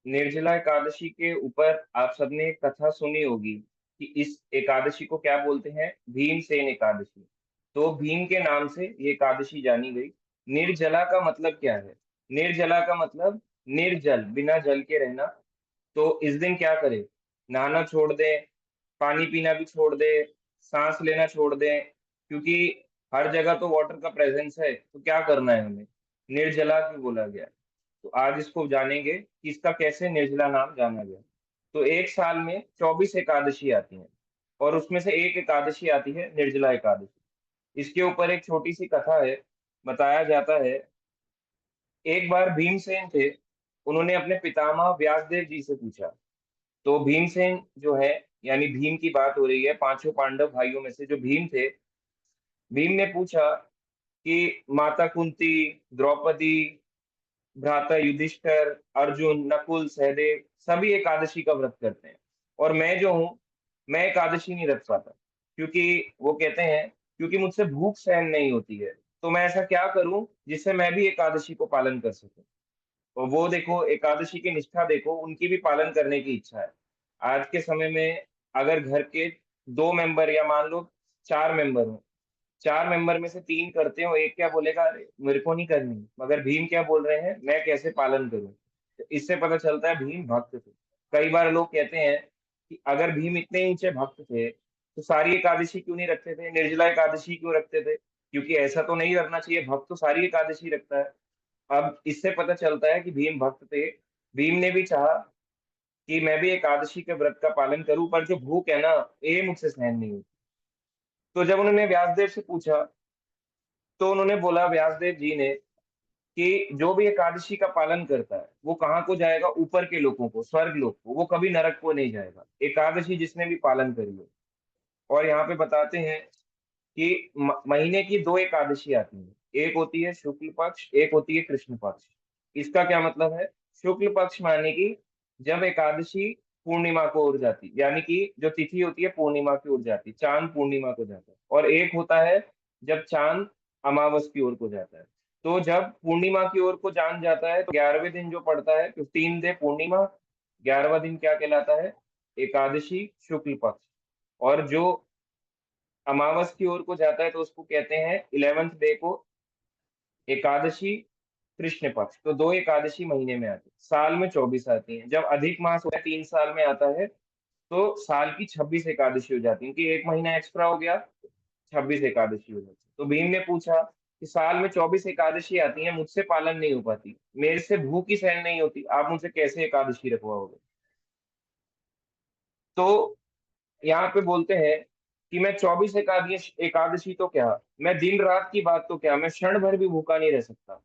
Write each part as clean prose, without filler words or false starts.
निर्जला एकादशी के ऊपर आप सबने एक कथा सुनी होगी कि इस एकादशी को क्या बोलते हैं, भीमसेन एकादशी। तो भीम के नाम से ये एकादशी जानी गई। निर्जला का मतलब क्या है? निर्जला का मतलब निर्जल, बिना जल के रहना। तो इस दिन क्या करें? नहाना छोड़ दें, पानी पीना भी छोड़ दें, सांस लेना छोड़ दें, क्योंकि हर जगह तो वाटर का प्रेजेंस है। तो क्या करना है हमें? निर्जला क्यों बोला गया? तो आज इसको जानेंगे कि इसका कैसे निर्जला नाम जाना गया। तो एक साल में 24 एकादशी आती हैं, और उसमें से एक एकादशी आती है निर्जला एकादशी। इसके ऊपर एक छोटी सी कथा है। बताया जाता है, एक बार भीमसेन थे, उन्होंने अपने पितामह व्यासदेव जी से पूछा। तो भीमसेन जो है, यानी भीम की बात हो रही है, पांचों पांडव भाइयों में से जो भीम थे, भीम ने पूछा कि माता कुंती, द्रौपदी, भ्राता युधिष्ठिर, अर्जुन, नकुल, सहदेव सभी एकादशी का व्रत करते हैं, और मैं जो हूँ, मैं एकादशी नहीं रख पाता, क्योंकि वो कहते हैं क्योंकि मुझसे भूख सहन नहीं होती है। तो मैं ऐसा क्या करूं जिससे मैं भी एकादशी को पालन कर सकूं? और वो देखो, एकादशी की निष्ठा देखो, उनकी भी पालन करने की इच्छा है। आज के समय में अगर घर के दो मेंबर, या मान लो चार मेंबर हो, चार मेंबर में से तीन करते हो, एक क्या बोलेगा, अरे मेरे को नहीं करनी। मगर भीम क्या बोल रहे हैं, मैं कैसे पालन करूं? तो इससे पता चलता है भीम भक्त थे। कई बार लोग कहते हैं कि अगर भीम इतने ऊंचे भक्त थे तो सारी एकादशी क्यों नहीं रखते थे, निर्जला एकादशी क्यों रखते थे? क्योंकि ऐसा तो नहीं रखना चाहिए, भक्त तो सारी एकादशी रखता है। अब इससे पता चलता है कि भीम भक्त थे। भीम ने भी चाहा कि मैं भी एकादशी के व्रत का पालन करूं, पर जो भूख है ना, ये मुझसे सहन नहीं होती। तो जब उन्होंने व्यासदेव से पूछा, तो उन्होंने बोला, व्यासदेव जी ने, कि जो भी एकादशी का पालन करता है वो कहाँ को जाएगा? ऊपर के लोगों को, स्वर्ग लोक को। वो कभी नरक को नहीं जाएगा, एकादशी जिसने भी पालन करी हो। और यहाँ पे बताते हैं कि महीने की दो एकादशी आती है, एक होती है शुक्ल पक्ष, एक होती है कृष्ण पक्ष। इसका क्या मतलब है? शुक्ल पक्ष माने कि जब एकादशी पूर्णिमा को ओर जाती, यानी कि जो तिथि होती है पूर्णिमा की ओर जाती, चांद पूर्णिमा को जाता है। और एक होता है जब चांद अमावस की ओर को जाता है। तो जब पूर्णिमा की ओर को चांद जाता है तो 11वें दिन जो पड़ता है, 15 डे पूर्णिमा, 11वां दिन क्या कहलाता है? एकादशी शुक्ल पक्ष। और जो अमावस की ओर को जाता है तो उसको कहते हैं 11th डे को एकादशी कृष्ण पक्ष। तो दो एकादशी महीने में आती है, साल में 24 आती हैं। जब अधिक मास होता है, 3 साल में आता है, तो साल की 26 एकादशी हो जाती है, क्योंकि एक महीना एक्स्ट्रा हो गया, 26 एकादशी हो जाती है। तो भीम ने पूछा कि साल में 24 एकादशी आती है, मुझसे पालन नहीं हो पाती, मेरे से भूख ही सहन नहीं होती, आप मुझसे कैसे एकादशी रखवाओगे? तो यहाँ पे बोलते हैं कि मैं 24 एकादशी एकादशी तो क्या, मैं दिन रात की बात तो क्या, मैं क्षण भर भी भूखा नहीं रह सकता।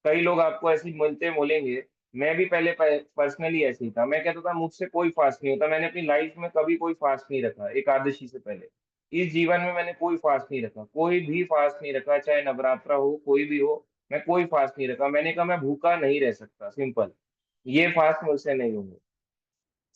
कई लोग आपको ऐसे मिलते बोलेंगे, मैं भी पहले पर्सनली ऐसे ही था, मैं कहता था मुझसे कोई फास्ट नहीं होता, मैंने अपनी लाइफ में कभी कोई फास्ट नहीं रखा एकादशी से पहले। इस जीवन में मैंने कोई फास्ट नहीं रखा, कोई भी फास्ट नहीं रखा, चाहे नवरात्रा हो कोई भी हो, मैं कोई फास्ट नहीं रखा। मैंने कहा मैं भूखा नहीं रह सकता, सिंपल। ये फास्ट मुझसे नहीं होंगे।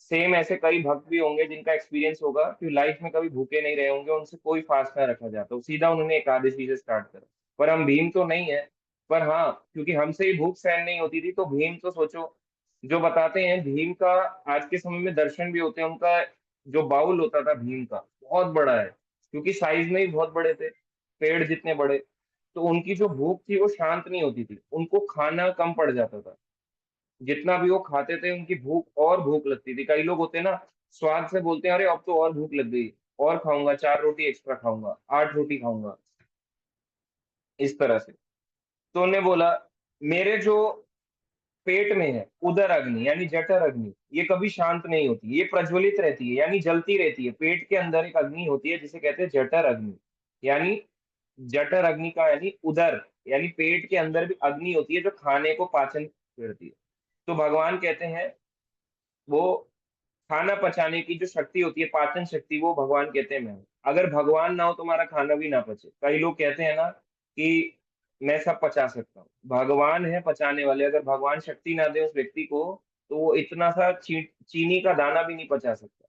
सेम ऐसे कई भक्त भी होंगे जिनका एक्सपीरियंस होगा कि लाइफ में कभी भूखे नहीं रहे होंगे, उनसे कोई फास्ट ना रखा जाता, सीधा उन्होंने एकादशी से स्टार्ट करा। पर हम भीम तो नहीं है। पर हाँ, क्योंकि हमसे ही भूख सहन नहीं होती थी, तो भीम तो सोचो, जो बताते हैं भीम का आज के समय में दर्शन भी होते हैं। उनका जो बाउल होता था भीम का, बहुत बड़ा है, क्योंकि साइज में ही बहुत बड़े थे, पेड़ जितने बड़े। तो उनकी जो भूख थी वो शांत नहीं होती थी, उनको खाना कम पड़ जाता था। जितना भी वो खाते थे उनकी भूख और भूख लगती थी। कई लोग होते हैं ना, स्वाद से बोलते हैं, अरे अब तो और भूख लग गई, और खाऊंगा, 4 रोटी एक्स्ट्रा खाऊंगा, 8 रोटी खाऊंगा, इस तरह से। तो उन्होंने बोला, मेरे जो पेट में है उदर अग्नि, यानी जठर अग्नि, ये कभी शांत नहीं होती, ये प्रज्वलित रहती है, यानी जलती रहती है। पेट के अंदर एक अग्नि होती है जिसे कहते हैं जठर अग्नि। यानी जठर अग्नि का यानी उदर, यानी पेट के अंदर भी अग्नि होती है जो खाने को पाचन करती है। तो भगवान कहते हैं, वो खाना पचाने की जो शक्ति होती है, पाचन शक्ति, वो भगवान कहते हैं मैं हूं। अगर भगवान ना हो, तुम्हारा खाना भी ना पचे। कई लोग कहते हैं ना कि मैं सब पचा सकता हूँ, भगवान है पचाने वाले। अगर भगवान शक्ति ना दे उस व्यक्ति को, तो वो इतना सा चीनी का दाना भी नहीं पचा सकता।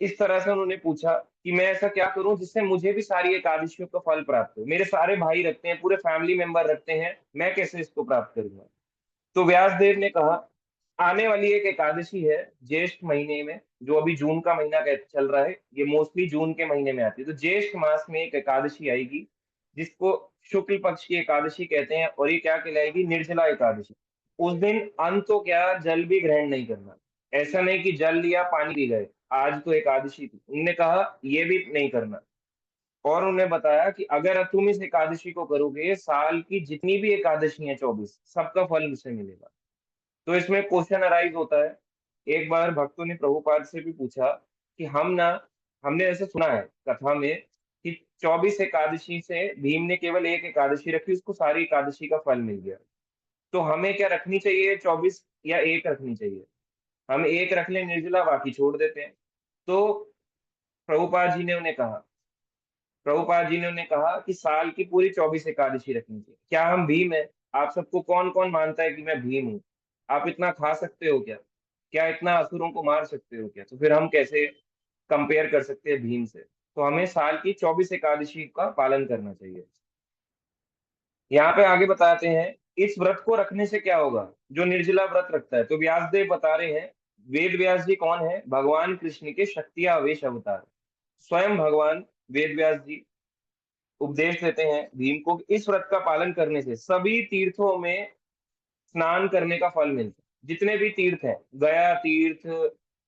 इस तरह से उन्होंने पूछा कि मैं ऐसा क्या करूं जिससे मुझे भी सारी एकादशियों का फल प्राप्त हो, मेरे सारे भाई रखते हैं, पूरे फैमिली मेंबर रखते हैं, मैं कैसे इसको प्राप्त करूंगा? तो व्यासदेव ने कहा आने वाली एक एकादशी है ज्येष्ठ महीने में, जो अभी जून का महीना चल रहा है, ये मोस्टली जून के महीने में आती है। तो ज्येष्ठ मास में एक एकादशी आएगी, जिसको शुक्ल पक्ष की एकादशी कहते हैं, और ये क्या कहलाएगी? निर्जला एकादशी। उस दिन अन्न तो क्या, जल भी ग्रहण नहीं करना। ऐसा नहीं कि जल लिया पानी पी गए, आज तो एकादशी थी, उनने कहा ये भी नहीं करना। और उन्हें बताया कि अगर तुम इस एकादशी को करोगे, साल की जितनी भी एकादशी है 24, सबका फल उसे मिलेगा। तो इसमें क्वेश्चन अराइज होता है। एक बार भक्तों ने प्रभुपाद से भी पूछा कि हम ना, हमने ऐसे सुना है कथा में कि 24 एकादशी से भीम ने केवल एक एकादशी रखी, उसको सारी एकादशी का फल मिल गया। तो हमें क्या रखनी चाहिए, 24 या एक रखनी चाहिए? हम एक रख लें निर्जला, बाकी छोड़ देते हैं। तो प्रभुपाद जी ने उन्हें कहा प्रभुपाद जी ने उन्हें कहा कि साल की पूरी 24 एकादशी रखनी चाहिए। क्या हम भीम है? आप सबको कौन कौन मानता है कि मैं भीम हूँ? आप इतना खा सकते हो क्या? क्या इतना असुरों को मार सकते हो क्या? तो फिर हम कैसे कंपेयर कर सकते हैं भीम से? तो हमें साल की 24 एकादशी का पालन करना चाहिए। यहाँ पे आगे बताते हैं, इस व्रत को रखने से क्या होगा, जो निर्जला व्रत रखता है। तो व्यासदेव बता रहे हैं, वेद व्यास जी कौन है? भगवान कृष्ण के शक्ति आवेश अवतार, स्वयं भगवान वेद व्यास जी उपदेश देते हैं भीम को कि इस व्रत का पालन करने से सभी तीर्थों में स्नान करने का फल मिलता है। जितने भी तीर्थ हैं, गया तीर्थ,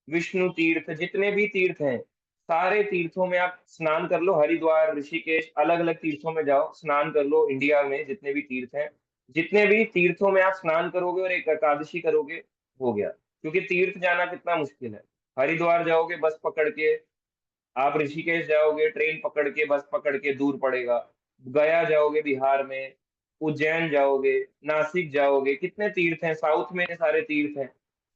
विष्णु तीर्थ, जितने भी तीर्थ हैं, सारे तीर्थों में आप स्नान कर लो। हरिद्वार, ऋषिकेश, अलग अलग तीर्थों में जाओ, स्नान कर लो। इंडिया में जितने भी तीर्थ हैं, जितने भी तीर्थों में आप स्नान करोगे और एक एकादशी करोगे, हो गया। क्योंकि तीर्थ जाना कितना मुश्किल है। हरिद्वार जाओगे बस पकड़ के, आप ऋषिकेश जाओगे ट्रेन पकड़ के, बस पकड़ के, दूर पड़ेगा। गया जाओगे बिहार में, उज्जैन जाओगे, नासिक जाओगे, कितने तीर्थ हैं, साउथ में सारे तीर्थ हैं।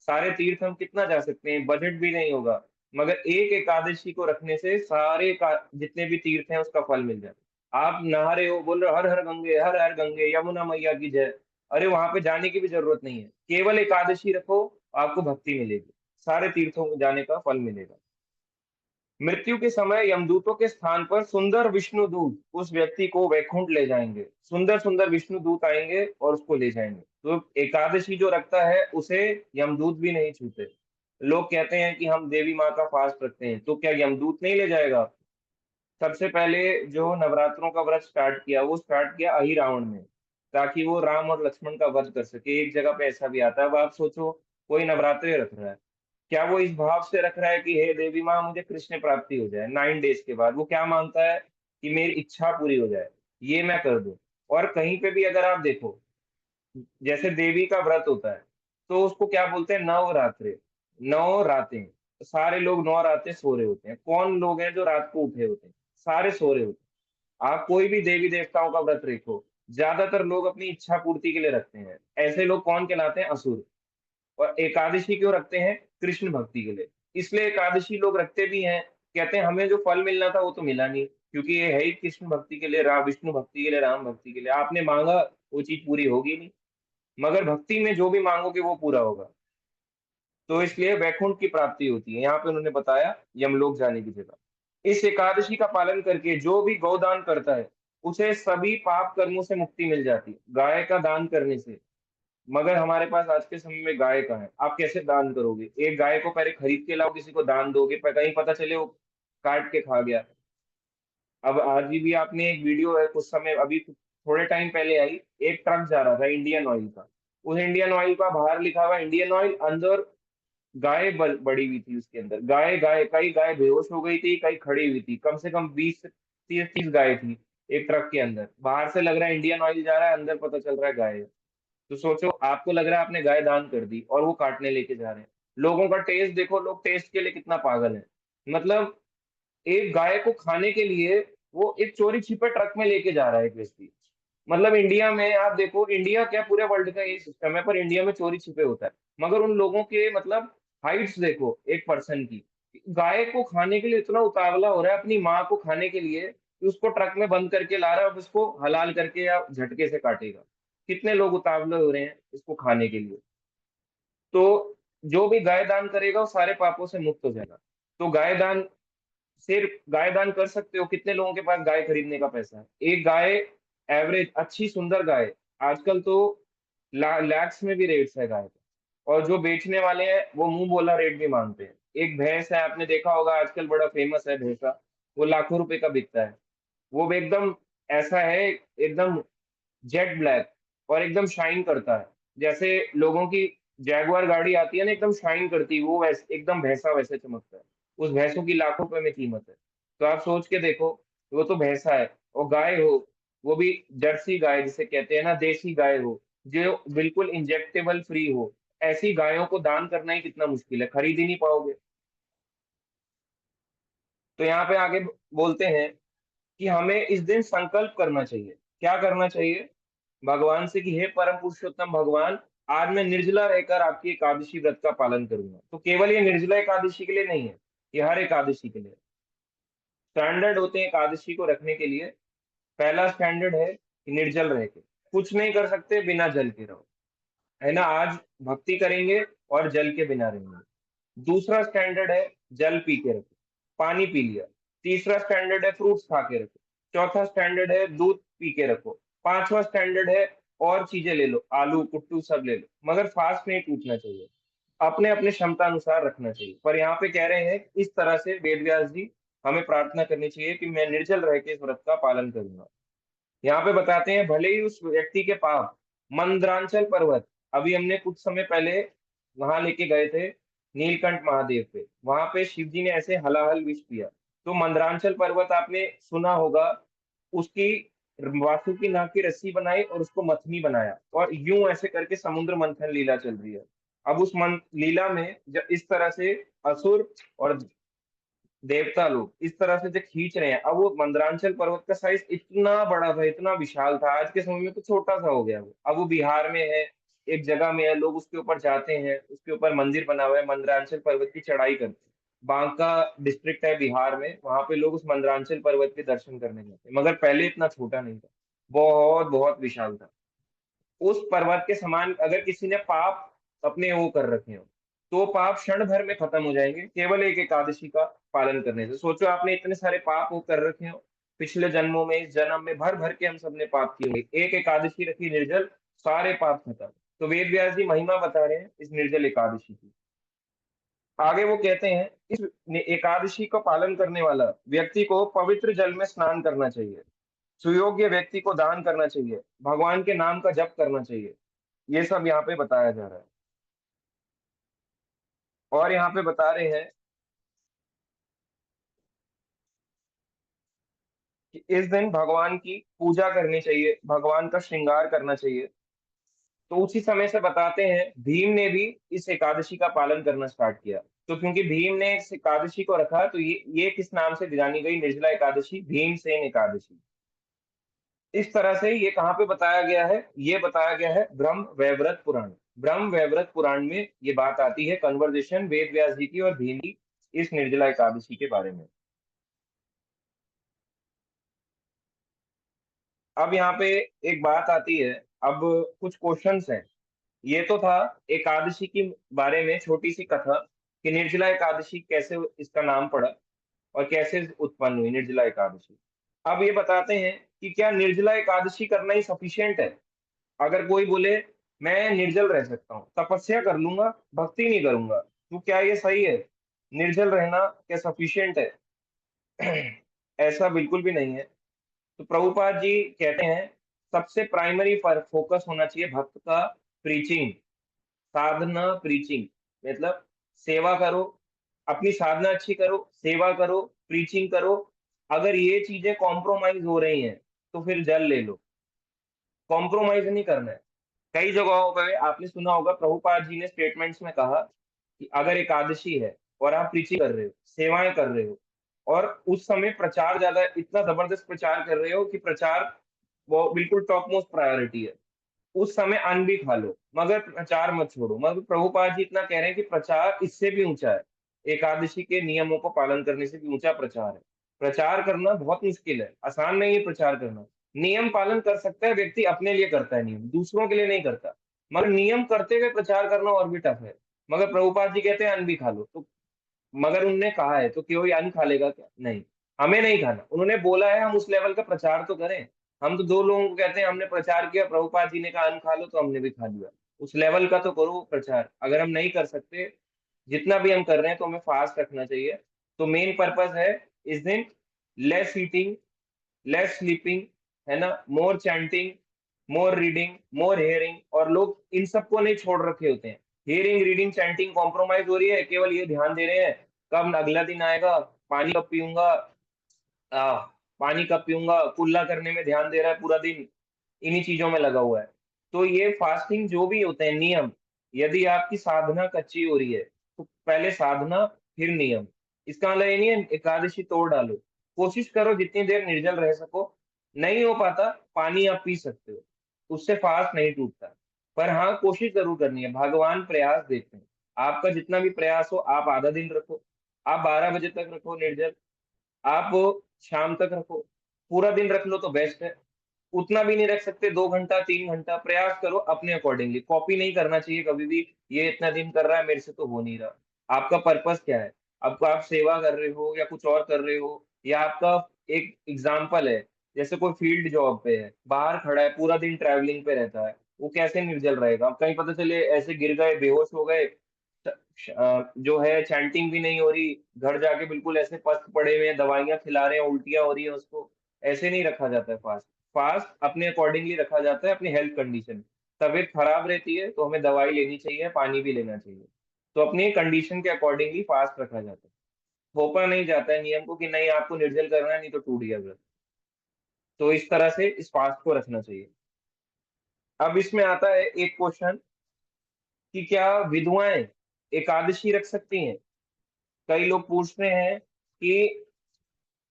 सारे तीर्थ हम कितना जा सकते हैं, बजट भी नहीं होगा। मगर एक एकादशी को रखने से सारे का जितने भी तीर्थ हैं उसका फल मिल जाता है। आप नहा रहे हो, बोल रहे हो हर हर गंगे, हर हर गंगे, यमुना मैया की जय। अरे वहां पे जाने की भी जरूरत नहीं है, केवल एकादशी रखो, आपको भक्ति मिलेगी, सारे तीर्थों में जाने का फल मिलेगा। मृत्यु के समय यमदूतों के स्थान पर सुंदर विष्णु दूत उस व्यक्ति को वैकुंठ ले जाएंगे। सुंदर सुंदर विष्णु दूत आएंगे और उसको ले जाएंगे। तो एकादशी जो रखता है उसे यमदूत भी नहीं छूते। लोग कहते हैं कि हम देवी माँ का फास्ट रखते हैं, तो क्या यमदूत नहीं ले जाएगा? सबसे पहले जो नवरात्रों का व्रत स्टार्ट किया, वो स्टार्ट किया अहिरावण ने, ताकि वो राम और लक्ष्मण का वध कर सके। एक जगह पे ऐसा भी आता है। अब आप सोचो, कोई नवरात्रे रख रहा है, क्या वो इस भाव से रख रहा है कि हे देवी माँ मुझे कृष्ण प्राप्ति हो जाए 9 डेज के बाद? वो क्या मांगता है कि मेरी इच्छा पूरी हो जाए, ये मैं कर दूं। और कहीं पे भी अगर आप देखो, जैसे देवी का व्रत होता है, तो उसको क्या बोलते हैं? नवरात्रे, 9 रातें। सारे लोग 9 रातें सो रहे होते हैं। कौन लोग हैं जो रात को उठे होते हैं? सारे सो रहे होते हैं। आप कोई भी देवी देवताओं का व्रत देखो, ज्यादातर लोग अपनी इच्छा पूर्ति के लिए रखते हैं। ऐसे लोग कौन कहलाते हैं? असुर। और एकादशी क्यों रखते हैं? कृष्ण भक्ति के लिए। इसलिए एकादशी लोग रखते भी हैं। कहते हैं हमें जो फल मिलना था वो तो मिला नहीं, क्योंकि ये है ही कृष्ण भक्ति के लिए, राम विष्णु भक्ति के लिए, राम भक्ति के लिए। आपने मांगा, वो चीज पूरी होगी नहीं। मगर भक्ति में जो भी मांगोगे वो पूरा होगा। तो इसलिए वैकुंठ की प्राप्ति होती है। यहाँ पे उन्होंने बताया यमलोक जाने की जगह। इस एकादशी का पालन करके जो भी गौदान करता है, उसे सभी पाप कर्मों से मुक्ति मिल जाती है, गाय का दान करने से। मगर हमारे पास आज के समय में गाय कहाँ है? आप कैसे दान करोगे? एक गाय को पहले खरीद के लाओ, किसी को दान दोगे, पर कहीं पता चले वो काट के खा गया। अब आज भी आपने एक वीडियो है, कुछ समय अभी थोड़े टाइम पहले आई, एक ट्रक जा रहा था इंडियन ऑयल का। उस इंडियन ऑयल का बाहर लिखा हुआ इंडियन ऑयल, अंदर गाय बड़ी हुई थी उसके अंदर। गाय गाय, कई गाय बेहोश हो गई थी, कई खड़ी हुई थी, कम से कम 20 30 गाय थी एक ट्रक के अंदर। बाहर से लग रहा है इंडियन ऑयल जा रहा है, अंदर पता चल रहा है गाय है। तो सोचो, आपको लग रहा है आपने गाय दान कर दी और वो काटने लेके जा रहे हैं। लोगों का टेस्ट देखो, लोग टेस्ट के लिए कितना पागल है। मतलब एक गाय को खाने के लिए वो एक चोरी छिपे ट्रक में लेके जा रहा है एक व्यक्ति। मतलब इंडिया में आप देखो, इंडिया क्या पूरे वर्ल्ड का ये सिस्टम है, पर इंडिया में चोरी छिपे होता है। मगर उन लोगों के मतलब हाइट्स देखो एक पर्सन की। गाय को खाने के लिए इतना उतावला हो रहा है, अपनी माँ को खाने के लिए, कि उसको ट्रक में बंद करके ला रहा है, अब उसको हलाल करके या झटके से काटेगा। कितने लोग उतावले हो रहे हैं इसको खाने के लिए। तो जो भी गाय दान करेगा वो सारे पापों से मुक्त हो जाएगा। तो गाय दान, सिर्फ गाय दान कर सकते हो। कितने लोगों के पास गाय खरीदने का पैसा है? एक गाय, एवरेज अच्छी सुंदर गाय, आजकल तो लैक्स में भी रेट्स है गाय का। और जो बेचने वाले हैं वो मुंह बोला रेट भी मांगते हैं। एक भैंस है, आपने देखा होगा आजकल बड़ा फेमस है भैंसा, वो लाखों रुपए का बिकता है। वो भी एकदम ऐसा है, एकदम जेट ब्लैक, और एकदम शाइन करता है। जैसे लोगों की जैगुआर गाड़ी आती है ना, एकदम शाइन करती है, वो वैसे एकदम भैंसा वैसे चमकता है। उस भैंसों की लाखों रुपए में कीमत है। तो आप सोच के देखो, वो तो भैंसा है, और गाय हो, वो भी जर्सी गाय जिसे कहते हैं ना, देसी गाय हो, जो बिल्कुल इंजेक्टेबल फ्री हो। ऐसी गायों को दान करना ही कितना मुश्किल है, खरीद ही नहीं पाओगे। तो यहाँ पे आगे बोलते हैं कि हमें इस दिन संकल्प करना चाहिए। क्या करना चाहिए? भगवान से कि हे परम पुरुषोत्तम भगवान, आज मैं निर्जला रहकर आपकी एकादशी व्रत का पालन करूंगा। तो केवल ये निर्जला एकादशी के लिए नहीं है, ये हर एकादशी के लिए। स्टैंडर्ड होते हैं एकादशी को रखने के लिए। पहला स्टैंडर्ड है कि निर्जल रह के, कुछ नहीं कर सकते, बिना जल के रहो, है ना। आज भक्ति करेंगे और जल के बिना रहेंगे। दूसरा स्टैंडर्ड है जल पी के रखो, पानी पी लिया। तीसरा स्टैंडर्ड है फ्रूट्स खा के रखो। चौथा स्टैंडर्ड है दूध पी के रखो। पांचवा स्टैंडर्ड है और चीजें ले लो, आलू कुट्टू सब ले लो, मगर फास्ट नहीं टूटना चाहिए, अपने अपने क्षमता अनुसार रखना चाहिए। पर यहाँ पे कह रहे हैं कि इस तरह से वेद व्यास जी हमें प्रार्थना करनी चाहिए कि मैं निर्जल रह के इस व्रत का पालन करूंगा। यहाँ पे बताते हैं भले ही उस व्यक्ति के पाप, मंद्रांचल पर्वत, अभी हमने कुछ समय पहले वहां लेके गए थे नीलकंठ महादेव पे, वहां पे शिव जी ने ऐसे हलाहल विष पिया। तो मंद्रांचल पर्वत आपने सुना होगा, उसकी वासुकी नाग की रस्सी बनाई और उसको मथनी बनाया, और यूं ऐसे करके समुद्र मंथन लीला चल रही है। अब उस मन लीला में जब इस तरह से असुर और देवता लोग इस तरह से जो खींच रहे हैं, अब वो मंदरांचल पर्वत का साइज इतना बड़ा था, इतना विशाल था, आज के समय में तो छोटा सा हो गया वो। अब वो बिहार में है, एक जगह में है, लोग उसके ऊपर जाते हैं, उसके ऊपर मंदिर बना हुआ है, मंदरांचल पर्वत की चढ़ाई करते हैं। बांका डिस्ट्रिक्ट है बिहार में, वहां पे लोग उस मंदरांचल पर्वत के दर्शन करने जाते हैं, मगर पहले इतना छोटा नहीं था, बहुत बहुत विशाल था। उस पर्वत के समान अगर किसी ने पाप अपने वो कर रखे हो, तो पाप क्षण भर में खत्म हो जाएंगे, केवल एक एकादशी का पालन करने से। सोचो आपने इतने सारे पाप वो कर रखे हो पिछले जन्मों में, इस जन्म में भर भर के हम सबने पाप किए हुए, एक एकादशी रखी निर्जल, सारे पाप खत्म। तो वेद व्यास जी महिमा बता रहे हैं इस निर्जल एकादशी की। आगे वो कहते हैं इस एकादशी का पालन करने वाला व्यक्ति को पवित्र जल में स्नान करना चाहिए, सुयोग्य व्यक्ति को दान करना चाहिए, भगवान के नाम का जप करना चाहिए। ये सब यहाँ पे बताया जा रहा है। और यहाँ पे बता रहे हैं कि इस दिन भगवान की पूजा करनी चाहिए, भगवान का श्रृंगार करना चाहिए। तो उसी समय से बताते हैं भीम ने भी इस एकादशी का पालन करना स्टार्ट किया। तो क्योंकि भीम ने इस एकादशी को रखा, तो ये किस नाम से जानी गई निर्जला एकादशी? भीमसेन एकादशी। इस तरह से ये कहाँ पे बताया गया है? ये बताया गया है ब्रह्म वैवर्त पुराण। ब्रह्म वैवर्त पुराण में ये बात आती है, कन्वर्जेशन वेद व्यास जी की और भीम की इस निर्जला एकादशी के बारे में। अब यहाँ पे एक बात आती है, अब कुछ क्वेश्चंस हैं। ये तो था एकादशी के बारे में छोटी सी कथा, कि निर्जला एकादशी कैसे इसका नाम पड़ा और कैसे उत्पन्न हुई निर्जला एकादशी। अब ये बताते हैं कि क्या निर्जला एकादशी करना ही सफिशियंट है? अगर कोई बोले मैं निर्जल रह सकता हूँ, तपस्या कर लूंगा, भक्ति नहीं करूंगा, तो क्या ये सही है? निर्जल रहना क्या सफिशियंट है? ऐसा बिल्कुल भी नहीं है। तो प्रभुपाद जी कहते हैं सबसे प्राइमरी फोकस होना चाहिए भक्त का प्रीचिंग, साधना प्रीचिंग, मतलब सेवा करो, अपनी साधना अच्छी करो, सेवा करो, प्रीचिंग करो। अगर ये चीजें कॉम्प्रोमाइज हो रही हैं तो फिर जल ले लो, कॉम्प्रोमाइज नहीं करना है। कई जगहों पे आपने सुना होगा प्रभुपाद जी ने स्टेटमेंट्स में कहा कि अगर एकादशी है और आप प्रीचिंग कर रहे हो, सेवाएं कर रहे हो, और उस समय प्रचार ज्यादा, इतना जबरदस्त प्रचार कर रहे हो कि प्रचार वो बिल्कुल टॉप मोस्ट प्रायोरिटी है, उस समय अन्न भी खा लो, मगर प्रचार मत छोड़ो। मगर प्रभुपाद जी इतना कह रहे हैं कि प्रचार इससे भी ऊंचा है, एकादशी के नियमों को पालन करने से भी ऊंचा प्रचार है। प्रचार करना बहुत मुश्किल है, आसान नहीं है प्रचार करना। नियम पालन कर सकता है व्यक्ति, अपने लिए करता है नियम, दूसरों के लिए नहीं करता। मगर नियम करते हुए प्रचार करना और भी टफ है। मगर प्रभुपाद जी कहते हैं अन्न भी खा लो, तो मगर उनने कहा है तो कोई अन्न खा लेगा क्या? नहीं, हमें नहीं खाना। उन्होंने बोला है हम उस लेवल का प्रचार तो करें। हम तो दो लोगों को कहते हैं हमने प्रचार किया, प्रभुपाद जी ने कहा अन्न खा लो, तो हमने भी खा लिया। उस लेवल का तो करो प्रचार। अगर हम नहीं कर सकते, जितना भी हम कर रहे हैं, तो हमें फास्ट रखना चाहिए। तो मेन पर्पस है इस दिन लेस ईटिंग, लेस स्लीपिंग, है ना, मोर चैंटिंग, मोर रीडिंग, मोर हेयरिंग। और लोग इन सबको नहीं छोड़ रखे होते हैं। हियरिंग, रीडिंग, चैंटिंग कॉम्प्रोमाइज हो रही है, केवल ये ध्यान दे रहे हैं कब अगला दिन आएगा, पानी कब पीऊंगा, आ, पानी कब पीऊंगा, कुल्ला करने में ध्यान दे रहा है पूरा दिन, इन्हीं चीजों में लगा हुआ है। तो ये फास्टिंग जो भी होते हैं नियम, यदि आपकी साधना कच्ची हो रही है तो पहले साधना फिर नियम। इसका मतलब ये नहीं है एकादशी तोड़ डालो। कोशिश करो जितनी देर निर्जल रह सको। नहीं हो पाता, पानी आप पी सकते हो, उससे फास्ट नहीं टूटता। पर हाँ, कोशिश जरूर करनी है, भगवान प्रयास देते हैं। आपका जितना भी प्रयास हो, आप आधा दिन रखो, आप 12 बजे तक रखो निर्जल, आप शाम तक रखो, पूरा दिन रख लो तो बेस्ट है। उतना भी नहीं रख सकते, 2 घंटा 3 घंटा प्रयास करो अपने अकॉर्डिंगली। कॉपी नहीं करना चाहिए कभी भी, ये इतना दिन कर रहा है मेरे से तो हो नहीं रहा। आपका पर्पस क्या है? आपको, आप सेवा कर रहे हो या कुछ और कर रहे हो, या आपका एक एग्जाम्पल है, जैसे कोई फील्ड जॉब पे है, बाहर खड़ा है, पूरा दिन ट्रैवलिंग पे रहता है, वो कैसे निर्जल रहेगा? अब कहीं पता चले ऐसे गिर गए, बेहोश हो गए, जो है चैंटिंग भी नहीं हो रही, घर जाके बिल्कुल ऐसे पस्त पड़े हुए हैं, दवाइयां खिला रहे हैं, उल्टियां हो रही है उसको। ऐसे नहीं रखा जाता है फास्ट। फास्ट अपने अकॉर्डिंगली रखा जाता है, अपनी हेल्थ कंडीशन। तबीयत खराब रहती है तो हमें दवाई लेनी चाहिए, पानी भी लेना चाहिए। तो अपनी कंडीशन के अकॉर्डिंगली फास्ट रखा जाता है। थोपा नहीं जाता है नियम को कि नहीं आपको निर्जल करना है, नहीं तो टूट गया व्रत। तो इस तरह से इस फास्ट को रखना चाहिए। अब इसमें आता है एक क्वेश्चन कि क्या विधवाएं एकादशी रख सकती हैं? कई लोग पूछते हैं कि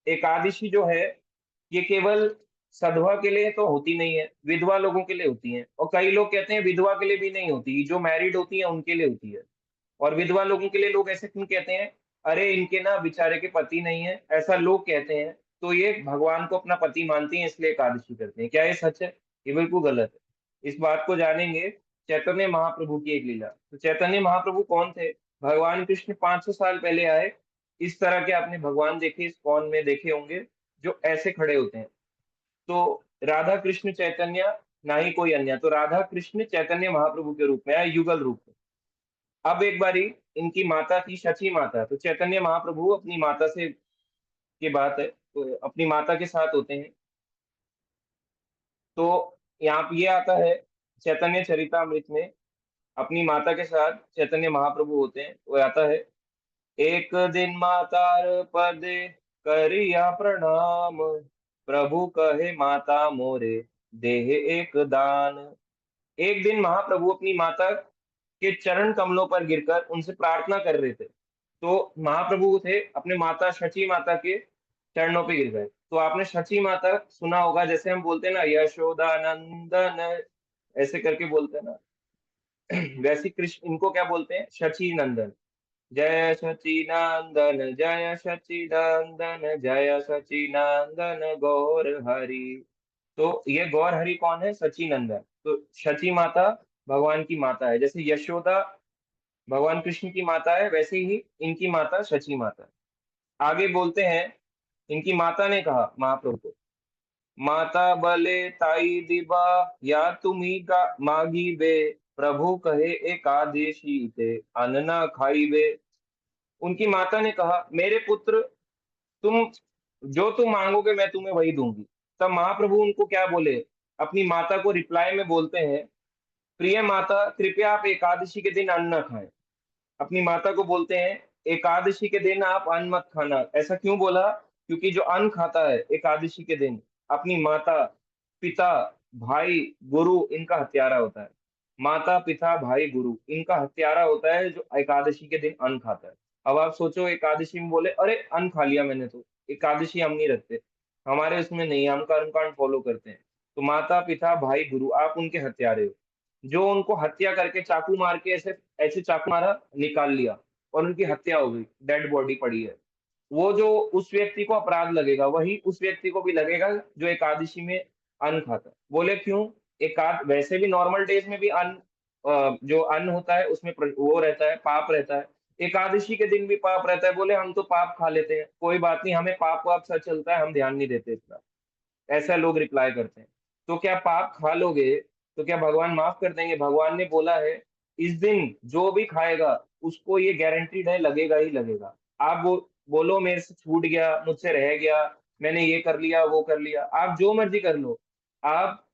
एकादशी जो है ये केवल सधवा के लिए तो होती नहीं है, विधवा लोगों के लिए होती है। और कई लोग कहते हैं विधवा के लिए भी नहीं होती, जो मैरिड होती है उनके लिए होती है। और विधवा लोगों के लिए लोग ऐसे क्यों कहते हैं? अरे इनके ना बेचारे के पति नहीं है, ऐसा लोग कहते हैं। तो ये भगवान को अपना पति मानती हैं, इसलिए एकादशी करते हैं। क्या ये सच है? ये बिल्कुल गलत है। इस बात को जानेंगे चैतन्य महाप्रभु की एक लीला। तो चैतन्य महाप्रभु कौन थे? भगवान कृष्ण 500 साल पहले आए। इस तरह के आपने भगवान देखे, इस कौन में देखे होंगे, जो ऐसे खड़े होते हैं। तो राधा कृष्ण चैतन्य, ना ही कोई अन्य। तो राधा कृष्ण चैतन्य महाप्रभु के रूप में आए, युगल रूप में। अब एक बारी, इनकी माता थी शची माता। तो चैतन्य महाप्रभु अपनी माता से, की बात है तो अपनी माता के साथ होते हैं। तो यहाँ पे ये आता है चैतन्य चरितामृत में, अपनी माता के साथ चैतन्य महाप्रभु होते हैं। वो आता है, एक दिन मातार पद करिया प्रणाम, प्रभु कहे माता मोरे देह एक दान। एक दिन महाप्रभु अपनी माता के चरण कमलों पर गिरकर उनसे प्रार्थना कर रहे थे। तो महाप्रभु थे अपने माता शची माता के चरणों पे गिर गए। तो आपने शची माता सुना होगा, जैसे हम बोलते हैं ना यशोदा नंदन, ऐसे करके बोलते हैं ना। वैसे कृष्ण इनको क्या बोलते हैं? शची नंदन। जय सचिनंदन, जय सचिनंदन, जय सचिनंदन गौर हरि। तो ये गौर हरि कौन है? सचिनंदन। तो शची माता भगवान की माता है। जैसे यशोदा भगवान कृष्ण की माता है, वैसे ही इनकी माता शची माता है। आगे बोलते हैं, इनकी माता ने कहा महाप्रभु को, माता बले ताई दिबा, या तुम्ही का मागी बे, प्रभु कहे एकादशी ते अन्न न खाई बे। उनकी माता ने कहा, मेरे पुत्र, तुम जो तुम मांगोगे मैं तुम्हें वही दूंगी। तब महाप्रभु उनको क्या बोले? अपनी माता को रिप्लाई में बोलते हैं, प्रिय माता, कृपया आप एकादशी के दिन अन्न न खाएं। अपनी माता को बोलते हैं, एकादशी के दिन आप अन्न मत खाना। ऐसा क्यों बोला? क्योंकि जो अन्न खाता है एकादशी के दिन, अपनी माता, पिता, भाई, गुरु, इनका हत्यारा होता है। माता, पिता, भाई, गुरु, इनका हत्यारा होता है जो एकादशी के दिन अन्न खाता है। अब आप सोचो, एकादशी में बोले अरे अन्न खा लिया मैंने, तो एकादशी हम नहीं रखते, हमारे उसमें नहीं है, हम कर्मकांड फॉलो करते हैं। तो माता, पिता, भाई, गुरु, आप उनके हत्यारे हो। जो उनको हत्या करके चाकू मार के ऐसे ऐसे चाकू मारा, निकाल लिया, और उनकी हत्या हो गई, डेड बॉडी पड़ी है। वो जो उस व्यक्ति को अपराध लगेगा, वही उस व्यक्ति को भी लगेगा जो एकादशी में अन्न खाता है। बोले क्यों? वैसे भी नॉर्मल डेज में भी अन्न, जो अन्न होता है उसमें वो रहता है, पाप रहता है। एकादशी के दिन भी पाप रहता है। बोले हम तो पाप खा लेते हैं, कोई बात नहीं, हमें पाप वाप सच चलता है, हम ध्यान नहीं देते इतना। ऐसा लोग रिप्लाई करते हैं। तो क्या पाप खा लोगे तो क्या भगवान माफ कर देंगे? भगवान ने बोला है इस दिन जो भी खाएगा उसको ये गारंटीड है लगेगा ही लगेगा। आप वो बोलो मेरे से छूट गया, मुझसे रह गया, मैंने ये कर लिया वो कर लिया, आप जो मर्जी कर लो, आप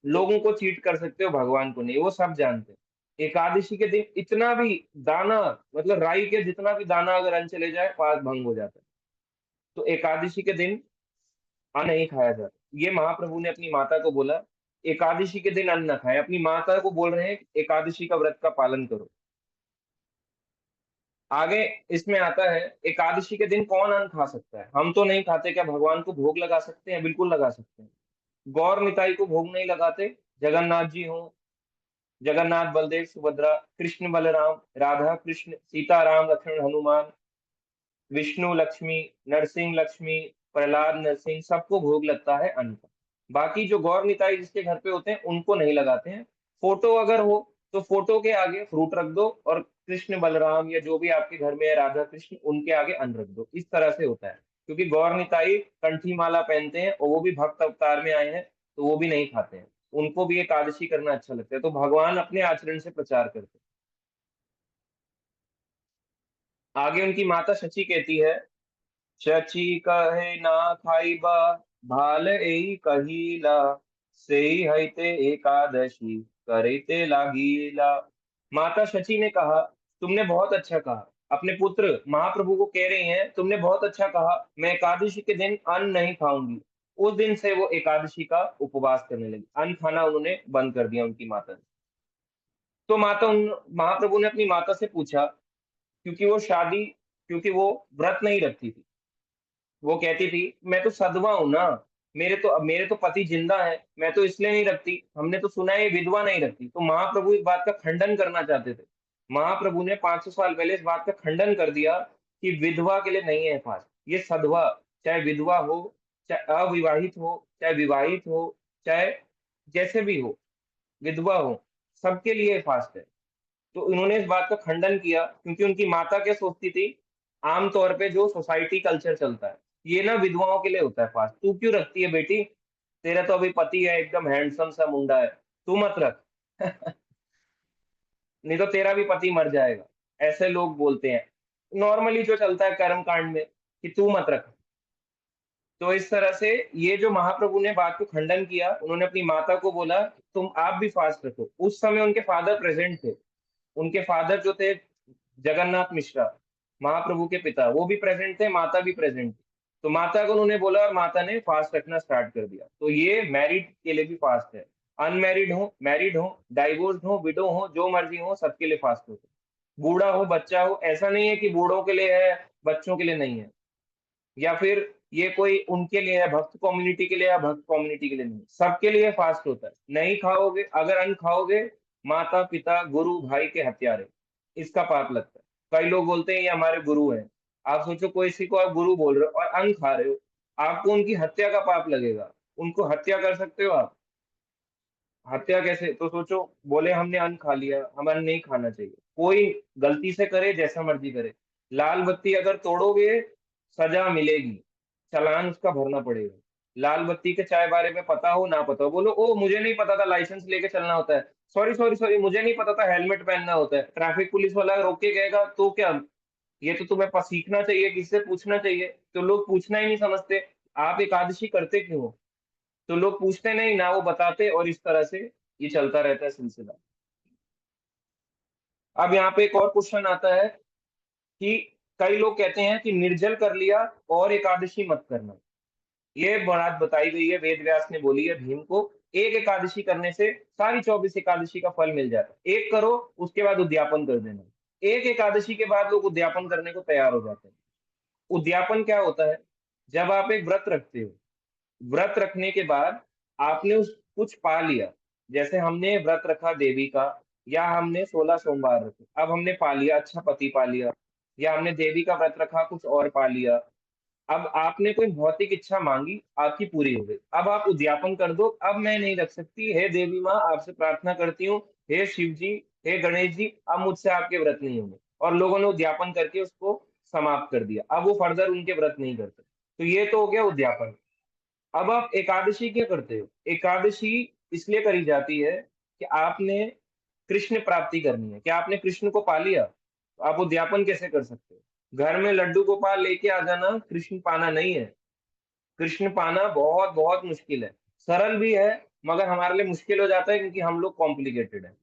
लोगों को चीट कर सकते हो, भगवान को नहीं, वो सब जानते हैं। एकादशी के दिन इतना भी दाना, मतलब राई के जितना भी दाना अगर अन्न चले जाए पाप भंग हो जाता है। तो एकादशी के दिन अन्न नहीं खाया जाता। ये महाप्रभु ने अपनी माता को बोला, एकादशी के दिन अन्न न खाएं। अपनी माता को बोल रहे हैं कि एकादशी का व्रत का पालन करो। आगे इसमें आता है एकादशी के दिन कौन अन्न खा सकता है? हम तो नहीं खाते, क्या भगवान को भोग लगा सकते हैं? बिल्कुल लगा सकते हैं। गौर निताई को भोग नहीं लगाते? जगन्नाथ जी हो, जगन्नाथ बलदेव सुभद्रा, कृष्ण बलराम, राधा कृष्ण, सीता राम लक्ष्मण हनुमान, विष्णु लक्ष्मी, नरसिंह लक्ष्मी, प्रहलाद नरसिंह, सबको भोग लगता है अन्न का। बाकी जो गौर निताई जिसके घर पे होते हैं उनको नहीं लगाते हैं। फोटो अगर हो तो फोटो के आगे फ्रूट रख दो, और कृष्ण बलराम या जो भी आपके घर में है राधा कृष्ण उनके आगे अन्न रख दो। इस तरह से होता है, क्योंकि गौर निताई कंठी माला पहनते हैं और वो भी भक्त अवतार में आए हैं, तो वो भी नहीं खाते हैं। उनको भी एकादशी करना अच्छा लगता है, तो भगवान अपने आचरण से प्रचार करते हैं। आगे उनकी माता शची कहती है, शची कहे ना खाइबा, भाल एई कहिला, सेई हईते एकादशी, करेते लागीला। माता शची ने कहा, तुमने बहुत अच्छा कहा। अपने पुत्र महाप्रभु को कह रही हैं, तुमने बहुत अच्छा कहा, मैं एकादशी के दिन अन्न नहीं खाऊंगी। उस दिन से वो एकादशी का उपवास करने लगी, अन्न खाना उन्होंने बंद कर दिया उनकी माता ने। तो माता उन महाप्रभु ने अपनी माता से पूछा, क्योंकि वो व्रत नहीं रखती थी। वो कहती थी मैं तो सधवा हूं ना, मेरे तो पति जिंदा है, मैं तो इसलिए नहीं रखती। हमने तो सुना है ये विधवा नहीं रखती। तो महाप्रभु इस बात का खंडन करना चाहते थे। महाप्रभु ने 500 साल पहले इस बात का खंडन कर दिया कि विधवा के लिए नहीं है फास्ट। ये सधवा, चाहे विधवा हो, चाहे अविवाहित हो, चाहे विवाहित हो, चाहे जैसे भी हो, विधवा हो, सबके लिए फास्ट है। तो उन्होंने इस बात का खंडन किया, क्योंकि उनकी माता क्या सोचती थी, आमतौर पे जो सोसाइटी कल्चर चलता है, ये ना विधवाओं के लिए होता है फास्ट, तू क्यों रखती है बेटी, तेरा तो अभी पति है, एकदम हैंडसम सा मुंडा है, तू मत रख। नहीं तो तेरा भी पति मर जाएगा। ऐसे लोग बोलते हैं नॉर्मली जो चलता है कर्म कांड में, कि तू मत रख। तो इस तरह से ये जो महाप्रभु ने बात को खंडन किया, उन्होंने अपनी माता को बोला तुम आप भी फास्ट रखो। उस समय उनके फादर प्रेजेंट थे। उनके फादर जो थे जगन्नाथ मिश्रा, महाप्रभु के पिता, वो भी प्रेजेंट थे, माता भी प्रेजेंट थी। तो माता को उन्होंने बोला और माता ने फास्ट रखना स्टार्ट कर दिया। तो ये मैरिड के लिए भी फास्ट है, अनमैरिड हो, मैरिड हो, डाइवोर्स हो, विडो हो, जो मर्जी हो, सबके लिए फास्ट होते हैं। बूढ़ा हो, बच्चा हो, ऐसा नहीं है कि बूढ़ों के लिए है बच्चों के लिए नहीं है, या फिर ये कोई उनके लिए है भक्त कम्युनिटी के लिए या भक्त कम्युनिटी के लिए नहीं, सबके लिए फास्ट होता है। नहीं खाओगे, अगर अन्न खाओगे, माता पिता गुरु भाई के हत्यारे, इसका पाप लगता है। कई लोग बोलते हैं ये हमारे गुरु हैं। आप सोचो कोई किसी को आप गुरु बोल रहे हो और अन्न खा रहे हो, आपको उनकी हत्या का पाप लगेगा। उनको हत्या कर सकते हो आप? हत्या कैसे? तो सोचो, बोले हमने अन्न खा लिया, हम अन्न नहीं खाना चाहिए। कोई गलती से करे, जैसा मर्जी करे, लाल बत्ती अगर तोड़ोगे सजा मिलेगी, चालान उसका भरना पड़ेगा। लाल बत्ती के चाय बारे में पता हो ना पता हो, बोलो ओ मुझे नहीं पता था लाइसेंस लेके चलना होता है, सॉरी सॉरी सॉरी मुझे नहीं पता था हेलमेट पहनना होता है, ट्रैफिक पुलिस वाला रोक के कहेगा तो क्या, ये तो तुम्हें सीखना चाहिए, किससे पूछना चाहिए। तो लोग पूछना ही नहीं समझते। आप एकादशी करते क्यों हो? तो लोग पूछते नहीं ना, वो बताते, और इस तरह से ये चलता रहता है सिलसिला। अब यहाँ पे एक और क्वेश्चन आता है कि कई लोग कहते हैं कि निर्जल कर लिया और एकादशी मत करना। ये बात बताई गई है, वेद व्यास ने बोली है भीम को, एक एकादशी करने से सारी 24 एकादशी का फल मिल जाता है। एक करो, उसके बाद उद्यापन कर देना। एक एकादशी के बाद लोग उद्यापन करने को तैयार हो जाते हैं। उद्यापन क्या होता है? जब आप एक व्रत रखते हो, व्रत रखने के बाद आपने उस कुछ पा लिया, जैसे हमने व्रत रखा देवी का, या हमने 16 सोमवार रखे, अब हमने पा लिया, अच्छा पति पा लिया, या हमने देवी का व्रत रखा कुछ और पा लिया। अब आपने कोई भौतिक इच्छा मांगी, आपकी पूरी हो गई, अब आप उद्यापन कर दो, अब मैं नहीं रख सकती, हे देवी माँ आपसे प्रार्थना करती हूँ, हे शिव जी, हे गणेश जी, अब मुझसे आपके व्रत नहीं होंगे। और लोगों ने उद्यापन करके उसको समाप्त कर दिया, अब वो फर्दर उनके व्रत नहीं करते। तो ये तो हो गया उद्यापन। अब आप एकादशी क्या करते हो? एकादशी इसलिए करी जाती है कि आपने कृष्ण प्राप्ति करनी है, क्या आपने कृष्ण को पा लिया तो आप उद्यापन कैसे कर सकते हो? घर में लड्डू गोपाल लेके आ जाना कृष्ण पाना नहीं है। कृष्ण पाना बहुत बहुत मुश्किल है। सरल भी है, मगर हमारे लिए मुश्किल हो जाता है क्योंकि हम लोग कॉम्प्लिकेटेड है।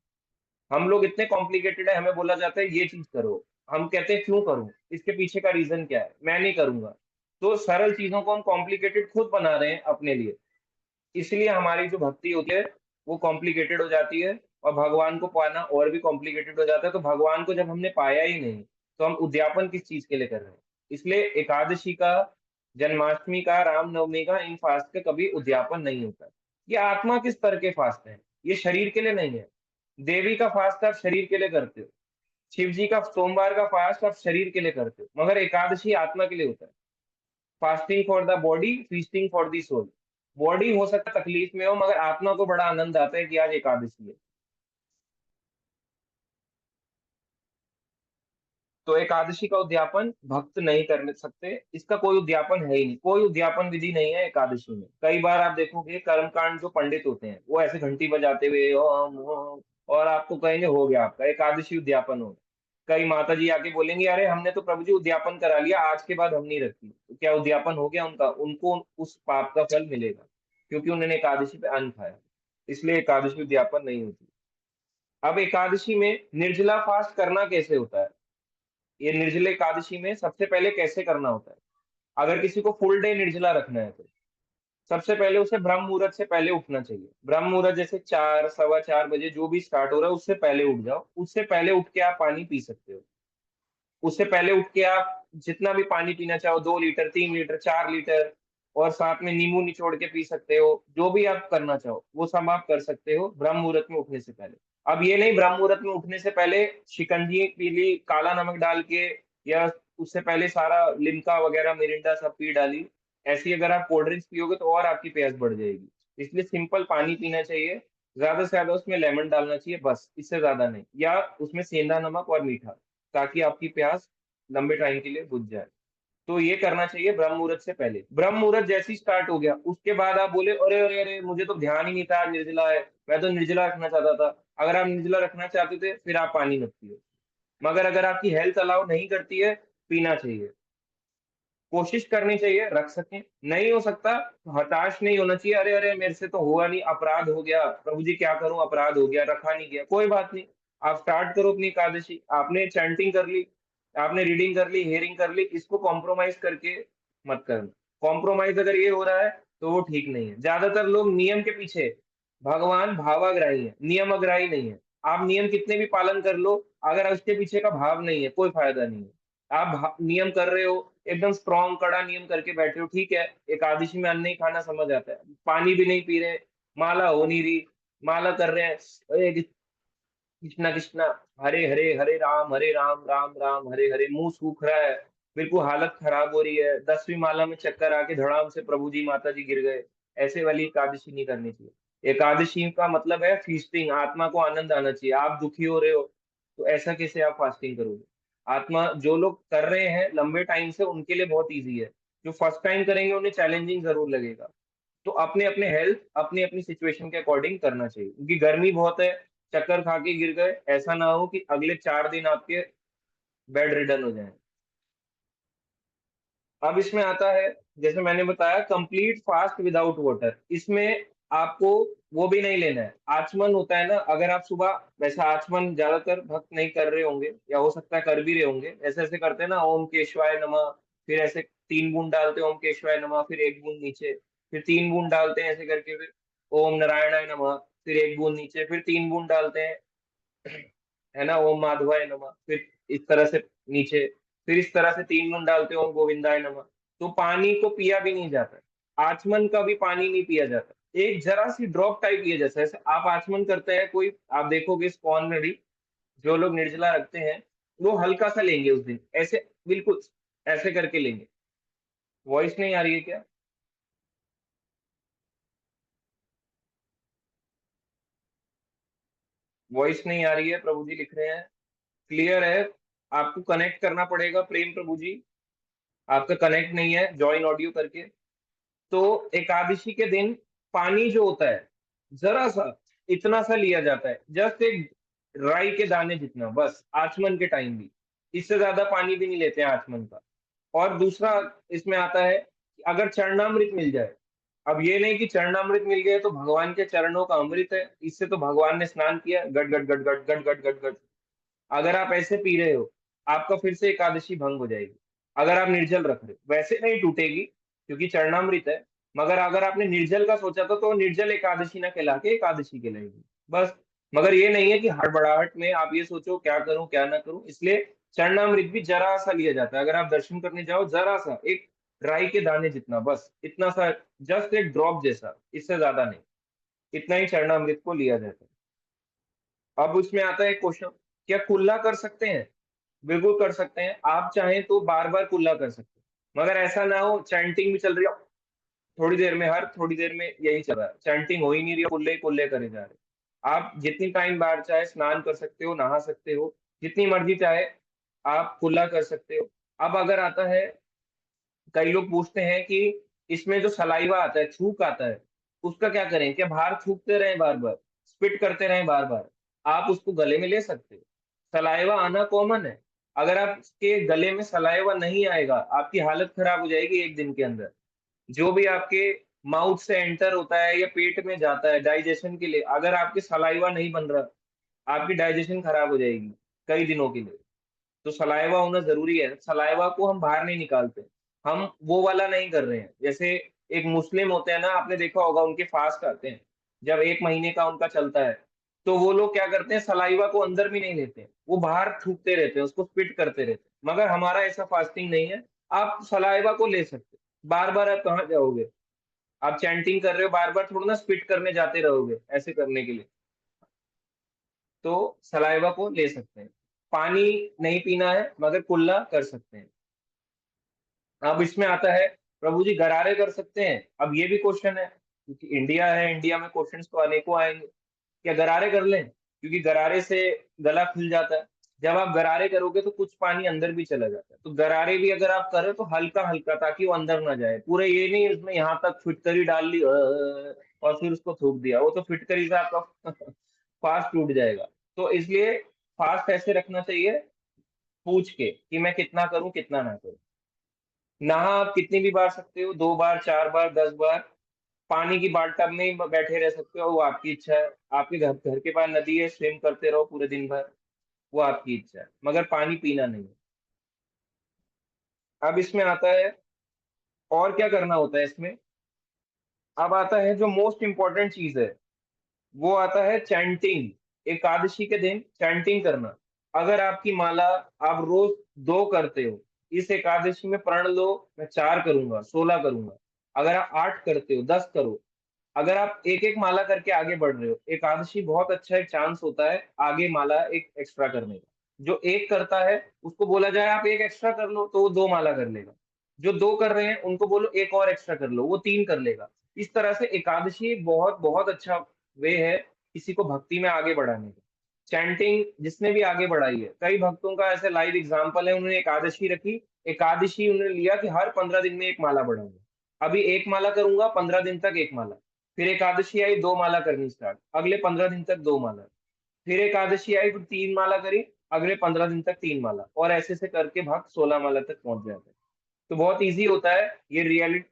हम लोग इतने कॉम्प्लिकेटेड है, हमें बोला जाता है ये चीज करो, हम कहते हैं क्यों करूं, इसके पीछे का रीजन क्या है, मैं नहीं करूंगा। तो सरल चीजों को हम कॉम्प्लिकेटेड खुद बना रहे हैं अपने लिए। इसलिए हमारी जो भक्ति होती है वो कॉम्प्लिकेटेड हो जाती है, और भगवान को पाना और भी कॉम्प्लिकेटेड हो जाता है। तो भगवान को जब हमने पाया ही नहीं, तो हम उद्यापन किस चीज के लिए कर रहे हैं? इसलिए एकादशी का, जन्माष्टमी का, रामनवमी का, इन फास्ट का कभी उद्यापन नहीं होता। ये आत्मा के स्तर के फास्ट है, ये शरीर के लिए नहीं है। देवी का फास्ट आप शरीर के लिए करते हो, शिव जी का सोमवार का फास्ट आप शरीर के लिए करते हो, मगर एकादशी आत्मा के लिए होता है। Fasting for the body, feasting for the soul. Body हो सकता है तकलीफ में हो, मगर आत्मा को बड़ा आनंद आता है कि आज एकादशी है। तो एकादशी का उद्यापन भक्त नहीं कर सकते, इसका कोई उद्यापन है ही नहीं, कोई उद्यापन विधि नहीं है एकादशी में। कई बार आप देखोगे कर्मकांड जो पंडित होते हैं वो ऐसे घंटी बजाते हुए ओम ओम, और आपको कहेंगे हो गया आपका एकादशी उद्यापन हो गया। कई माता जी आके बोलेंगे अरे हमने तो प्रभु जी उद्यापन करा लिया, आज के बाद हम नहीं रखती। तो क्या उद्यापन हो गया उनका? उनको उस पाप का फल मिलेगा, क्योंकि उन्होंने एकादशी पे अन्न खाया। इसलिए एकादशी उद्यापन नहीं होती। अब एकादशी में निर्जला फास्ट करना कैसे होता है? ये निर्जला एकादशी में सबसे पहले कैसे करना होता है? अगर किसी को फुल डे निर्जला रखना है तो सबसे पहले उसे ब्रह्म मुहूर्त से पहले उठना चाहिए। ब्रह्म मुहूर्त जैसे 4, 4:15 बजे जो भी स्टार्ट हो रहा है उससे पहले उठ जाओ। उससे पहले उठ के आप पानी पी सकते हो। उससे पहले उठ के आप जितना भी पानी पीना चाहो, 2 लीटर, 3 लीटर, 4 लीटर, और साथ में नींबू निचोड़ के पी सकते हो। जो भी आप करना चाहो वो सब आप कर सकते हो ब्रह्म मुहूर्त में उठने से पहले। अब ये नहीं ब्रह्म मुहूर्त में उठने से पहले शिकंजी पी ली काला नमक डाल के, या उससे पहले सारा लिम्का वगैरह मिरिंडा सब पी डाली। ऐसी अगर आप कोल्ड ड्रिंक्स पियोगे तो और आपकी प्यास बढ़ जाएगी। इसलिए सिंपल पानी पीना चाहिए। ज्यादा से ज्यादा उसमें लेमन डालना चाहिए, बस इससे ज्यादा नहीं, या उसमें सेंधा नमक और मीठा, ताकि आपकी प्यास लंबे टाइम के लिए बुझ जाए। तो ये करना चाहिए ब्रह्म मुहूर्त से पहले। ब्रह्म मुहूर्त जैसे ही स्टार्ट हो गया उसके बाद आप बोले अरे अरे अरे मुझे तो ध्यान ही नहीं था आज निर्जला है, मैं तो निर्जला रखना चाहता था। अगर आप निर्जला रखना चाहते थे फिर आप पानी मत पियो। मगर अगर आपकी हेल्थ अलाउ नहीं करती है, पीना चाहिए। कोशिश करनी चाहिए रख सकें। नहीं हो सकता तो हताश नहीं होना चाहिए, अरे अरे मेरे से तो हुआ नहीं, अपराध हो गया प्रभु जी, क्या करूं, अपराध हो गया, रखा नहीं गया। कोई बात नहीं, आप स्टार्ट करो अपनी एकादशी। आपने चैंटिंग कर ली, आपने रीडिंग कर ली, हेयरिंग कर ली, इसको कॉम्प्रोमाइज करके मत करना। कॉम्प्रोमाइज अगर ये हो रहा है तो वो ठीक नहीं है। ज्यादातर लोग नियम के पीछे, भगवान भावाग्राही है, नियमग्राही नहीं है। आप नियम कितने भी पालन कर लो, अगर उसके पीछे का भाव नहीं है कोई फायदा नहीं है। आप नियम कर रहे हो, एकदम स्ट्रॉन्ग कड़ा नियम करके बैठे हो, ठीक है, एकादशी में अन्न नहीं खाना समझ आता है, पानी भी नहीं पी रहे, माला हो नहीं रही, माला कर रहे हैं, अरे कृष्णा कृष्णा, हरे हरे, हरे राम राम राम हरे हरे, मुंह सूख रहा है, बिल्कुल हालत खराब हो रही है, 10वीं माला में चक्कर आके धड़ाम से प्रभु जी माता जी गिर गए। ऐसे वाली एकादशी नहीं करनी चाहिए। एकादशी का मतलब है फीस्टिंग, आत्मा को आनंद आना चाहिए। आप दुखी हो रहे हो तो ऐसा कैसे आप फास्टिंग करोगे? आत्मा, जो लोग कर रहे हैं लंबे टाइम से उनके लिए बहुत ईजी है, जो फर्स्ट टाइम करेंगे उन्हें चैलेंजिंग जरूर लगेगा। तो अपने अपने हेल्थ, अपनी अपनी सिचुएशन के अकॉर्डिंग करना चाहिए, क्योंकि गर्मी बहुत है, चक्कर खा के गिर गए, ऐसा ना हो कि अगले 4 दिन आपके बेड रिडन हो जाए। अब इसमें आता है, जैसे मैंने बताया, कंप्लीट फास्ट विदाउट वाटर। इसमें आपको वो भी नहीं लेना है, आचमन होता है ना, अगर आप सुबह, वैसे आचमन ज्यादातर भक्त नहीं कर रहे होंगे, या हो सकता है कर भी रहे होंगे, ऐसे ऐसे करते हैं ना, ओम केशवाय नमः, फिर ऐसे 3 बूंद डालते हैं ओम केशवाय नमः, फिर 1 बूंद नीचे, फिर 3 बूंद डालते हैं ऐसे करके, फिर ओम नारायणाय नमः, फिर 1 बूंद नीचे, फिर 3 बूंद डालते हैं, है ना, ओम माधवाय नमः, फिर इस तरह से नीचे, फिर इस तरह से 3 बूंद डालते हैं ओम गोविंदाय नमः। तो पानी को पिया भी नहीं जाता है, आचमन का भी पानी नहीं पिया जाता, एक जरा सी ड्रॉप टाइप लिया जैसे ऐसे आप आचमन करते हैं कोई, आप देखोगे स्पॉन में भी जो लोग निर्जला रखते हैं वो हल्का सा लेंगे उस दिन, ऐसे बिल्कुल ऐसे करके लेंगे। वॉइस नहीं आ रही है क्या? वॉइस नहीं आ रही है, प्रभु जी लिख रहे हैं, क्लियर है? आपको कनेक्ट करना पड़ेगा प्रेम प्रभु जी, आपका कनेक्ट नहीं है ज्वाइन ऑडियो करके। तो एकादशी के दिन पानी जो होता है, जरा सा, इतना सा लिया जाता है, जस्ट एक राई के दाने जितना, बस आचमन के टाइम भी, इससे ज्यादा पानी भी नहीं लेते हैं आचमन का। और दूसरा इसमें आता है कि अगर चरणामृत मिल जाए, अब ये नहीं कि चरणामृत मिल गया तो भगवान के चरणों का अमृत है, इससे तो भगवान ने स्नान किया, गट गट गट गट गट गट गट गट, अगर आप ऐसे पी रहे हो, आपका फिर से एकादशी भंग हो जाएगी। अगर आप निर्जल रख रहे हो, वैसे नहीं टूटेगी क्योंकि चरणामृत है, मगर अगर आपने निर्जल का सोचा था तो निर्जल एकादशी ना कहला के एकादशी कहलाएगी, बस। मगर ये नहीं है कि हड़बड़ाहट में आप ये सोचो क्या करूं क्या ना करूं, इसलिए चरणामृत भी जरा सा लिया जाता है। अगर आप दर्शन करने जाओ, जरा सा, एक राई के दाने जितना, बस इतना सा, जस्ट एक ड्रॉप जैसा, इससे ज्यादा नहीं, इतना ही चरणामृत को लिया जाता है। अब उसमें आता है क्वेश्चन, क्या कुल्ला कर सकते हैं? बिल्कुल कर सकते हैं, आप चाहें तो बार बार कुल्ला कर सकते हैं, मगर ऐसा ना हो चैंटिंग भी चल रही हो, थोड़ी देर में, हर थोड़ी देर में यही चल रहा है, चैंटिंग हो ही नहीं रही है, कुल्ले ही कुल्ले करे जा रहे हैं। आप जितनी टाइम बाहर चाहे स्नान कर सकते हो, नहा सकते हो, जितनी मर्जी चाहे आप कुल्ला कर सकते हो। अब अगर आता है, कई लोग पूछते हैं कि इसमें जो सलाइवा आता है, थूक आता है, उसका क्या करें? क्या बाहर थूकते रहें बार बार, स्पिट करते रहें बार बार? आप उसको गले में ले सकते हो, सलाइवा आना कॉमन है। अगर आपके गले में सलाइवा नहीं आएगा, आपकी हालत खराब हो जाएगी एक दिन के अंदर। जो भी आपके माउथ से एंटर होता है या पेट में जाता है डाइजेशन के लिए, अगर आपके सलाइवा नहीं बन रहा, आपकी डाइजेशन खराब हो जाएगी कई दिनों के लिए। तो सलाइवा होना जरूरी है, सलाइवा को हम बाहर नहीं निकालते, हम वो वाला नहीं कर रहे हैं। जैसे एक मुस्लिम होते हैं ना, आपने देखा होगा, उनके फास्ट आते हैं, जब एक महीने का उनका चलता है, तो वो लोग क्या करते हैं, सलाइवा को अंदर भी नहीं लेते, वो बाहर थूकते रहते हैं, उसको स्पिट करते रहते हैं। मगर हमारा ऐसा फास्टिंग नहीं है, आप सलाइवा को ले सकते हैं। बार बार आप कहाँ जाओगे? आप चैंटिंग कर रहे हो, बार बार थोड़ा ना स्पिट करने जाते रहोगे ऐसे करने के लिए, तो सलाइवा को ले सकते हैं। पानी नहीं पीना है, मगर कुल्ला कर सकते हैं। अब इसमें आता है, प्रभु जी गरारे कर सकते हैं? अब ये भी क्वेश्चन है, क्योंकि इंडिया है, इंडिया में क्वेश्चंस तो अनेकों आएंगे। क्या गरारे कर लें? क्योंकि गरारे से गला खुल जाता है, जब आप गरारे करोगे तो कुछ पानी अंदर भी चला जाता है, तो गरारे भी अगर आप करें तो हल्का हल्का, ताकि वो अंदर ना जाए पूरे, ये नहीं उसमें यहाँ तक फिटकरी डाल ली और फिर उसको थूक दिया, वो तो फिटकरी से आपका फास्ट टूट जाएगा। तो इसलिए फास्ट ऐसे रखना चाहिए, पूछ के कि मैं कितना करूं कितना ना करूं। नहा आप कितनी भी बार सकते हो, 2 बार, 4 बार, 10 बार, पानी की बाथटब में ही बैठे रह सकते हो, वो आपकी इच्छा है। आपके घर घर के पास नदी है, स्विम करते रहो पूरे दिन भर, वो आपकी इच्छा है, मगर पानी पीना नहीं है। अब इसमें आता है, और क्या करना होता है इसमें। अब आता है जो मोस्ट इंपॉर्टेंट चीज है, वो आता है चैंटिंग। एकादशी के दिन चैंटिंग करना। अगर आपकी माला आप रोज 2 करते हो, इस एकादशी में प्रण लो, मैं 4 करूंगा, 16 करूंगा। अगर आप 8 करते हो, 10 करो। अगर आप एक एक माला करके आगे बढ़ रहे हो, एकादशी बहुत अच्छा एक चांस होता है आगे माला एक एक्स्ट्रा करने का। जो एक करता है उसको बोला जाए आप एक एक्स्ट्रा कर लो, तो वो 2 माला कर लेगा। जो 2 कर रहे हैं उनको बोलो एक और एक्स्ट्रा कर लो, वो 3 कर लेगा। इस तरह से एकादशी एक बहुत बहुत अच्छा वे है किसी को भक्ति में आगे बढ़ाने का। चैंटिंग जिसने भी आगे बढ़ाई है, कई भक्तों का ऐसे लाइव एग्जाम्पल है, उन्होंने एकादशी रखी, एकादशी उन्होंने लिया कि हर 15 दिन में एक माला बढ़ाऊंगा। अभी एक माला करूंगा, 15 दिन तक एक माला। फिर एकादशी आई, 2 माला करनी स्टार्ट, अगले 15 दिन तक 2 माला। फिर एकादशी आई, फिर 3 माला करी, अगले 15 दिन तक 3 माला, और ऐसे से करके भक्त 16 माला तक पहुंच जाते हैं। तो बहुत इजी होता है, ये रियलिटी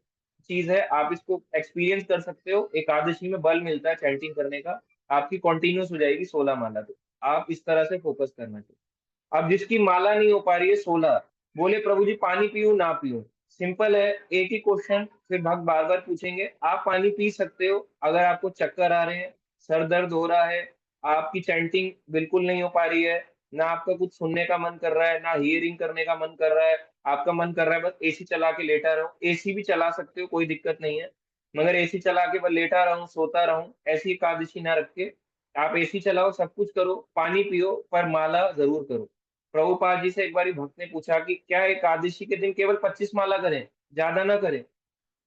चीज है, आप इसको एक्सपीरियंस कर सकते हो। एकादशी में बल मिलता है चैंटिंग करने का, आपकी कंटिन्यूस हो जाएगी 16 माला। तो आप इस तरह से फोकस करना चाहिए। अब जिसकी माला नहीं हो पा रही है 16, बोले प्रभु जी पानी पीऊं ना पीऊं? सिंपल है, एक ही क्वेश्चन फिर भक्त बार बार पूछेंगे। आप पानी पी सकते हो अगर आपको चक्कर आ रहे हैं, सर दर्द हो रहा है, आपकी चैंटिंग बिल्कुल नहीं हो पा रही है, ना आपका कुछ सुनने का मन कर रहा है, ना हियरिंग करने का मन कर रहा है, आपका मन कर रहा है बस एसी चला के लेटा रहो। एसी भी चला सकते हो, कोई दिक्कत नहीं है, मगर एसी चला के बस लेटा रहूं सोता रहूं ऐसी एकादशी ना रख के, आप एसी चलाओ, सब कुछ करो, पानी पियो, पर माला जरूर करो। प्रभुपाद जी से एक बारी भक्त ने पूछा कि क्या एकादशी के दिन केवल 25 माला करें, ज्यादा ना करें?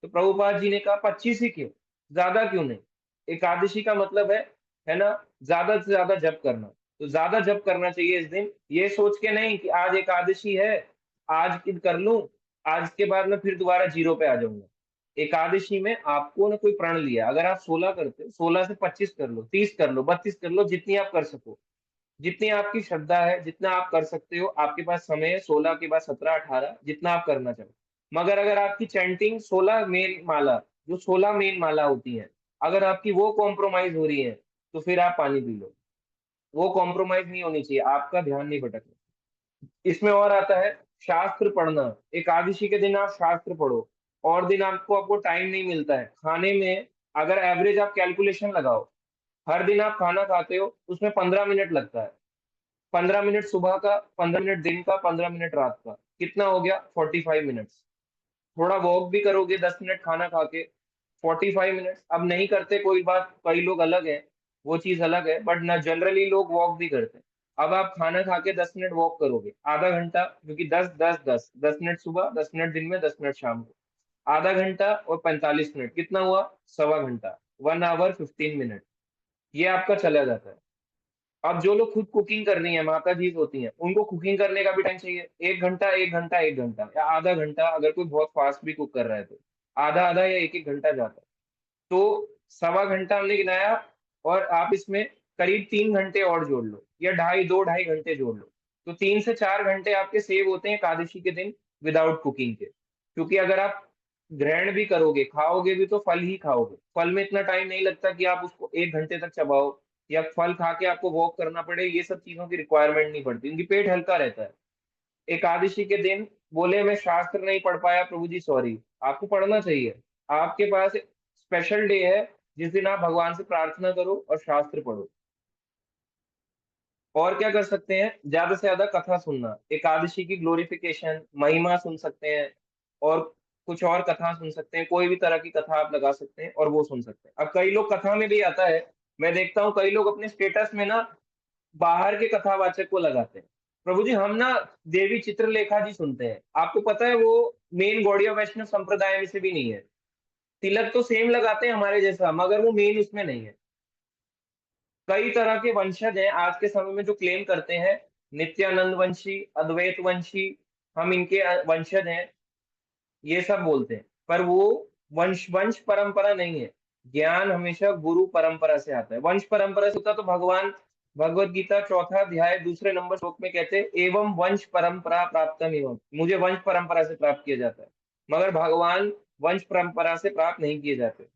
तो प्रभुपाद जी ने कहा 25 ही क्यों, ज्यादा क्यों नहीं? एकादशी का मतलब है ना, ज्यादा से ज्यादा जप करना। तो ज्यादा जप करना चाहिए इस दिन, ये सोच के नहीं कि आज एकादशी है, आज कर लूं, आज के बाद मैं फिर दोबारा जीरो पे आ जाऊंगा। एकादशी में आपको ना कोई प्रण लिया, अगर आप 16 करते हो, 16 से 25 कर लो, 30 कर लो, 32 कर लो, जितनी आप कर सको, जितनी आपकी श्रद्धा है, जितना आप कर सकते हो, आपके पास समय है, 16 के बाद 17, 18, जितना आप करना चाहो। मगर अगर आपकी चैंटिंग 16 मेन माला, जो 16 मेन माला होती है, अगर आपकी वो कॉम्प्रोमाइज हो रही है, तो फिर आप पानी पी लो। वो कॉम्प्रोमाइज नहीं होनी चाहिए, आपका ध्यान नहीं भटकना। इसमें और आता है शास्त्र पढ़ना। एकादशी के दिन आप शास्त्र पढ़ो। और दिन आपको टाइम नहीं मिलता है खाने में, अगर एवरेज आप कैलकुलेशन लगाओ, हर दिन आप खाना खाते हो, उसमें 15 मिनट लगता है। 15 मिनट सुबह का, 15 मिनट दिन का, 15 मिनट रात का, कितना हो गया? 45 मिनट्स। थोड़ा वॉक भी करोगे 10 मिनट खाना खा के, 45 मिनट्स। अब नहीं करते कोई बात, कई लोग अलग है, वो चीज अलग है, बट ना जनरली लोग वॉक भी करते हैं। अब आप खाना खा के 10 मिनट वॉक करोगे, आधा घंटा, क्योंकि 10 10 10 10 मिनट सुबह, 10 मिनट दिन में, 10 मिनट शाम को, आधा घंटा और 45 मिनट, कितना हुआ? सवा घंटा, 1 आवर 15 मिनट, ये आपका चला जाता है। अब जो लोग खुद कुकिंग कर रही है, माता जी होती हैं, उनको कुकिंग करने का भी टाइम चाहिए, 1 घंटा 1 घंटा 1 घंटा या आधा घंटा, अगर कोई बहुत फास्ट भी कुक कर रहा है तो आधा आधा या एक एक घंटा जाता है। तो सवा घंटा हमने गिनाया, और आप इसमें करीब 3 घंटे और जोड़ लो, या 2 ढाई घंटे जोड़ लो, तो 3 से 4 घंटे आपके सेव होते हैं एकादशी के दिन विदाउट कुकिंग के। क्योंकि अगर आप ग्रहण भी करोगे, खाओगे भी, तो फल ही खाओगे, फल में इतना टाइम नहीं लगता कि आप उसको 1 घंटे तक चबाओ, या फल खा के आपको वॉक करना पड़े, ये सब चीजों की रिक्वायरमेंट नहीं पड़ती, उनकी पेट हल्का रहता है। एकादशी के दिन बोले मैं शास्त्र नहीं पढ़ पाया प्रभु जी, सॉरी, आपको पढ़ना चाहिए। आपके पास स्पेशल डे है, जिस दिन आप भगवान से प्रार्थना करो और शास्त्र पढ़ो। और क्या कर सकते हैं? ज्यादा से ज्यादा कथा सुनना, एकादशी की ग्लोरिफिकेशन महिमा सुन सकते हैं, और कुछ और कथा सुन सकते हैं, कोई भी तरह की कथा आप लगा सकते हैं और वो सुन सकते हैं। अब कई लोग कथा में भी आता है, मैं देखता हूँ कई लोग अपने स्टेटस में ना बाहर के कथावाचक को लगाते हैं। प्रभु जी हम ना देवी चित्रलेखा जी सुनते हैं, आपको पता है वो मेन गौड़िया वैष्णव संप्रदाय में से भी नहीं है। तिलक तो सेम लगाते हैं हमारे जैसा, मगर वो मेन उसमें नहीं है। कई तरह के वंशज हैं आज के समय में जो क्लेम करते हैं, नित्यानंद वंशी, अद्वैत वंशी, हम इनके वंशज हैं, ये सब बोलते हैं। पर वो वंश वंश परंपरा नहीं है। ज्ञान हमेशा गुरु परंपरा से आता है। वंश परंपरा से होता तो भगवान भगवत गीता चौथा अध्याय दूसरे नंबर श्लोक में कहते हैं, एवं वंश परंपरा प्राप्तम एवं, मुझे वंश परंपरा से प्राप्त किया जाता है। मगर भगवान वंश परंपरा से प्राप्त नहीं किए जाते।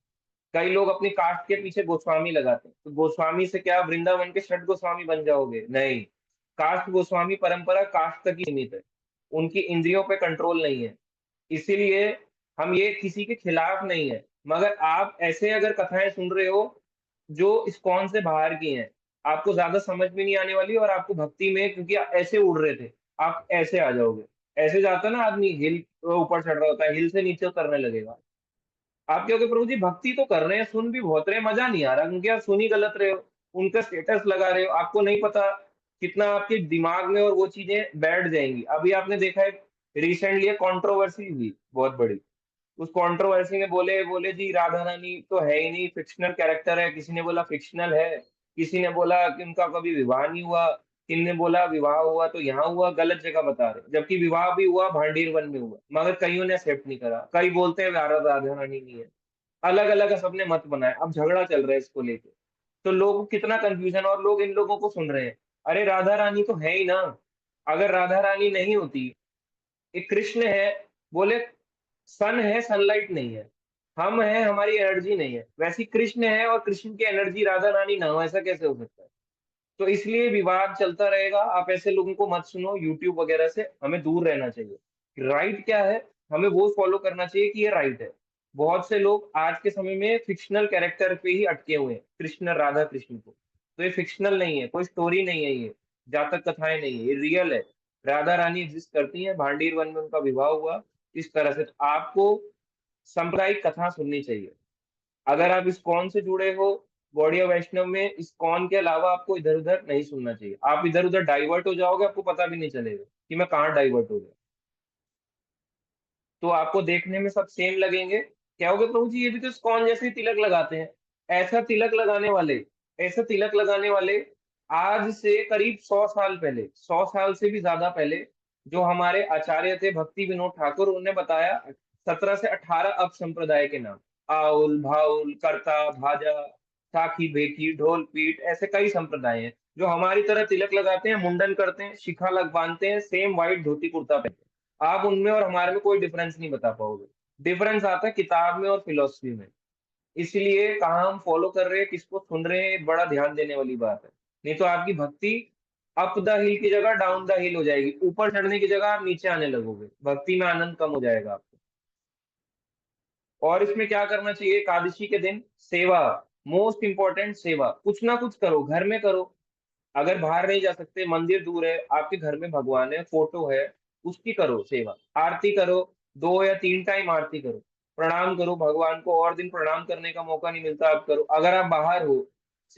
कई लोग अपनी कास्ट के पीछे गोस्वामी लगाते हैं, तो गोस्वामी से क्या वृंदावन के छठ गोस्वामी बन जाओगे? नहीं। कास्ट गोस्वामी परंपरा कास्ट तक ही सीमित है, उनकी इंद्रियों पे कंट्रोल नहीं है। इसीलिए हम ये किसी के खिलाफ नहीं है, मगर आप ऐसे अगर कथाएं सुन रहे हो जो इस्कॉन से बाहर की हैं, आपको ज्यादा समझ भी नहीं आने वाली, और आपको भक्ति में, क्योंकि आप ऐसे उड़ रहे थे, आप ऐसे आ जाओगे। ऐसे जाता ना आदमी, हिल ऊपर चढ़ रहा होता है, हिल से नीचे उतरने लगेगा। आप क्या प्रभु जी भक्ति तो कर रहे हैं, सुन भी बहुत रहे हैं, मजा नहीं आ रहा, क्योंकि आप सुन ही गलत रहे हो, उनका स्टेटस लगा रहे हो, आपको नहीं पता कितना आपके दिमाग में और वो चीजें बैठ जाएंगी। अभी आपने देखा है, रिसेंटली कंट्रोवर्सी हुई बहुत बड़ी, उस कंट्रोवर्सी में बोले बोले जी राधा रानी तो है ही नहीं, फिक्शनल कैरेक्टर है, किसी ने बोला फिक्शनल है, किसी ने बोला कि उनका कभी विवाह नहीं हुआ, किसी ने बोला विवाह हुआ तो यहाँ हुआ, गलत जगह बता रहे, जबकि विवाह भी हुआ भांडीर वन में हुआ, मगर कईयों ने एक्सेप्ट नहीं करा, कई बोलते हैं राधा राधा रानी नहीं है। अलग अलग सबने मत बनाया, अब झगड़ा चल रहा है इसको लेके। तो लोगों को कितना कंफ्यूजन, और लोग इन लोगों को सुन रहे हैं। अरे राधा रानी तो है ही ना, अगर राधा रानी नहीं होती, एक कृष्ण है, बोले सन है, सनलाइट नहीं है, हम है, हमारी एनर्जी नहीं है, वैसी कृष्ण है और कृष्ण की एनर्जी राधा रानी ना हो, ऐसा कैसे हो सकता है? तो इसलिए विवाद चलता रहेगा, आप ऐसे लोगों को मत सुनो, यूट्यूब वगैरह से हमें दूर रहना चाहिए। राइट क्या है, हमें वो फॉलो करना चाहिए कि ये राइट है। बहुत से लोग आज के समय में फिक्शनल कैरेक्टर पे ही अटके हुए हैं, कृष्ण राधा कृष्ण को, तो ये फिक्शनल नहीं है, कोई स्टोरी नहीं है, ये जातक कथाएं नहीं है, ये रियल है। राधा रानी एग्जिस्ट करती हैं, भांडीर वन में उनका विवाह हुआ, इस तरह से। तो आपको सांप्रदायिक कथा सुननी चाहिए। अगर आप इस्कॉन से जुड़े हो, गौड़िया वैष्णव में, इस्कॉन के अलावा आपको इधर उधर नहीं सुनना चाहिए। आप इधर उधर डाइवर्ट हो जाओगे, आपको पता भी नहीं चलेगा कि मैं कहाँ डाइवर्ट हो गया। तो आपको देखने में सब सेम लगेंगे, क्या होगा प्रभु जी ये भी तो इस्कॉन जैसे ही तिलक लगाते हैं। ऐसा तिलक लगाने वाले, ऐसा तिलक लगाने वाले आज से करीब 100 साल पहले, 100 साल से भी ज्यादा पहले, जो हमारे आचार्य थे भक्ति विनोद ठाकुर, उन्होंने बताया 17 से 18 अप संप्रदाय के नाम, आउल, भाउल, कर्ता, भाजा, साखी, भेकी, ढोल, पीठ, ऐसे कई संप्रदाय हैं जो हमारी तरह तिलक लगाते हैं, मुंडन करते हैं, शिखा लग बांधते हैं, सेम व्हाइट धोती कुर्ता पहनते हैं। आप उनमें और हमारे में कोई डिफरेंस नहीं बता पाओगे। डिफरेंस आता है किताब में और फिलोसफी में। इसलिए कहाँ हम फॉलो कर रहे हैं, किसको सुन रहे हैं, बड़ा ध्यान देने वाली बात है। नहीं तो आपकी भक्ति अप द हिल की जगह डाउन द हिल हो जाएगी, ऊपर चढ़ने की जगह आप नीचे आने लगोगे, भक्ति में आनंद कम हो जाएगा आपको। और इसमें क्या करना चाहिए, एकादशी के दिन सेवा, मोस्ट इंपॉर्टेंट सेवा, कुछ ना कुछ करो, घर में करो। अगर बाहर नहीं जा सकते, मंदिर दूर है, आपके घर में भगवान है, फोटो है, उसकी करो सेवा, आरती करो, 2 या 3 टाइम आरती करो, प्रणाम करो भगवान को, और दिन प्रणाम करने का मौका नहीं मिलता आप करो। अगर आप बाहर हो,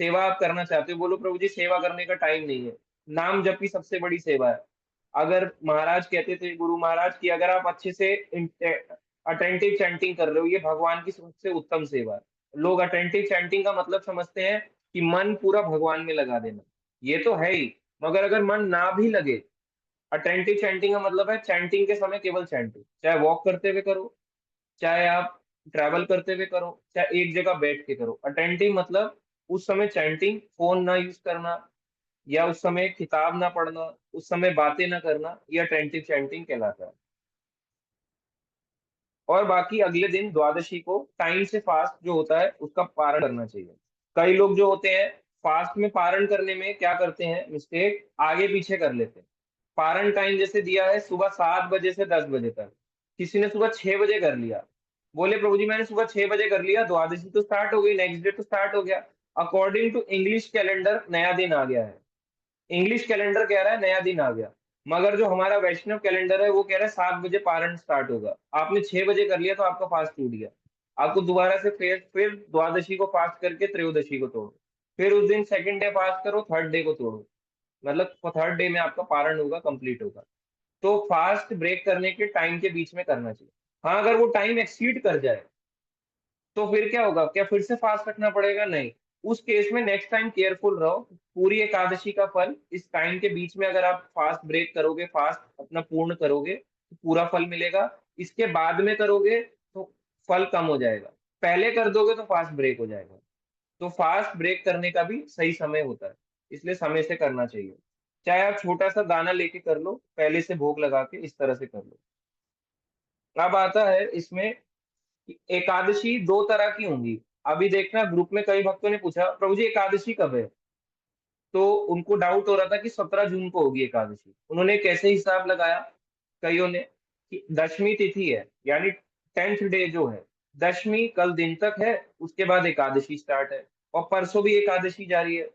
सेवा आप करना चाहते हो, बोलो प्रभु जी सेवा करने का टाइम नहीं है, नाम जप की सबसे बड़ी सेवा है। अगर महाराज कहते थे, गुरु महाराज की, अगर आप अच्छे से अटेंटिव चैंटिंग कर रहे हो, ये भगवान की सबसे उत्तम सेवा है। लोग अटेंटिव चैंटिंग का मतलब समझते हैं कि मन पूरा भगवान में लगा देना, ये तो है ही, मगर अगर मन ना भी लगे, अटेंटिव चैंटिंग का मतलब है चैंटिंग के समय केवल चैंटिंग, चाहे वॉक करते हुए करो, चाहे आप ट्रैवल करते हुए करो, चाहे एक जगह बैठ के करो। अटेंटिव मतलब उस समय चैंटिंग, फोन ना यूज करना, या उस समय किताब ना पढ़ना, उस समय बातें ना करना, ये अटेंटिव चैंटिंग कहलाता है। और बाकी अगले दिन द्वादशी को टाइम से फास्ट जो होता है उसका पारण करना चाहिए। कई लोग जो होते हैं फास्ट में पारण करने में क्या करते हैं मिस्टेक, आगे पीछे कर लेते हैं। पारण टाइम जैसे दिया है सुबह 7 बजे से 10 बजे तक, किसी ने सुबह 6 बजे कर लिया, बोले प्रभु जी मैंने सुबह 6 बजे कर लिया, द्वादशी तो स्टार्ट हो गई, नेक्स्ट डे तो स्टार्ट हो गया। अकॉर्डिंग टू इंग्लिश कैलेंडर नया दिन आ गया है, इंग्लिश कैलेंडर कह रहा है नया दिन आ गया, मगर जो हमारा वैष्णव कैलेंडर है वो कह रहा है 7 बजे पारण स्टार्ट होगा। आपने 6 बजे कर लिया तो आपका फास्ट टूट गया। आपको दोबारा से फिर द्वादशी को फास्ट करके त्रयोदशी को तोड़ो, फिर उस दिन सेकंड डे फास्ट करो, थर्ड डे को तोड़ो, मतलब थर्ड डे में आपका पारण होगा, कंप्लीट होगा। तो फास्ट ब्रेक करने के टाइम के बीच में करना चाहिए। हाँ अगर वो टाइम एक्सीड कर जाए तो फिर क्या होगा, क्या फिर से फास्ट रखना पड़ेगा, नहीं। उस केस में नेक्स्ट टाइम केयरफुल रहो, पूरी एकादशी का फल इस टाइम के बीच में अगर आप फास्ट ब्रेक करोगे, फास्ट अपना पूर्ण करोगे तो पूरा फल मिलेगा। इसके बाद में करोगे तो फल कम हो जाएगा, पहले कर दोगे तो फास्ट ब्रेक हो जाएगा। तो फास्ट ब्रेक करने का भी सही समय होता है, इसलिए समय से करना चाहिए। चाहे आप छोटा सा दाना लेके कर लो, पहले से भोग लगा के इस तरह से कर लो। अब आता है इसमें कि एकादशी 2 तरह की होंगी। अभी देखना ग्रुप में कई भक्तों ने पूछा प्रभु जी एकादशी कब है, तो उनको डाउट हो रहा था कि 17 जून को होगी एकादशी। उन्होंने कैसे हिसाब लगाया, कईयों ने, कि दशमी तिथि है, यानी 10th डे जो है, दशमी कल दिन तक है, उसके बाद एकादशी स्टार्ट है, और परसों भी एकादशी जारी है।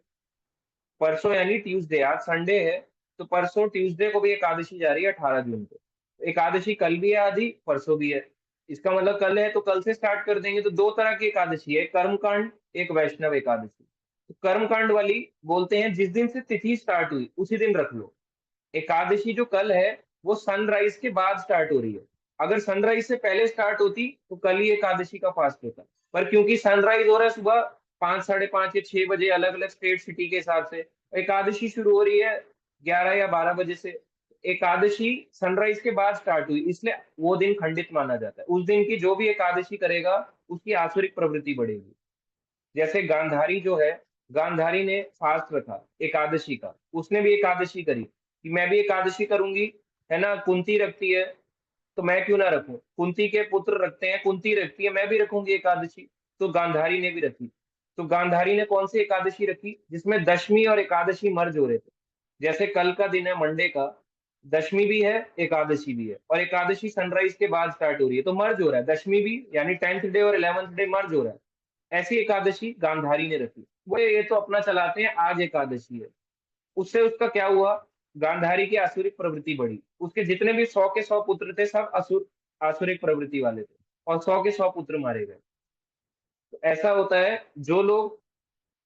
परसों यानी ट्यूसडे, आज संडे है, तो परसों ट्यूसडे को भी एकादशी जारी है 18 जून को। एकादशी कल भी है आधी, परसों भी है, इसका मतलब कल है तो कल से स्टार्ट कर देंगे। तो 2 तरह की एकादशी है, एक कर्मकांड, एक वैष्णव एकादशी। तो कर्मकांड वाली बोलते हैं जिस दिन से तिथि स्टार्ट हुई उसी दिन रख लो। एकादशी जो कल है वो सनराइज के बाद स्टार्ट हो रही है, अगर सनराइज से पहले स्टार्ट होती तो कल ही एकादशी का फास्ट होता। पर क्योंकि सनराइज हो रहा है सुबह 5, 5:30 या 6 बजे, अलग अलग स्टेट सिटी के हिसाब से, एकादशी शुरू हो रही है 11 या 12 बजे से, एकादशी सनराइज के बाद स्टार्ट हुई, इसलिए वो दिन खंडित माना जाता है। उस दिन की जो भी एकादशी करेगा उसकी आसुरिक प्रवृत्ति बढ़ेगी। जैसे गांधारी जो है, गांधारी ने फास्ट रखा एकादशी का, उसने भी एकादशी करी कि मैं भी एकादशी करूंगी, है ना, कुंती रखती है तो मैं क्यों ना रखूं, कुंती के पुत्र रखते हैं, कुंती रखती है, मैं भी रखूंगी एकादशी। तो गांधारी ने भी रखी। तो गांधारी ने कौन सी एकादशी रखी, जिसमें दशमी और एकादशी मर्ज हो रहे थे। जैसे कल का दिन है मंडे का, दशमी भी है, एकादशी भी है, और एकादशी सनराइज के बाद स्टार्ट हो रही है, तो मर्ज हो रहा है, दशमी भी यानी 10th डे और 11th डे मर्ज हो रहा है। ऐसी एकादशी गांधारी ने रखी। वो ये तो अपना चलाते हैं आज एकादशी है, उससे उसका क्या हुआ, गांधारी की आसुरिक प्रवृत्ति बढ़ी, उसके जितने भी 100 के 100 पुत्र थे सब असुर, आसुरिक प्रवृत्ति वाले थे, और 100 के 100 पुत्र मारे गए। तो ऐसा होता है, जो लोग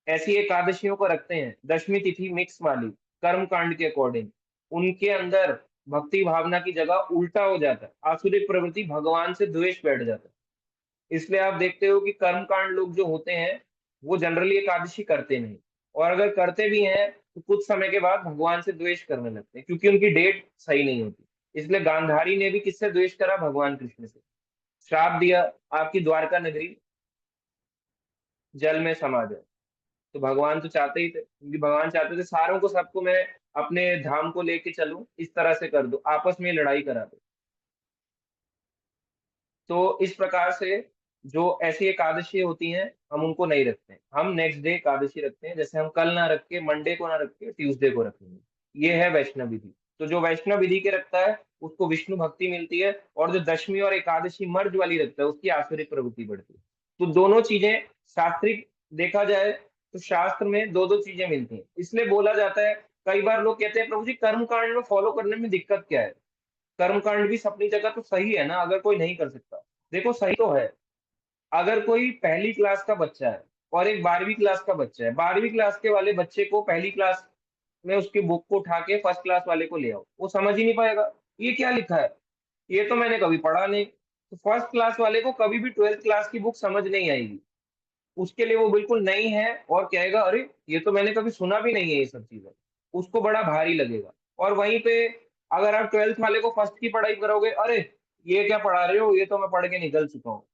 ऐसी एकादशियों को रखते हैं दशमी तिथि मिक्स वाली, कर्म कांड के अकॉर्डिंग, उनके अंदर भक्ति भावना की जगह उल्टा हो जाता है, आसुरिक प्रवृत्ति, भगवान से द्वेष बैठ जाता है। इसलिए आप देखते हो कि कर्म कांड लोग जो होते हैं वो जनरली एकादशी करते नहीं, और अगर करते भी हैं तो कुछ समय के बाद भगवान से द्वेष करने लगते हैं, क्योंकि उनकी डेट सही नहीं होती। इसलिए गांधारी ने भी किससे द्वेष करा, भगवान कृष्ण से। श्राप दिया आपकी द्वारका नगरी जल में समा जाए। तो भगवान तो चाहते ही थे, क्योंकि भगवान चाहते थे सारों को, सबको मैं अपने धाम को लेके चलूं, इस तरह से कर दो, आपस में लड़ाई करा दो। तो इस प्रकार से जो ऐसी एकादशी होती हैं हम उनको नहीं रखते हैं, हम नेक्स्ट डे एकादशी रखते हैं। जैसे हम कल ना रख के, मंडे को ना रख के ट्यूसडे को रखेंगे। ये है वैष्णव विधि। तो जो वैष्णव विधि के रखता है उसको विष्णु भक्ति मिलती है, और जो दशमी और एकादशी मर्ज वाली रखता है उसकी आसुरिक प्रवृत्ति बढ़ती है। तो दोनों चीजें शास्त्रिक देखा जाए तो शास्त्र में दो दो चीजें मिलती हैं। इसलिए बोला जाता है, कई बार लोग कहते हैं प्रभु जी कर्म कांड में फॉलो करने में दिक्कत क्या है। कर्मकांड भी अपनी जगह तो सही है ना, अगर कोई नहीं कर सकता। देखो सही तो है। अगर कोई पहली क्लास का बच्चा है और एक 12वीं क्लास का बच्चा है, 12वीं क्लास के वाले बच्चे को पहली क्लास में उसकी बुक को उठा के फर्स्ट क्लास वाले को ले आओ, वो समझ ही नहीं पाएगा ये क्या लिखा है, ये तो मैंने कभी पढ़ा नहीं। तो फर्स्ट क्लास वाले को कभी भी 12th क्लास की बुक समझ नहीं आएगी। उसके लिए वो बिल्कुल नई है, और कहेगा अरे ये तो मैंने कभी सुना भी नहीं है ये सब चीजें। उसको बड़ा भारी लगेगा। और वहीं पे अगर आप 12th वाले को फर्स्ट की पढ़ाई करोगे, अरे ये क्या पढ़ा रहे हो, ये तो मैं पढ़ के निकल चुका हूँ।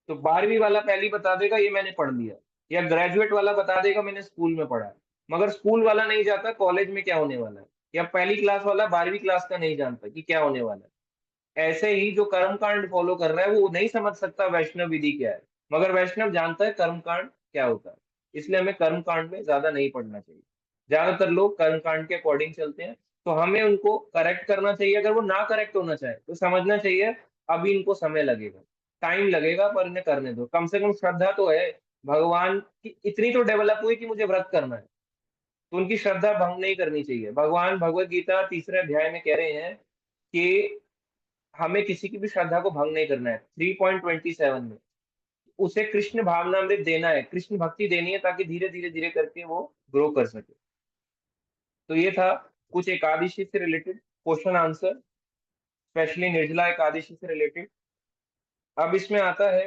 तो 12वीं वाला पहली बता देगा ये मैंने पढ़ लिया, या ग्रेजुएट वाला बता देगा मैंने स्कूल में पढ़ा है। मगर स्कूल वाला नहीं जाता कॉलेज में क्या होने वाला है, या पहली क्लास वाला 12वीं क्लास का नहीं जानता कि क्या होने वाला है। ऐसे ही जो कर्म कांड फॉलो कर रहा है वो नहीं समझ सकता वैष्णव विधि क्या है, मगर वैष्णव जानता है कर्म कांड क्या होता है। इसलिए हमें कर्म कांड में ज्यादा नहीं पढ़ना चाहिए। ज्यादातर लोग कर्म कांड के अकॉर्डिंग चलते हैं, तो हमें उनको करेक्ट करना चाहिए। अगर वो ना करेक्ट होना चाहे तो समझना चाहिए अभी इनको समय लगेगा, टाइम लगेगा, पर इन्हें करने दो। कम से कम श्रद्धा तो है भगवान की, इतनी तो डेवलप हुई कि मुझे व्रत करना है, तो उनकी श्रद्धा भंग नहीं करनी चाहिए। भगवान भगवत गीता 3रे अध्याय में कह रहे हैं कि हमें किसी की भी श्रद्धा को भंग नहीं करना है। 3.27 में उसे कृष्ण भावनामृत देना है, कृष्ण भक्ति देनी है, ताकि धीरे धीरे धीरे करके वो ग्रो कर सके। तो ये था कुछ एकादशी से related question answer, specially Nirjala Ekadashi से रिलेटेड। अब इसमें आता है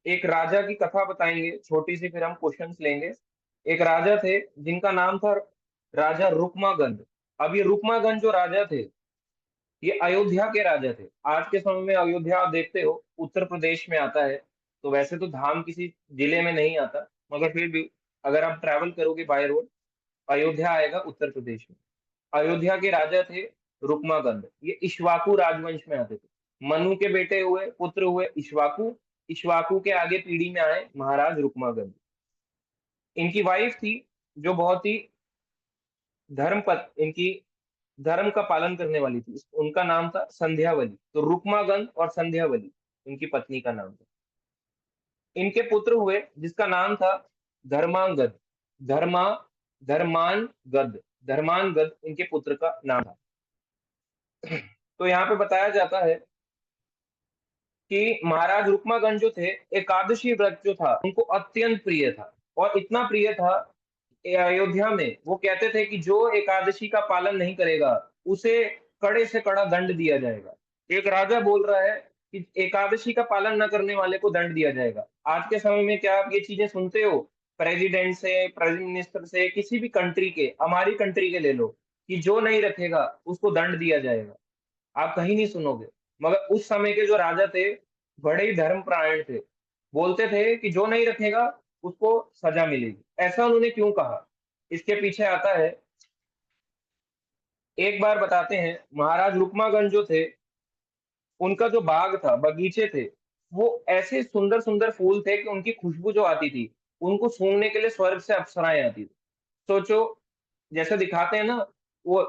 एक राजा की कथा बताएंगे छोटी सी, फिर हम क्वेश्चंस लेंगे। एक राजा थे जिनका नाम था राजा रुक्मागंध। अब ये रुक्मागंध जो राजा थे ये अयोध्या के राजा थे। आज के समय में अयोध्या आप देखते हो उत्तर प्रदेश में आता है, तो वैसे तो धाम किसी जिले में नहीं आता, मगर फिर भी अगर आप ट्रैवल करोगे बाय रोड, अयोध्या आएगा उत्तर प्रदेश में। अयोध्या के राजा थे रुक्मागंध। ये इक्ष्वाकु राजवंश में आते थे। मनु के बेटे हुए, पुत्र हुए इक्ष्वाकु। इक्ष्वाकु के आगे पीढ़ी में आए महाराज रुक्मागंध। इनकी वाइफ थी जो बहुत ही इनकी धर्म का पालन करने वाली थी, उनका नाम था संध्यावली। तो रुक्मागंध और संध्यावली इनकी पत्नी का नाम था। इनके पुत्र हुए जिसका नाम था धर्मांगद। धर्मा धर्मानगद धर्मानगद इनके पुत्र का नाम था। तो यहाँ पे बताया जाता है कि महाराज रुक्मागंज जो थे, एकादशी व्रत जो था उनको अत्यंत प्रिय था। और इतना प्रिय था, अयोध्या में वो कहते थे कि जो एकादशी का पालन नहीं करेगा उसे कड़े से कड़ा दंड दिया जाएगा। एक राजा बोल रहा है कि एकादशी का पालन न करने वाले को दंड दिया जाएगा। आज के समय में क्या आप ये चीजें सुनते हो प्रेसिडेंट से, प्राइम मिनिस्टर से, किसी भी कंट्री के, हमारी कंट्री के ले लो, कि जो नहीं रखेगा उसको दंड दिया जाएगा? आप कहीं नहीं सुनोगे। मगर उस समय के जो राजा थे बड़े ही धर्मपरायण थे, बोलते थे कि जो नहीं रखेगा उसको सजा मिलेगी। ऐसा उन्होंने क्यों कहा, इसके पीछे आता है। एक बार बताते हैं, महाराज रुक्मागंज जो थे उनका जो बाग था, बगीचे थे, वो ऐसे सुंदर सुंदर फूल थे कि उनकी खुशबू जो आती थी उनको सूंघने के लिए स्वर्ग से अप्सराएं आती थी। सोचो, जैसे दिखाते हैं ना, वो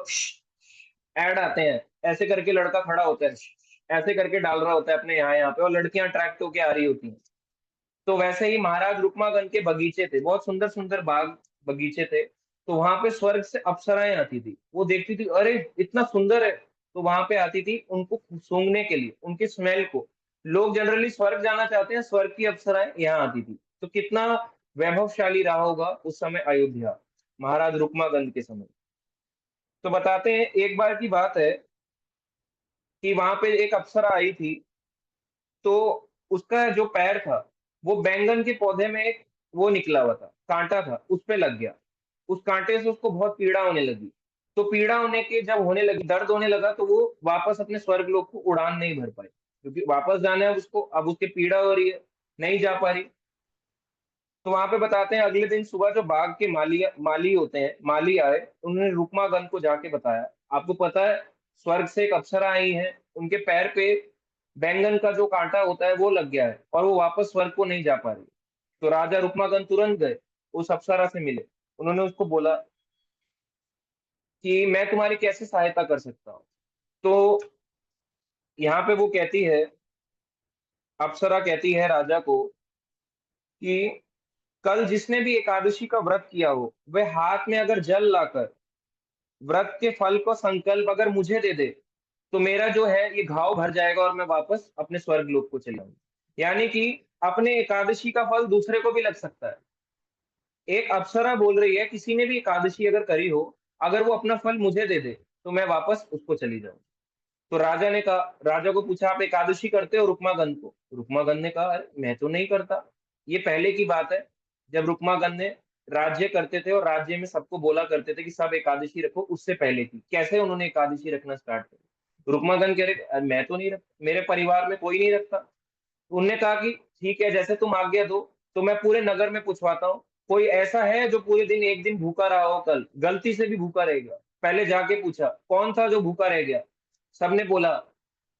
ऐड आते हैं, ऐसे करके लड़का खड़ा होता है, ऐसे करके डाल रहा होता है अपने यहाँ यहाँ पे, और लड़कियां अट्रैक्ट होके आ रही होती हैं। तो वैसे ही महाराज रुक्मागंज के बगीचे थे, बहुत सुंदर सुंदर बाग बगीचे थे। तो वहां पे स्वर्ग से अप्सराएं आती थी, वो देखती थी अरे इतना सुंदर है, तो वहां पे आती थी उनको सूंघने के लिए, उनकी स्मेल को। लोग जनरली स्वर्ग जाना चाहते हैं, स्वर्ग की अप्सराएं यहाँ आती थी। तो कितना वैभवशाली रहा होगा उस समय अयोध्या, महाराज रुक्मागंज के समय। तो बताते हैं, एक बार की बात है कि वहां पे एक अप्सरा आई थी। तो उसका जो पैर था वो बैंगन के पौधे में एक वो निकला हुआ था, कांटा था, उस पे लग गया। उस कांटे से उसको बहुत पीड़ा होने लगी। तो पीड़ा होने के जब होने लगी, दर्द होने लगा, तो वो वापस अपने स्वर्ग लोक को उड़ान नहीं भर पाई, क्योंकि वापस जाना है उसको, अब उसकी पीड़ा हो रही है, नहीं जा पा रही। तो वहां पे बताते हैं अगले दिन सुबह जो बाग के माली होते हैं, माली आए, उन्होंने रुक्मागन को जाके बताया, आपको पता है स्वर्ग से एक अप्सरा आई है, उनके पैर पे बैंगन का जो कांटा होता है वो लग गया है और वो वापस स्वर्ग को नहीं जा पा रही। तो राजा रुक्मागन तुरंत गए, उस अप्सरा से मिले, उन्होंने उसको बोला कि मैं तुम्हारी कैसे सहायता कर सकता हूँ। तो यहाँ पे वो कहती है, अप्सरा कहती है राजा को कि कल जिसने भी एकादशी का व्रत किया हो, वह हाथ में अगर जल लाकर व्रत के फल को संकल्प अगर मुझे दे दे, तो मेरा जो है ये घाव भर जाएगा और मैं वापस अपने स्वर्ग लोक को चला जाऊंगा। यानी कि अपने एकादशी का फल दूसरे को भी लग सकता है। एक अप्सरा बोल रही है किसी ने भी एकादशी अगर करी हो, अगर वो अपना फल मुझे दे दे, तो मैं वापस उसको चली जाऊं। तो राजा ने कहा, राजा को पूछा आप एकादशी करते हो रुक्मागन को? रुक्मागन ने कहा अरे मैं तो नहीं करता। ये पहले की बात है, जब रुक्मागन ने राज्य करते थे और राज्य में सबको बोला करते थे कि सब एकादशी रखो, उससे पहले की कैसे उन्होंने एकादशी रखना स्टार्ट किया। रुक्मागन कह रहे "अरे, मैं तो नहीं रख, मेरे परिवार में कोई नहीं रखता"। उनने कहा कि ठीक है, जैसे तुम आज्ञा दो, तो मैं पूरे नगर में पूछवाता हूँ, कोई ऐसा है जो पूरे दिन एक दिन भूखा रहा हो, कल गलती से भी भूखा रह गया। पहले जाके पूछा कौन था जो भूखा रह गया, सबने बोला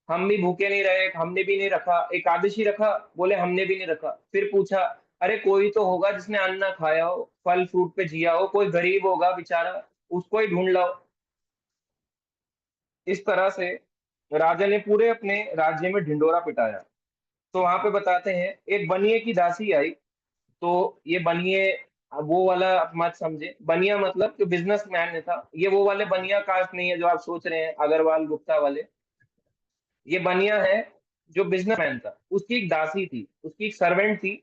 हम भी भूखे नहीं रहे, हमने भी नहीं रखा एकादशी रखा, बोले हमने भी नहीं रखा। फिर पूछा अरे कोई तो होगा जिसने अन्न ना खाया हो, फल फ्रूट पे जिया हो, कोई गरीब होगा बेचारा, उसको ही ढूंढ लाओ। इस तरह से राजा ने पूरे अपने राज्य में ढिंडोरा पिटाया। तो वहां पे बताते हैं एक बनिए की दासी आई। तो ये बनिए वो वाला आप मत समझे, बनिया मतलब जो बिजनेसमैन था, ये वो वाले बनिया कास्ट नहीं है जो आप सोच रहे हैं अग्रवाल गुप्ता वाले। ये बनिया है जो बिजनेसमैन था, उसकी एक दासी थी, उसकी एक सर्वेंट थी।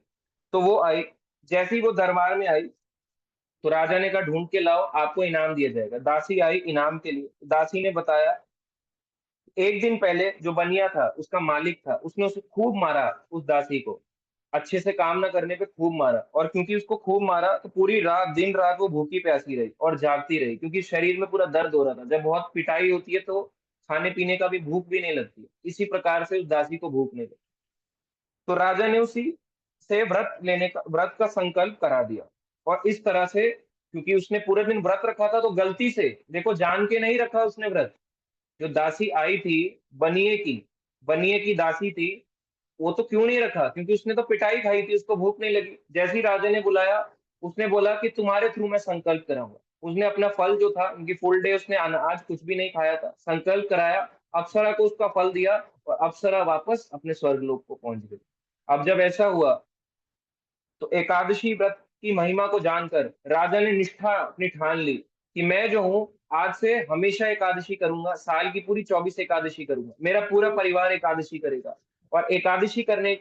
तो वो आई, जैसे ही वो दरबार में आई, तो राजा ने कहा ढूंढ के लाओ, आपको इनाम दिया जाएगा। दासी आई इनाम के लिए, दासी ने बताया एक दिन पहले जो बनिया था उसका मालिक था, उसने उसे खूब मारा, उस दासी को अच्छे से काम ना करने पे खूब मारा, और क्योंकि उसको खूब मारा तो पूरी रात दिन रात वो भूखी प्यासी रही और जागती रही, क्योंकि शरीर में पूरा दर्द हो रहा था। जब बहुत पिटाई होती है तो खाने पीने का भी भूख भी नहीं लगती, इसी प्रकार से उस दासी को भूख नहीं लगी। तो राजा ने उसी से व्रत का संकल्प करा दिया। और इस तरह से, क्योंकि उसने पूरे दिन व्रत रखा था, तो गलती से, देखो जान के नहीं रखा उसने व्रत। जो दासी आई थी, बनिए की बनिए की दासी थी, वो तो क्यों नहीं रखा, क्योंकि उसने तो पिटाई खाई थी, उसको भूख नहीं लगी। जैसे ही राजा ने बुलाया, उसने बोला कि तुम्हारे थ्रू मैं संकल्प कराऊंगा। उसने अपना फल जो था, उनकी फुल डे उसने अनाज कुछ भी नहीं खाया था, संकल्प कराया, अप्सरा को उसका फल दिया, और अप्सरा वापस अपने स्वर्गलोक को पहुंच गई। अब जब ऐसा हुआ, तो एकादशी व्रत की महिमा को जानकर राजा ने निष्ठा अपनी ठान ली कि मैं जो हूँ आज से हमेशा एकादशी करूंगा, साल की पूरी 24 एकादशी करूंगा, मेरा पूरा परिवार एकादशी करेगा। और एकादशी करने,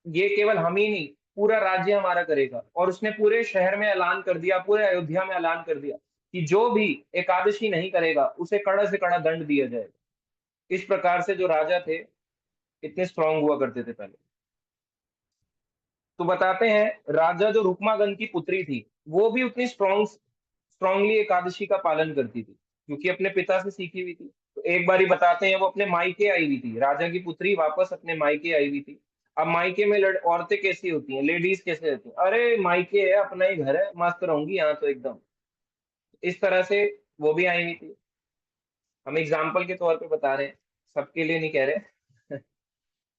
ये केवल हम ही नहीं, पूरा राज्य हमारा करेगा। और उसने पूरे शहर में ऐलान कर दिया, पूरे अयोध्या में ऐलान कर दिया कि जो भी एकादशी नहीं करेगा उसे कड़ा से कड़ा दंड दिया जाएगा। इस प्रकार से जो राजा थे, इतने स्ट्रांग हुआ करते थे पहले। तो बताते हैं राजा जो रुक्मागन की पुत्री थी, वो भी उतनी स्ट्रांगली एकादशी का पालन करती थी, क्योंकि अपने पिता से सीखी हुई थी। तो एक बारी बताते हैं वो अपने मायके आई हुई थी, राजा की पुत्री वापस अपने मायके आई हुई थी। अब मायके में औरतें कैसी होती हैं, लेडीज कैसे होती हैं, अरे मायके है, अपना ही घर है, मस्त रहूंगी यहाँ तो एकदम। इस तरह से वो भी आई हुई थी। हम एग्जाम्पल के तौर पे बता रहे हैं, सबके लिए नहीं कह रहे।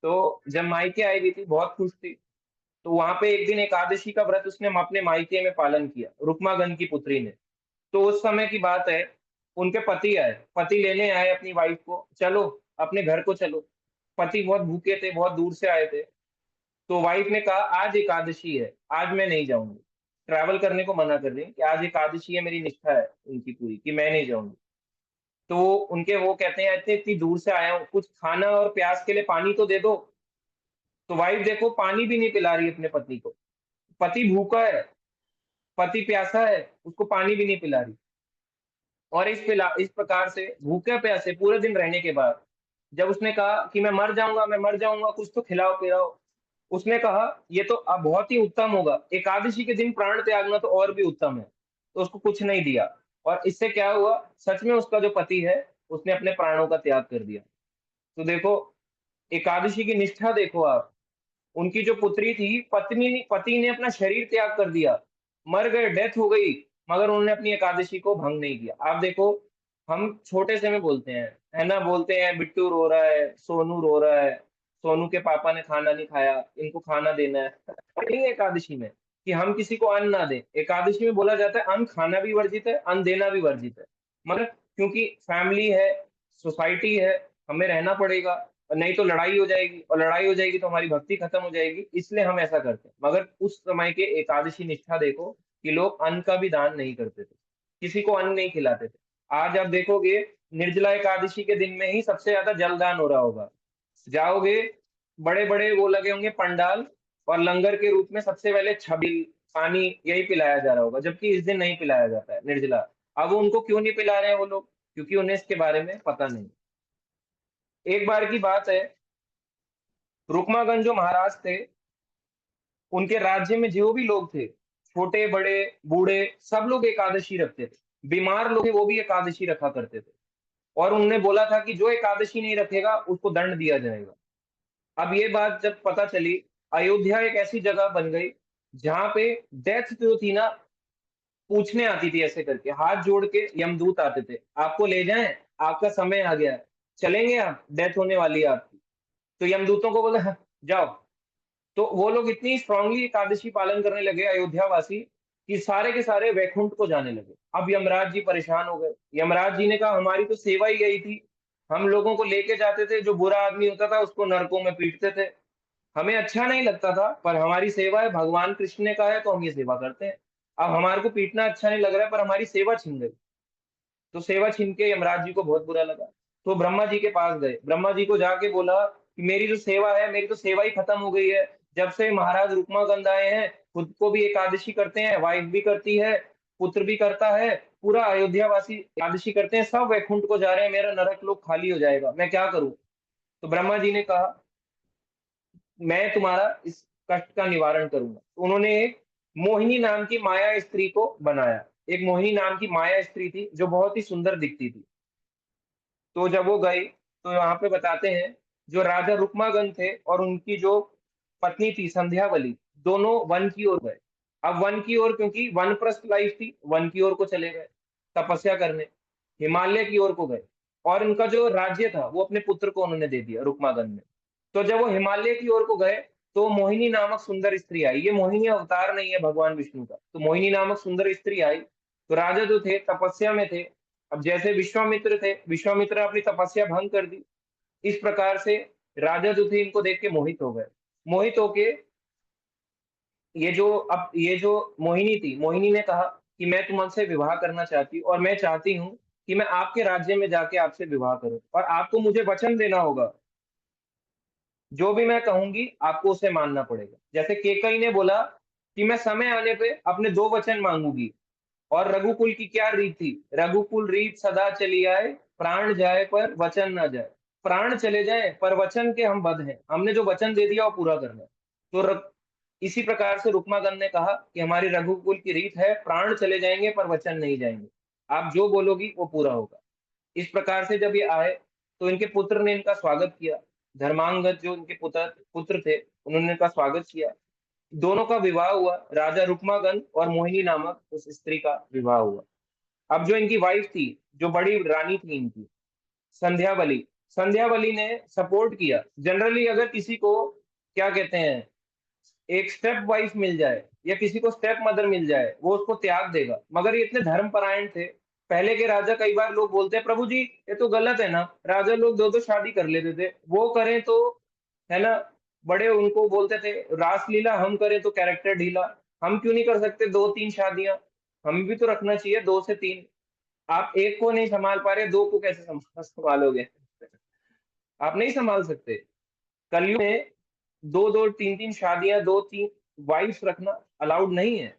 तो जब मायके आई हुई थी, बहुत खुश थी। तो वहां पे एक दिन एकादशी का व्रत उसने अपने मायके में पालन किया, रुक्मागन की पुत्री ने। तो उस समय की बात है, उनके पति आए, पति लेने आए अपनी वाइफ को, चलो अपने घर को चलो। पति बहुत भूखे थे, बहुत दूर से आए थे। तो वाइफ ने कहा आज एकादशी है, आज मैं नहीं जाऊंगी। ट्रैवल करने को मना कर रही है कि आज एकादशी है, मेरी निष्ठा है उनकी पूरी कि मैं नहीं जाऊंगी। तो उनके वो कहते हैं इतनी इतनी दूर से आया हूँ, कुछ खाना और प्यास के लिए पानी तो दे दो। तो वाइफ देखो पानी भी नहीं पिला रही अपने पति को, पति भूखा है, पति प्यासा है, उसको पानी भी नहीं पिला रही। और इस प्रकार से भूखे प्यासे पूरे दिन रहने के बाद, जब उसने कहा कि मैं मर जाऊंगा, कुछ तो खिलाओ पिलाओ, उसने कहा ये तो अब बहुत ही उत्तम होगा, एकादशी के दिन प्राण त्यागना तो और भी उत्तम है। तो उसको कुछ नहीं दिया। और इससे क्या हुआ, सच में उसका जो पति है उसने अपने प्राणों का त्याग कर दिया। तो देखो, एकादशी की निष्ठा देखो आप। उनकी जो पुत्री थी, पति ने अपना शरीर त्याग कर दिया, मर गए, डेथ हो गई, मगर उन्होंने अपनी एकादशी को भंग नहीं किया। आप देखो, हम छोटे से में बोलते हैं, है ना, बोलते हैं बिट्टू रो रहा है, सोनू रो रहा है, सोनू के पापा ने खाना नहीं खाया, इनको खाना देना है। नहीं है एकादशी में कि हम किसी को अन्न ना दें। एकादशी में बोला जाता है अन्न खाना भी वर्जित है, अन्न देना भी वर्जित है। मतलब क्योंकि फैमिली है, सोसाइटी है, हमें रहना पड़ेगा, और नहीं तो लड़ाई हो जाएगी, और लड़ाई हो जाएगी तो हमारी भक्ति खत्म हो जाएगी, इसलिए हम ऐसा करते हैं। मगर उस समय के एकादशी निष्ठा देखो कि लोग अन्न का भी दान नहीं करते थे, किसी को अन्न नहीं खिलाते थे। आज आप देखोगे, निर्जला एकादशी के दिन में ही सबसे ज्यादा जलदान हो रहा होगा। जाओगे, बड़े बड़े वो लगे होंगे पंडाल, और लंगर के रूप में सबसे पहले छबील, पानी, यही पिलाया जा रहा होगा, जबकि इस दिन नहीं पिलाया जाता है निर्जला। अब वो उनको क्यों नहीं पिला रहे हैं वो लोग? क्योंकि उन्हें इसके बारे में पता नहीं। एक बार की बात है, रुकमागंज जो महाराज थे, उनके राज्य में जो भी लोग थे, छोटे बड़े बूढ़े, सब लोग एकादशी रखते थे। बीमार लोग थे वो भी एकादशी रखा करते थे। और उन्होंने बोला था कि जो एकादशी नहीं रखेगा उसको दंड दिया जाएगा। अब ये बात जब पता चली, अयोध्या एक ऐसी जगह बन गई जहां पे डेथ जो थी ना, पूछने आती थी, ऐसे करके हाथ जोड़ के यमदूत आते थे, आपको ले जाएं, आपका समय आ गया है, चलेंगे आप, डेथ होने वाली है आपकी। तो यमदूतों को बोला, "हाँ, जाओ।" तो वो लोग इतनी स्ट्रांगली एकादशी पालन करने लगे अयोध्या वासी, कि सारे के सारे वैकुंठ को जाने लगे। अब यमराज जी परेशान हो गए। यमराज जी ने कहा, हमारी तो सेवा ही यही थी, हम लोगों को लेके जाते थे, जो बुरा आदमी होता था उसको नरकों में पीटते थे, हमें अच्छा नहीं लगता था, पर हमारी सेवा है, भगवान कृष्ण ने कहा है तो हम ये सेवा करते हैं। अब हमारे को पीटना अच्छा नहीं लग रहा है, पर हमारी सेवा छिन गई। तो सेवा छीन के यमराज जी को बहुत बुरा लगा। तो ब्रह्मा जी के पास गए, ब्रह्मा जी को जाके बोला कि मेरी जो सेवा है, मेरी तो सेवा ही खत्म हो गई है। जब से महाराज रुक्मागंध आए हैं, खुद को भी एकादशी करते हैं, वाइफ भी करती है, पुत्र भी करता है, पूरा अयोध्या वासी एकादशी करते हैं, सब वैकुंठ को जा रहे हैं, मेरा नरक लोक खाली हो जाएगा, मैं क्या करूं? तो ब्रह्मा जी ने कहा, मैं तुम्हारा इस कष्ट का निवारण करूंगा। तो उन्होंने एक मोहिनी नाम की माया स्त्री को बनाया। एक मोहिनी नाम की माया स्त्री थी जो बहुत ही सुंदर दिखती थी। तो जब वो गई, तो यहाँ पे बताते हैं, जो राजा रुक्मागंध थे और उनकी जो पत्नी थी संध्यावली, दोनों वन की ओर गए। अब वन की ओर, क्योंकि वनप्रस्थ लाइफ थी, वन की ओर को चले गए तपस्या करने, हिमालय की ओर को गए। और उनका जो राज्य था वो अपने पुत्र को उन्होंने दे दिया रुक्मागंध ने। तो जब वो हिमालय की ओर को गए, तो मोहिनी नामक सुंदर स्त्री आई। ये मोहिनी अवतार नहीं है भगवान विष्णु का, तो मोहिनी नामक सुंदर स्त्री आई। तो राजा जो थे तपस्या में थे। अब जैसे विश्वामित्र थे, विश्वामित्र ने अपनी तपस्या भंग कर दी। इस प्रकार से राजा जो थे इनको देख के मोहित हो गए। मोहित होके, ये जो मोहिनी थी, मोहिनी ने कहा कि मैं तुमसे विवाह करना चाहती हूँ, और मैं चाहती हूँ कि मैं आपके राज्य में जाके आपसे विवाह करूं, और आपको मुझे वचन देना होगा, जो भी मैं कहूंगी आपको उसे मानना पड़ेगा। जैसे केकई ने बोला कि मैं समय आने पे अपने दो वचन मांगूंगी। और रघुकुल की क्या रीत थी, रघुकुल रीत सदा चली आए, प्राण जाए पर वचन ना जाए। प्राण चले जाए पर वचन के हम बद्ध हैं, हमने जो वचन दे दिया वो पूरा करना है। तो इसी प्रकार से रुक्मागंध ने कहा कि हमारी रघुकुल की रीत है, प्राण चले जाएंगे पर वचन नहीं जाएंगे, आप जो बोलोगी वो पूरा होगा। इस प्रकार से जब ये आए, तो इनके पुत्र ने इनका स्वागत किया। धर्मांगद जो इनके पुत्र पुत्र थे, उन्होंने इनका स्वागत किया। दोनों का विवाह हुआ, राजा रुक्मागंध और मोहिनी नामक उस स्त्री का विवाह हुआ। अब जो इनकी वाइफ थी, जो बड़ी रानी थी इनकी, संध्यावली, संध्यावली ने सपोर्ट किया। जनरली अगर किसी को, क्या कहते हैं, एक स्टेप वाइफ मिल जाए या किसी को स्टेप मदर मिल जाए, वो उसको त्याग देगा। मगर ये इतने धर्मपरायण थे। पहले के राजा, कई बार लोग बोलते हैं प्रभु जी ये तो गलत है ना, राजा लोग दो दो शादी कर लेते थे, वो करें तो, है ना, बड़े उनको बोलते थे रासलीला, हम करें तो कैरेक्टर ढीला, हम क्यों नहीं कर सकते दो तीन शादियां, हमें भी तो रखना चाहिए दो से तीन। आप एक को नहीं संभाल पा रहे, दो को कैसे संभालोगे? आप नहीं संभाल सकते। कलयुग में दो दो तीन तीन शादियां, दो तीन वाइफ्स रखना अलाउड नहीं है।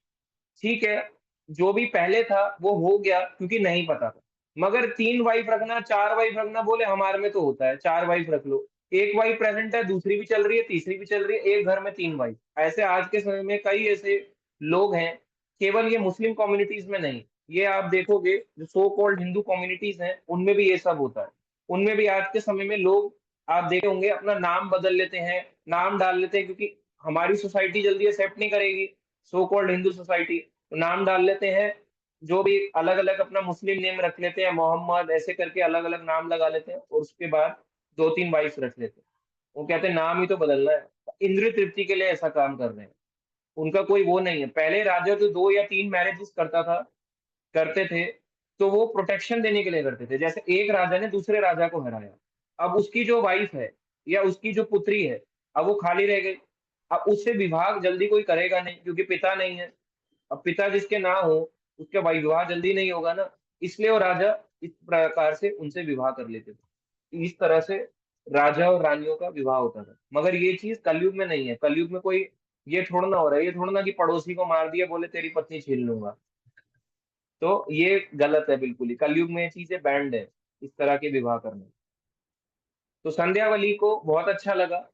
ठीक है, जो भी पहले था वो हो गया क्योंकि नहीं पता था। मगर तीन वाइफ रखना, चार वाइफ रखना, बोले हमारे में तो होता है, चार वाइफ रख लो। एक वाइफ प्रेजेंट है, दूसरी भी चल रही है, तीसरी भी चल रही है, एक घर में तीन वाइफ। ऐसे आज के समय में कई ऐसे लोग हैं, केवल ये मुस्लिम कम्युनिटीज में नहीं, ये आप देखोगे जो सो कॉल्ड हिंदू कम्युनिटीज हैं उनमें भी ये सब होता है। उनमें भी आज के समय में लोग, आप देखे होंगे, अपना नाम बदल लेते हैं, नाम डाल लेते हैं, क्योंकि हमारी सोसाइटी जल्दी एक्सेप्ट नहीं करेगी सो कॉल्ड हिंदू सोसाइटी, तो नाम डाल लेते हैं, जो भी अलग अलग अपना मुस्लिम नेम रख लेते हैं, मोहम्मद ऐसे करके अलग अलग नाम लगा लेते हैं, और उसके बाद दो तीन वाइफ रख लेते हैं। वो कहते हैं नाम ही तो बदलना है, इंद्रिय तृप्ति के लिए ऐसा काम कर रहे हैं। उनका कोई वो नहीं है। पहले राजा जो दो या तीन मैरिजेस करता था, करते थे, तो वो प्रोटेक्शन देने के लिए करते थे। जैसे एक राजा ने दूसरे राजा को हराया, अब उसकी जो वाइफ है या उसकी जो पुत्री है, अब वो खाली रह गई। अब उससे विवाह जल्दी कोई करेगा नहीं, क्योंकि पिता नहीं है। अब पिता जिसके ना हो, उसका विवाह जल्दी नहीं होगा ना, इसलिए वो राजा इस प्रकार से उनसे विवाह कर लेते थे। इस तरह से राजा और रानियों का विवाह होता था। मगर ये चीज कलयुग में नहीं है। कलयुग में कोई ये थोड़ा ना हो रहा है, ये थोड़ा ना कि पड़ोसी को मार दिया बोले तेरी पत्नी छीन लूंगा। तो ये गलत है बिल्कुल ही, कलयुग में ये चीजें बैंड है, इस तरह के विवाह करना। तो संध्यावली को बहुत अच्छा लगा।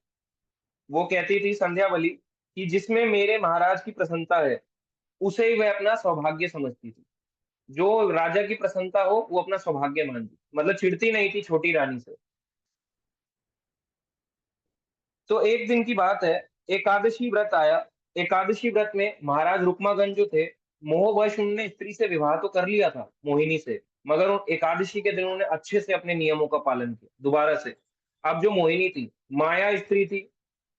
वो कहती थी संध्यावली कि जिसमें मेरे महाराज की प्रसन्नता है, उसे ही वह अपना सौभाग्य समझती थी। जो राजा की प्रसन्नता हो वो अपना सौभाग्य मानती, मतलब चिढ़ती नहीं थी छोटी रानी से। तो एक दिन की बात है, एकादशी व्रत आया। एकादशी व्रत में महाराज रुक्मागंज जो थे, मोहवश उनने स्त्री से विवाह तो कर लिया था, मोहिनी से, मगर उन एकादशी के दिन उन्होंने अच्छे से अपने नियमों का पालन किया दोबारा से। अब जो मोहिनी थी, माया स्त्री थी,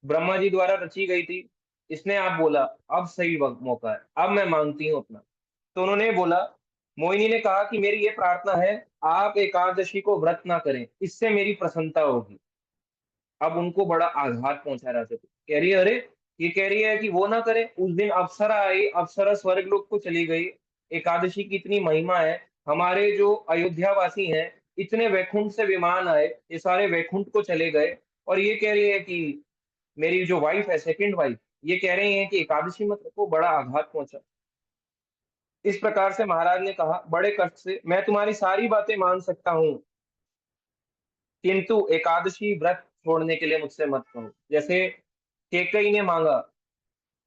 ब्रह्मा जी द्वारा रची गई थी। इसने आप बोला अब सही वक्त मौका है, अब मैं मांगती हूँ अपना। तो उन्होंने बोला, मोहिनी ने कहा कि मेरी ये प्रार्थना है, आप एकादशी को व्रत ना करें, इससे मेरी प्रसन्नता होगी। अब उनको बड़ा आघात पहुंचा राजा को, कह रही है अरे, ये कह रही है कि वो ना करे। उस दिन अप्सरा आई, अप्सरा स्वर्ग लोक को चली गई। एकादशी की इतनी महिमा है। हमारे जो अयोध्या वासी हैं, इतने वैकुंठ से विमान आए, ये सारे वैकुंठ को चले गए, और ये कह रही है कि मेरी जो वाइफ है, सेकंड वाइफ, ये कह रही है कि एकादशी मत रखो, बड़ा आघात पहुंचा। इस प्रकार से महाराज ने कहा बड़े कष्ट से, मैं तुम्हारी सारी बातें मान सकता हूँ, किंतु एकादशी व्रत छोड़ने के लिए मुझसे मत कहो। जैसे केकई ने मांगा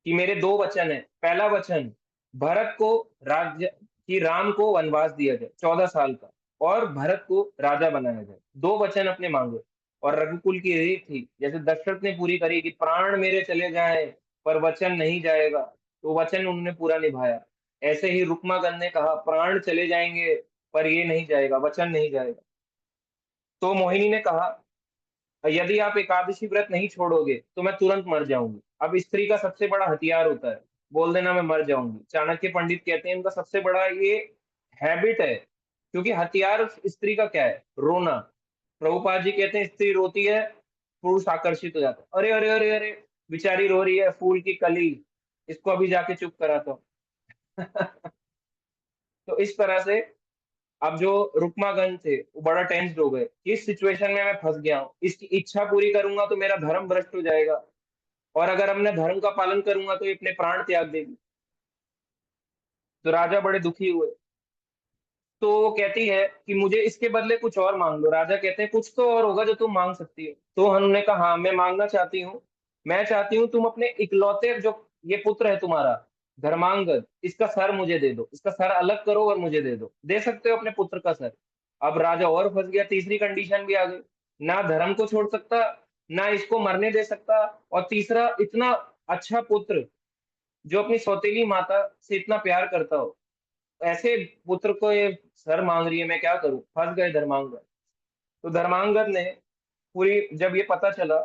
कि मेरे दो वचन है, पहला वचन, भरत को राज्य, कि राम को वनवास दिया जाए 14 साल का, और भरत को राजा बनाया जाए। दो वचन अपने मांगे। और रघुकुल की रीत थी, जैसे दशरथ ने पूरी करी कि प्राण मेरे चले जाएं पर वचन नहीं जाएगा, तो वचन उन्होंने पूरा निभाया। ऐसे ही रुक्मागंध ने कहा प्राण चले जाएंगे पर ये नहीं जाएगा, वचन नहीं जाएगा। तो मोहिनी ने कहा यदि आप एकादशी व्रत नहीं छोड़ोगे तो मैं तुरंत मर जाऊंगी। अब स्त्री का सबसे बड़ा हथियार होता है बोल देना मैं मर जाऊंगी। चाणक्य पंडित कहते हैं इनका सबसे बड़ा ये हैबिट है, क्योंकि हथियार स्त्री का क्या है, रोना। प्रभुपाद जी कहते हैं स्त्री रोती है, पुरुष आकर्षित हो जाता है, अरे अरे अरे अरे, बेचारी रो रही है, फूल की कली, इसको अभी जाके चुप कराता हूँ। तो इस तरह से अब जो रुक्मागंज थे वो बड़ा टेंस्ड हो गए, इस सिचुएशन में मैं फंस गया हूँ, इसकी इच्छा पूरी करूंगा तो मेरा धर्म भ्रष्ट हो जाएगा, और अगर हमने धर्म का पालन करूंगा तो ये अपने प्राण त्याग देगी। तो राजा बड़े दुखी हुए। तो वो कहती है कि मुझे इसके बदले कुछ और मांग लो। राजा कहते हैं कुछ तो और होगा जो तुम मांग सकती हो। तो उन्होंने कहा हाँ मैं मांगना चाहती हूँ, मैं चाहती हूँ तुम अपने इकलौते जो ये पुत्र है तुम्हारा धर्मांगद, इसका सर मुझे दे दो, इसका सर अलग करो और मुझे दे दो। दे सकते हो अपने पुत्र का सर। अब राजा और फंस गया, तीसरी कंडीशन भी आ गई, ना धर्म को छोड़ सकता, ना इसको मरने दे सकता, और तीसरा इतना अच्छा पुत्र जो अपनी सौतेली माता से इतना प्यार करता हो, ऐसे पुत्र को ये सर मांग रही है, मैं क्या करूं। फंस गए धर्मांगद। तो धर्मांगद ने पूरी, जब ये पता चला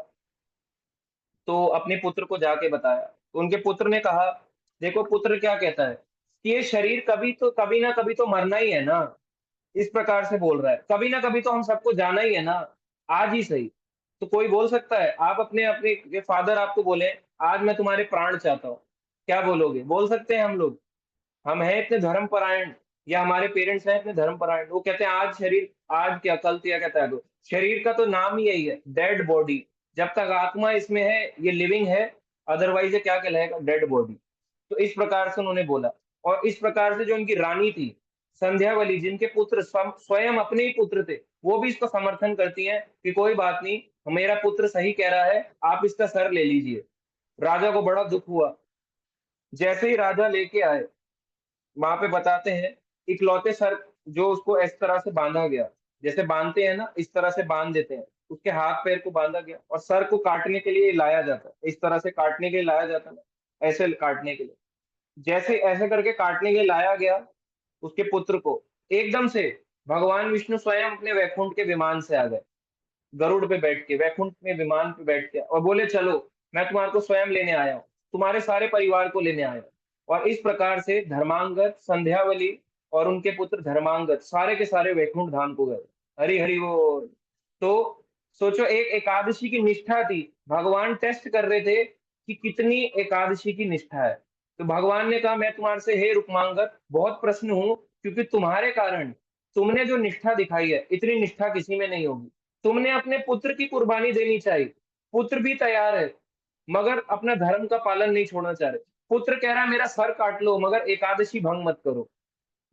तो अपने पुत्र को जाके बताया। तो उनके पुत्र ने कहा देखो पुत्र क्या कहता है कि ये शरीर कभी तो, कभी ना कभी तो मरना ही है ना। इस प्रकार से बोल रहा है, कभी ना कभी तो हम सबको जाना ही है ना, आज ही सही। तो कोई बोल सकता है, आप अपने अपने ये फादर आपको बोले आज मैं तुम्हारे प्राण चाहता हूँ, क्या बोलोगे? बोल सकते हैं हम लोग? हम हैं इतने धर्मपरायण, या हमारे पेरेंट्स हैं इतने धर्मपरायण, वो कहते हैं आज शरीर, आज क्या कल क्या कहता है तो, शरीर का तो नाम ही यही है डेड बॉडी। जब तक आत्मा इसमें है ये लिविंग है, अदरवाइज ये क्या कहलाएगा, डेड बॉडी। तो इस प्रकार से उन्होंने बोला। और इस प्रकार से जो उनकी रानी थी संध्यावली, जिनके पुत्र स्वयं अपने ही पुत्र थे, वो भी इसको समर्थन करती हैं कि कोई बात नहीं, मेरा पुत्र सही कह रहा है, आप इसका सर ले लीजिए। राजा को बड़ा दुख हुआ। जैसे ही राजा लेके आए, वहां पे बताते हैं इकलौते सर जो उसको इस तरह से बांधा गया, जैसे बांधते हैं ना इस तरह से बांध देते हैं, उसके हाथ पैर को बांधा गया और सर को काटने के लिए लाया जाता है, इस तरह से काटने के लिए लाया जाता है ना, ऐसे काटने के लिए, जैसे ऐसे करके काटने के लिए लाया गया उसके पुत्र को, एकदम से भगवान विष्णु स्वयं अपने वैकुंठ के विमान से आ गए, गरुड़ पे बैठ के, वैकुंठ में विमान पे बैठ के, और बोले चलो मैं तुम्हारे को स्वयं लेने आया हूँ, तुम्हारे सारे परिवार को लेने आया हूँ। और इस प्रकार से धर्मांगद, संध्यावली और उनके पुत्र धर्मांगद सारे के सारे वैकुंठ धाम को गए। हरि हरि वो। तो सोचो, एक एकादशी की निष्ठा थी, भगवान टेस्ट कर रहे थे कि कितनी एकादशी की निष्ठा है। तो भगवान ने कहा मैं तुम्हारे से, हे रुक्मांगद, बहुत प्रसन्न हूं, क्योंकि तुम्हारे कारण, तुमने जो निष्ठा दिखाई है इतनी निष्ठा किसी में नहीं होगी। तुमने अपने पुत्र की कुर्बानी देनी चाहिए, पुत्र भी तैयार है, मगर अपना धर्म का पालन नहीं छोड़ना चाह रहे। पुत्र कह रहा है मेरा सर काट लो मगर एकादशी भंग मत करो।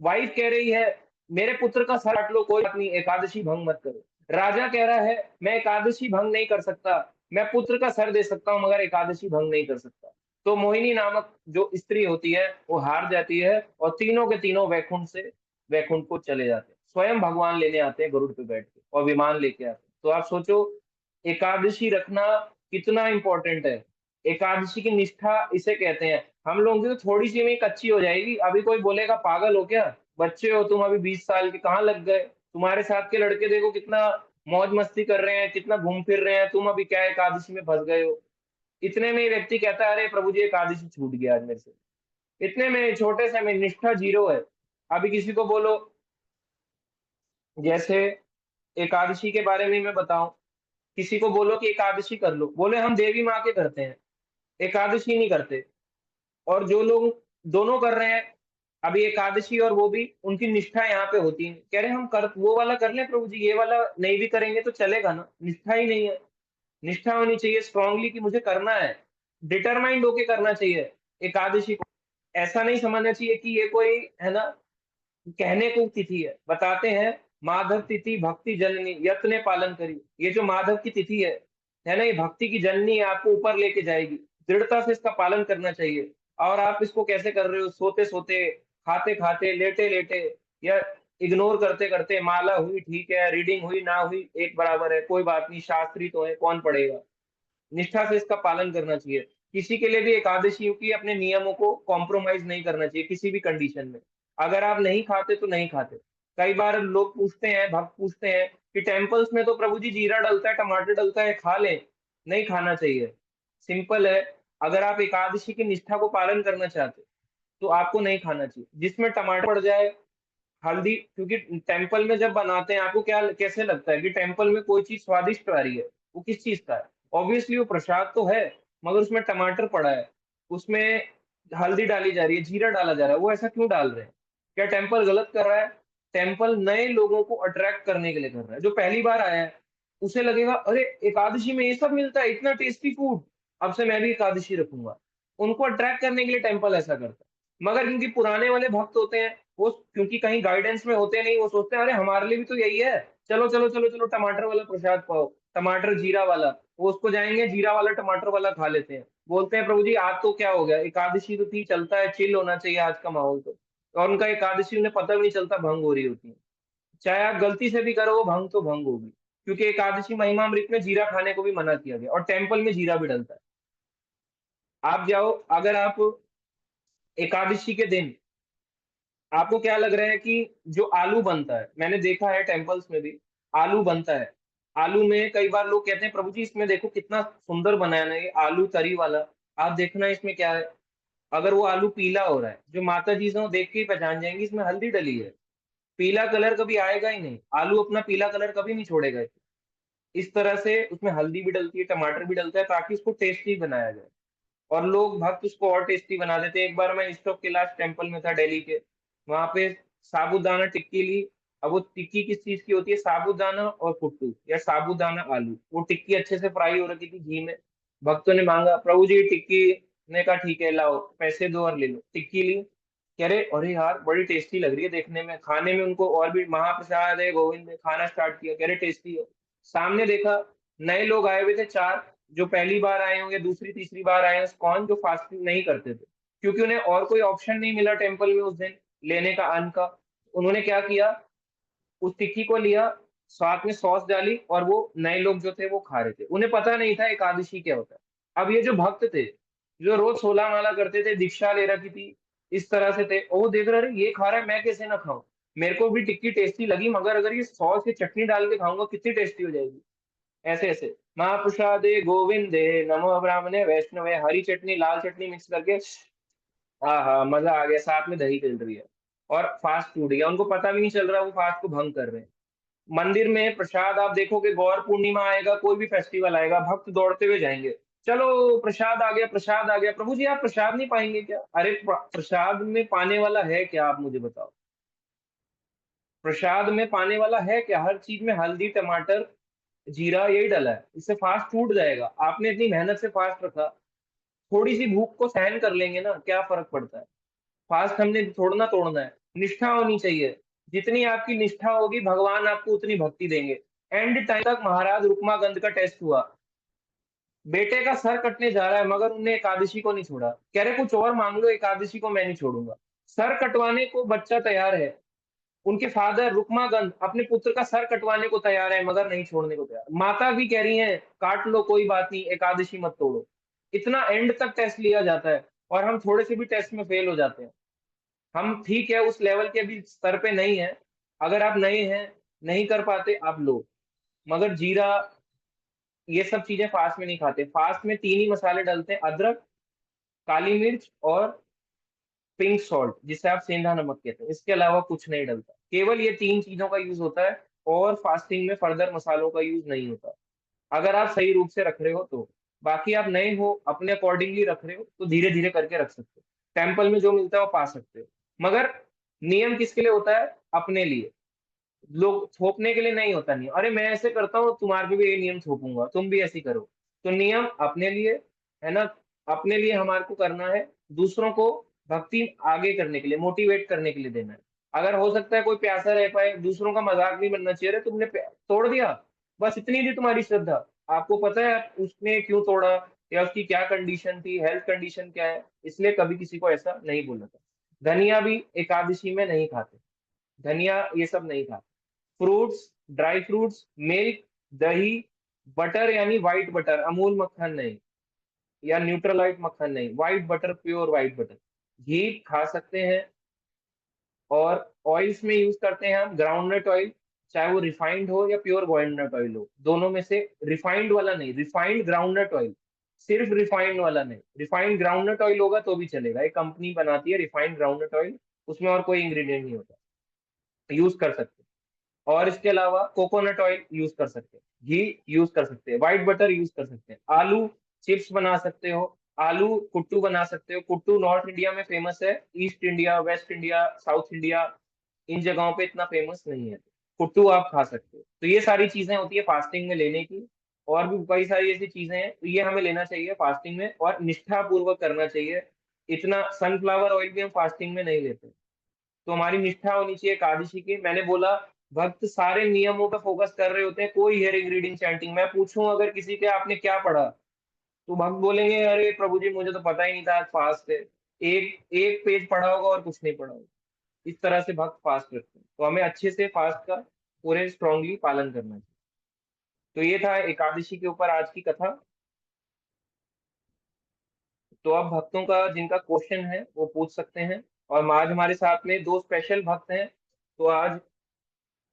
वाइफ कह रही है मेरे पुत्र का सर काट लो, कोई बात नहीं, एकादशी भंग मत करो। राजा कह रहा है मैं एकादशी भंग नहीं कर सकता, मैं पुत्र का सर दे सकता हूं मगर एकादशी भंग नहीं कर सकता। तो मोहिनी नामक जो स्त्री होती है वो हार जाती है और तीनों के तीनों वैकुंठ से, वैकुंठ को चले जाते हैं, स्वयं भगवान लेने आते हैं गरुड़ पे बैठ के और विमान लेके आते हैं। तो आप सोचो एकादशी रखना कितना इंपॉर्टेंट है। एकादशी की निष्ठा इसे कहते हैं। हम लोगों की तो थोड़ी सी में कच्ची हो जाएगी, अभी कोई बोलेगा पागल हो क्या, बच्चे हो तुम, अभी 20 साल के, कहाँ लग गए, तुम्हारे साथ के लड़के देखो कितना मौज मस्ती कर रहे हैं, कितना घूम फिर रहे हैं, तुम अभी क्या एकादशी में फंस गए हो। इतने में ही व्यक्ति कहता है अरे प्रभु जी एकादशी छूट गया आज मेरे से, इतने में छोटे से में निष्ठा जीरो है। अभी किसी को बोलो, जैसे एकादशी के बारे में मैं बताऊं, किसी को बोलो कि एकादशी कर लो, बोले हम देवी माँ के करते हैं, एकादशी नहीं करते। और जो लोग दोनों कर रहे हैं, अभी एकादशी और वो भी, उनकी निष्ठा यहाँ पे होती है, कह रहे हम कर वो वाला कर लें प्रभु जी, ये वाला नहीं भी करेंगे तो चलेगा ना, निष्ठा ही नहीं है। निष्ठा होनी चाहिए स्ट्रांगली कि मुझे करना है, डिटरमाइंड होके करना चाहिए एकादशी को। ऐसा नहीं समझना चाहिए कि ये कोई है ना कहने को तिथि है। बताते हैं माधव तिथि भक्ति जननी यत्ने पालन करी, ये जो माधव की तिथि है ना, ये भक्ति की जननी है, आपको ऊपर लेके जाएगी, दृढ़ता से इसका पालन करना चाहिए। और आप इसको कैसे कर रहे हो, सोते सोते, खाते खाते, लेटे लेटे, या इग्नोर करते करते, माला हुई ठीक है, रीडिंग हुई ना हुई एक बराबर है, कोई बात नहीं, शास्त्री तो है, कौन पढ़ेगा। निष्ठा से इसका पालन करना चाहिए। किसी के लिए भी एकादशी की अपने नियमों को कॉम्प्रोमाइज नहीं करना चाहिए किसी भी कंडीशन में। अगर आप नहीं खाते तो नहीं खाते। कई बार लोग पूछते हैं, भक्त पूछते हैं कि टेम्पल्स में तो प्रभु जी जीरा डलता है, टमाटर डलता है, खा लें। नहीं खाना चाहिए, सिंपल है। अगर आप एकादशी की निष्ठा को पालन करना चाहते तो आपको नहीं खाना चाहिए। जिसमें टमाटर पड़ जाए, हल्दी, क्योंकि टेम्पल में जब बनाते हैं आपको क्या कैसे लगता है कि टेम्पल में कोई चीज स्वादिष्ट आ रही है, वो किस चीज का है, ऑब्वियसली वो प्रसाद तो है, मगर उसमें टमाटर पड़ा है, उसमें हल्दी डाली जा रही है, जीरा डाला जा रहा है, वो ऐसा क्यों डाल रहे हैं। क्या टेम्पल गलत कर रहा है? टेम्पल नए लोगों को अट्रैक्ट करने के लिए कर रहा है, जो पहली बार आया है उसे लगेगा अरे एकादशी में ये सब मिलता है, इतना टेस्टी फूड, अब से मैं भी एकादशी रखूंगा। उनको अट्रैक्ट करने के लिए टेम्पल ऐसा करता है। मगर क्योंकि पुराने वाले भक्त होते हैं, वो क्योंकि कहीं गाइडेंस में होते नहीं, वो सोचते हैं अरे हमारे लिए भी तो यही है, चलो चलो चलो चलो टमाटर वाला प्रसाद पाओ, टमाटर जीरा वाला, वो उसको जाएंगे जीरा वाला टमाटर वाला खा लेते हैं, बोलते हैं प्रभु जी आज तो क्या हो गया, एकादशी तो थी, चलता है, चिल होना चाहिए आज का माहौल तो। और उनका एकादशी उन्हें पता भी नहीं चलता भंग हो रही होती है। चाहे आप गलती से भी करो वो भंग तो भंग होगी, क्योंकि एकादशी महिमामृत में जीरा खाने को भी मना किया गया और टेम्पल में जीरा भी डलता है। आप जाओ, अगर आप एकादशी के दिन, आपको क्या लग रहा है कि जो आलू बनता है, मैंने देखा है टेम्पल्स में भी आलू बनता है, आलू में कई बार लोग कहते हैं प्रभु जी इसमें देखो कितना सुंदर बनाया ना ये आलू तरी वाला, आप देखना इसमें क्या है। अगर वो आलू पीला हो रहा है, जो माता जी से वो देख के ही पहचान जाएंगी इसमें हल्दी डली है, पीला कलर कभी आएगा ही नहीं, आलू अपना पीला कलर कभी नहीं छोड़ेगा। इस तरह से उसमें हल्दी भी डलती है, टमाटर भी डलता है, ताकि इसको टेस्टी बनाया जाए, और लोग भक्त उसको और टेस्टी बना देते हैं। एक बार मैं ईस्ट ऑफ कैलाश टेम्पल में था दिल्ली के, वहां पे साबूदाना टिक्की ली। अब वो टिक्की किस चीज की होती है, साबूदाना और कुट्टू या साबूदाना आलू, वो टिक्की अच्छे से फ्राई हो रखी थी घी में। भक्तों ने मांगा प्रभु जी टिक्की, ने कहा ठीक है लाओ पैसे दो और ले लो टिक्की ली। कह रहे अरे यार बड़ी टेस्टी लग रही है देखने में, खाने में उनको और भी महाप्रसाद है गोविंद ने, खाना स्टार्ट किया, कह रहे टेस्टी है। सामने देखा, नए लोग आए हुए थे चार, जो पहली बार आए होंगे, दूसरी तीसरी बार आए हैं, कौन जो फास्टिंग नहीं करते थे, क्योंकि उन्हें और कोई ऑप्शन नहीं मिला टेम्पल में उस दिन लेने का अन्न का। उन्होंने क्या किया, उस टिक्की को लिया, साथ में सॉस डाली, और वो नए लोग जो थे वो खा रहे थे। उन्हें पता नहीं था एकादशी क्या होता है। अब ये जो भक्त थे, जो रोज 16 माला करते थे, दीक्षा ले रखी थी, इस तरह से थे, और वो देख रहे, अरे ये खा रहा है, मैं कैसे ना खाऊं, मेरे को भी टिक्की टेस्टी लगी, मगर अगर ये सॉस या चटनी डाल के खाऊंगा कितनी टेस्टी हो जाएगी। ऐसे ऐसे महाप्रसादे गोविंदे नमो ब्राह्मणे वैष्णवे, हरी चटनी लाल चटनी मिक्स करके, हाँ हाँ मजा आ गया, साथ में दही चल रही है, और फास्ट टूट गया, उनको पता भी नहीं चल रहा वो फास्ट को भंग कर रहे हैं। मंदिर में प्रसाद आप देखोगे, गौर पूर्णिमा आएगा, कोई भी फेस्टिवल आएगा, भक्त दौड़ते हुए जाएंगे, चलो प्रसाद आ गया, प्रसाद आ गया, प्रभु जी आप प्रसाद नहीं पाएंगे क्या? अरे प्रसाद में पाने वाला है क्या, आप मुझे बताओ। प्रसाद में पाने वाला है क्या? हर चीज में हल्दी टमाटर जीरा यही डला है, इससे फास्ट टूट जाएगा। आपने इतनी मेहनत से फास्ट रखा, थोड़ी सी भूख को सहन कर लेंगे ना, क्या फर्क पड़ता है। फास्ट हमने थोड़ना तोड़ना है, निष्ठा होनी चाहिए। जितनी आपकी निष्ठा होगी भगवान आपको उतनी भक्ति देंगे। एंड टाइम तक महाराज रुक्मागंध का टेस्ट हुआ, बेटे का सर कटने जा रहा है, मगर उनने एकादशी को नहीं छोड़ा, कह रहे कुछ और मांग लो, एकादशी को मैं नहीं छोड़ूंगा। सर कटवाने को बच्चा तैयार है, उनके फादर रुक्मागंध अपने पुत्र का सर कटवाने को तैयार है, मगर नहीं छोड़ने को तैयार। माता भी कह रही है काट लो कोई बात नहीं, एकादशी मत तोड़ो। इतना एंड तक टेस्ट लिया जाता है, और हम थोड़े से भी टेस्ट में फेल हो जाते हैं। हम ठीक है उस लेवल के भी स्तर पे नहीं है। अगर आप नए हैं, नहीं कर पाते, आप लो। मगर जीरा ये सब चीजें फास्ट में नहीं खाते। फास्ट में 3 ही मसाले डलते हैं, अदरक, काली मिर्च और पिंक सॉल्ट, जिसे आप सेंधा नमक कहते हैं। इसके अलावा कुछ नहीं डलता, केवल ये 3 चीजों का यूज होता है, और फास्टिंग में फर्दर मसालों का यूज नहीं होता, अगर आप सही रूप से रख रहे हो तो। बाकी आप नए हो, अपने अकॉर्डिंगली रख रहे हो, तो धीरे धीरे करके रख सकते हो, टेम्पल में जो मिलता है वो पा सकते हो। मगर नियम किसके लिए होता है? अपने लिए। लोग थोपने के लिए नहीं होता नियम, अरे मैं ऐसे करता हूँ तुम्हारे पे भी ये नियम थोपूंगा, तुम भी ऐसे ही करो। तो नियम अपने लिए, है ना, अपने लिए हमारे को करना है, दूसरों को भक्ति आगे करने के लिए, मोटिवेट करने के लिए देना है। अगर हो सकता है कोई प्यासा रह पाए, दूसरों का मजाक नहीं बनना चाहिए, अरे तुमने तोड़ दिया, बस इतनी थी तुम्हारी श्रद्धा, आपको पता है उसने क्यों तोड़ा, या उसकी क्या कंडीशन थी, हेल्थ कंडीशन क्या है, इसलिए कभी किसी को ऐसा नहीं बोलना था। धनिया भी एकादशी में नहीं खाते, धनिया ये सब नहीं खाते। फ्रूट्स, ड्राई फ्रूट्स, मिल्क, दही, बटर यानी व्हाइट बटर, अमूल मक्खन नहीं, या न्यूट्रलाइट मक्खन नहीं, white butter, pure white butter, घी खा सकते हैं। और ऑयल्स में यूज करते हैं हम ग्राउंडनट ऑयल, चाहे वो रिफाइंड हो या प्योर ग्राउंडनट ऑयल हो, दोनों में से रिफाइंड वाला नहीं, रिफाइंड ग्राउंडनट ऑयल, सिर्फ रिफाइंड वाला नहीं। रिफाइंड ग्राउंडनट ऑयल होगा तो भी चलेगा, एक कंपनी बनाती है रिफाइंड ग्राउंडनट ऑयल, उसमें और कोई इंग्रेडिएंट नहीं होता, यूज कर सकते हैं। और इसके अलावा कोकोनट ऑयल यूज कर सकते हैं, घी यूज कर सकते हैं, व्हाइट बटर यूज कर सकते हैं, आलू चिप्स बना सकते हो, आलू कुट्टू बना सकते हो। कुट्टू नॉर्थ इंडिया में फेमस है, east India, west India, south India, इन जगहों पे इतना फेमस नहीं है। कुट्टू आप खा सकते हो। तो ये सारी चीजें होती है फास्टिंग में लेने की, और भी कई सारी ऐसी चीजें हैं, तो ये हमें लेना चाहिए फास्टिंग में, और निष्ठा पूर्वक करना चाहिए। इतना सनफ्लावर ऑयल भी हम फास्टिंग में नहीं लेते, तो हमारी निष्ठा होनी चाहिए एकादशी की। मैंने बोला भक्त सारे नियमों पर फोकस कर रहे होते हैं, कोई हेयरिंग रीडिंग चैंटिंग। मैं पूछूं अगर किसी के आपने क्या पढ़ा, तो भक्त बोलेंगे अरे प्रभु जी मुझे तो पता ही नहीं था, आज फास्ट है, एक एक पेज पढ़ा होगा और कुछ नहीं पढ़ा होगा। इस तरह से भक्त फास्ट रखते हैं, तो हमें अच्छे से फास्ट का पूरे स्ट्रांगली पालन करना चाहिए। तो ये था एकादशी के ऊपर आज की कथा। तो अब भक्तों का जिनका क्वेश्चन है वो पूछ सकते हैं। और आज हमारे साथ में 2 स्पेशल भक्त हैं, तो आज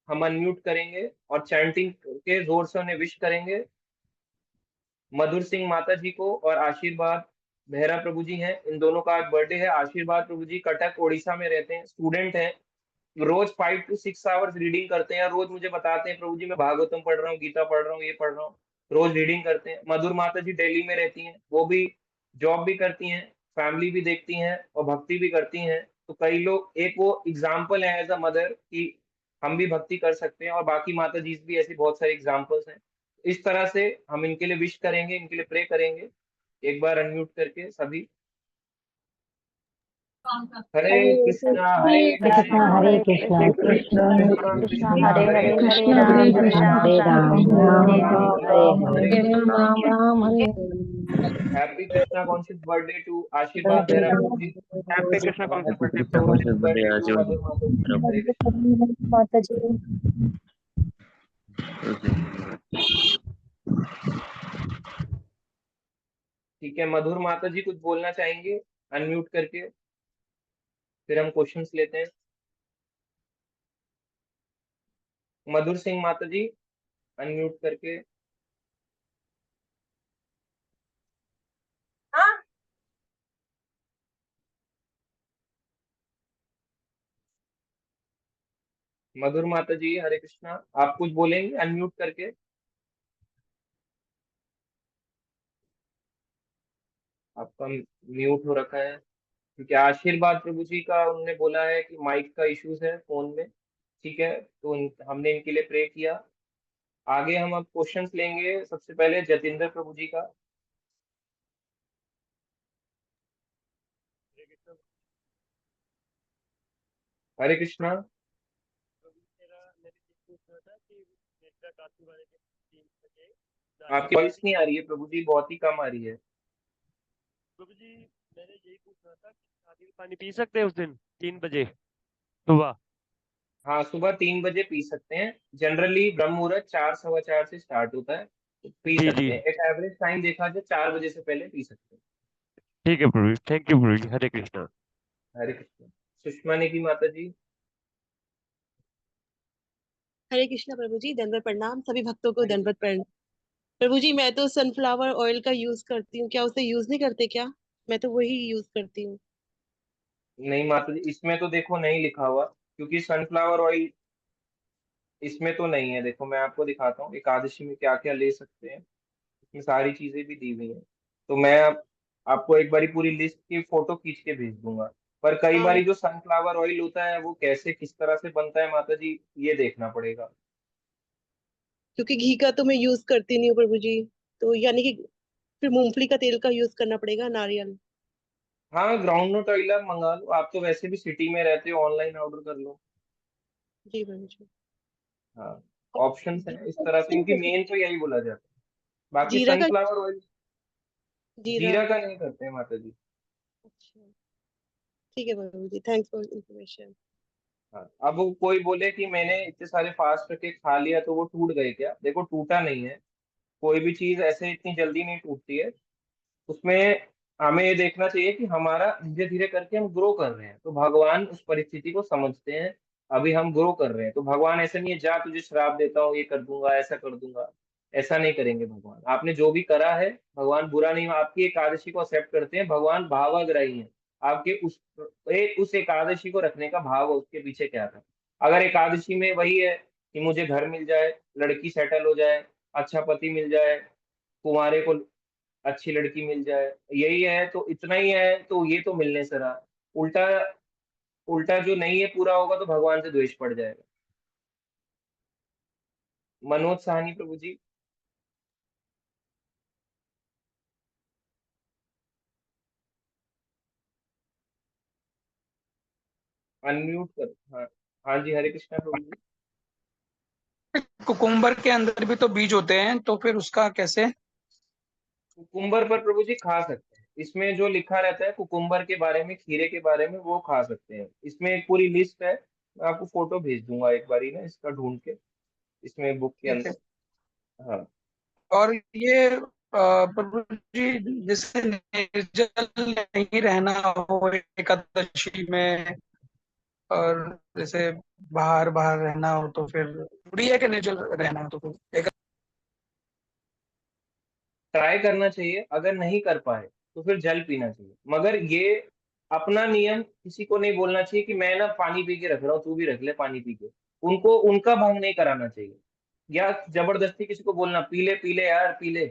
हम अनम्यूट करेंगे और चैंटिंग के जोर से उन्हें विश करेंगे। मधुर सिंह माता जी को और आशीर्वाद मेहरा प्रभु जी हैं, इन दोनों का आज बर्थडे है। आशीर्वाद प्रभु जी कटक उड़ीसा में रहते हैं, स्टूडेंट हैं, रोज 5 to 6 आवर्स रीडिंग करते हैं। रोज मुझे बताते हैं प्रभु जी मैं भागवतम पढ़ रहा हूँ, गीता पढ़ रहा हूँ, ये पढ़ रहा हूँ, रोज रीडिंग करते हैं। मधुर माता जी दिल्ली में रहती हैं, वो भी जॉब भी करती हैं, फैमिली भी देखती हैं और भक्ति भी करती हैं। तो कई लोग, एक वो एग्जाम्पल है एज अ मदर कि हम भी भक्ति कर सकते हैं, और बाकी माता जी भी ऐसी बहुत सारी एग्जाम्पल्स हैं। इस तरह से हम इनके लिए विश करेंगे, इनके लिए प्रे करेंगे। एक बार अनम्यूट करके सभी, Hare Hare Krishna Krishna Hare Krishna Krishna Hare Krishna Krishna Krishna Krishna Krishna Krishna Krishna Hare Hare Hare Hare Krishna Ram Hare Hare Krishna Ram Hare Ram Ram Ram Ram Hare Ram Hare Hare Hare Hare Ram Ram Hare Hare. Happy Krishna conscious birthday to Ashirwad Behera Prabhu ji. Happy Krishna कौन सी happy birthday Krishna Prabhu ji? Conscious birthday to Madhur Mata ji. Hare Krishna. माता जी। ठीक है, मधुर माता जी कुछ बोलना चाहेंगे अनम्यूट करके, फिर हम क्वेश्चंस लेते हैं। मधुर सिंह माता जी अनम्यूट करके। हाँ। मधुर माता जी हरे कृष्णा, आप कुछ बोलेंगे अनम्यूट करके? आपका म्यूट हो रखा है, क्योंकि आशीर्वाद प्रभु जी का उन्होंने बोला है कि माइक का इश्यूज है फोन में। ठीक है, तो हमने इनके लिए प्रे किया। आगे हम अब क्वेश्चंस लेंगे, सबसे पहले जतिंदर प्रभु जी का। हरे कृष्णा। आपकी वॉइस नहीं आ रही है प्रभु जी, बहुत ही कम आ रही है। प्रभु जी, मैंने यही पूछना था कि शादी का पानी पी सकते हैं उस दिन 3 बजे सुबह? हाँ, सुबह 3 बजे पी सकते हैं। जनरली ब्रह्म मुहूर्त 4 सवा 4 से स्टार्ट होता है, तो पी जी जी, सकते हैं। एक एवरेज टाइम देखा जाए 4 बजे से पहले पी सकते हैं। ठीक है प्रभु जी, थैंक यू प्रभु जी, हरे कृष्णा। हरे कृष्ण। सुषमा नेगी माता जी। हरे कृष्णा प्रभु जी, दंडवत प्रणाम, सभी भक्तों को हरे दंडवत कृष्ण। प्रणाम। प्रभु जी, मैं तो सनफ्लावर ऑयल का यूज करती हूँ, क्या उसे यूज नहीं करते क्या? मैं तो वही यूज करती हूँ। नहीं माता जी, इसमें तो देखो नहीं लिखा हुआ, क्योंकि सनफ्लावर ऑयल इसमें तो नहीं है। देखो मैं आपको दिखाता हूँ एकादशी में क्या क्या ले सकते हैं, इसमें सारी चीजें भी दी हुई हैं। तो मैं आपको एक बारी पूरी लिस्ट की फोटो खींच के भेज दूंगा। पर कई हाँ, बारी जो सनफ्लावर ऑयल होता है वो कैसे किस तरह से बनता है माता जी, ये देखना पड़ेगा। क्योंकि घी का तो मैं यूज करती नहीं हूँ प्रभु जी, तो यानी कि फिर मूंगफली का तेल का यूज करना पड़ेगा, नारियल। हाँ, ग्राउंड नट ऑयल आप मंगा लो, आप तो वैसे भी सिटी में रहते हो, ऑनलाइन ऑर्डर कर लो। जी प्रभु जी। हाँ, और ऑप्शंस हैं इस तरह से, क्योंकि मेन तो यही बोला जाता है। बाकी जीरा का। सनफ्लावर ऑयल जीरा। जीरा का नहीं करते हैं माता जी। अच्छा, ठीक है प्रभु जी, थैंक्स फॉर इन्फॉर्मेशन। हाँ, अब वो कोई बोले कि मैंने इतने सारे फास्ट करके खा लिया तो वो टूट गए क्या, देखो टूटा नहीं है। कोई भी चीज ऐसे इतनी जल्दी नहीं टूटती है। उसमें हमें ये देखना चाहिए कि हमारा धीरे धीरे करके हम ग्रो कर रहे हैं, तो भगवान उस परिस्थिति को समझते हैं। अभी हम ग्रो कर रहे हैं, तो भगवान ऐसा नहीं है जा तुझे श्राप देता हूँ, ये कर दूंगा, ऐसा कर दूंगा। ऐसा नहीं करेंगे भगवान। आपने जो भी करा है, भगवान बुरा नहीं, आपकी एकादशी को एक्सेप्ट करते हैं, भगवान भावाग्राही है। आपके उस एकादशी को रखने का भाव उसके पीछे क्या था। अगर एकादशी में वही है कि मुझे घर मिल जाए, लड़की सेटल हो जाए, अच्छा पति मिल जाए, कुंवारे को अच्छी लड़की मिल जाए, यही है, तो इतना ही है, तो ये तो मिलने से रहा। उल्टा, उल्टा जो नहीं है पूरा होगा तो भगवान से द्वेष पड़ जाएगा। मनोज साहनी प्रभु जी अनम्यूट कर। हाँ, हाँ जी हरे कृष्णा प्रभु जी। कुकुम्बर के अंदर भी तो बीज होते हैं, तो फिर उसका कैसे? कुकुम्बर पर प्रभु जी खा सकते हैं, इसमें जो लिखा रहता है कुकुम्बर के बारे में, खीरे के बारे में, वो खा सकते हैं। इसमें एक पूरी लिस्ट है, मैं आपको फोटो भेज दूंगा एक बारी ना इसका ढूंढ के, इसमें बुक के ठीक है। अंदर। हाँ। और ये प्रभु जी, जैसे निर्जल नहीं रहना हो एकादशी में, और जैसे बाहर बाहर रहना हो, तो फिर बुरी है कि निर्जल रहना हो तो फिर ट्राई करना चाहिए, अगर नहीं कर पाए तो फिर जल पीना चाहिए। मगर ये अपना नियम किसी को नहीं बोलना चाहिए कि मैं ना पानी पी के रख रहा हूँ, तू भी रख ले पानी पी के। उनको उनका भंग नहीं कराना चाहिए, या जबरदस्ती किसी को बोलना पी ले यार पी ले।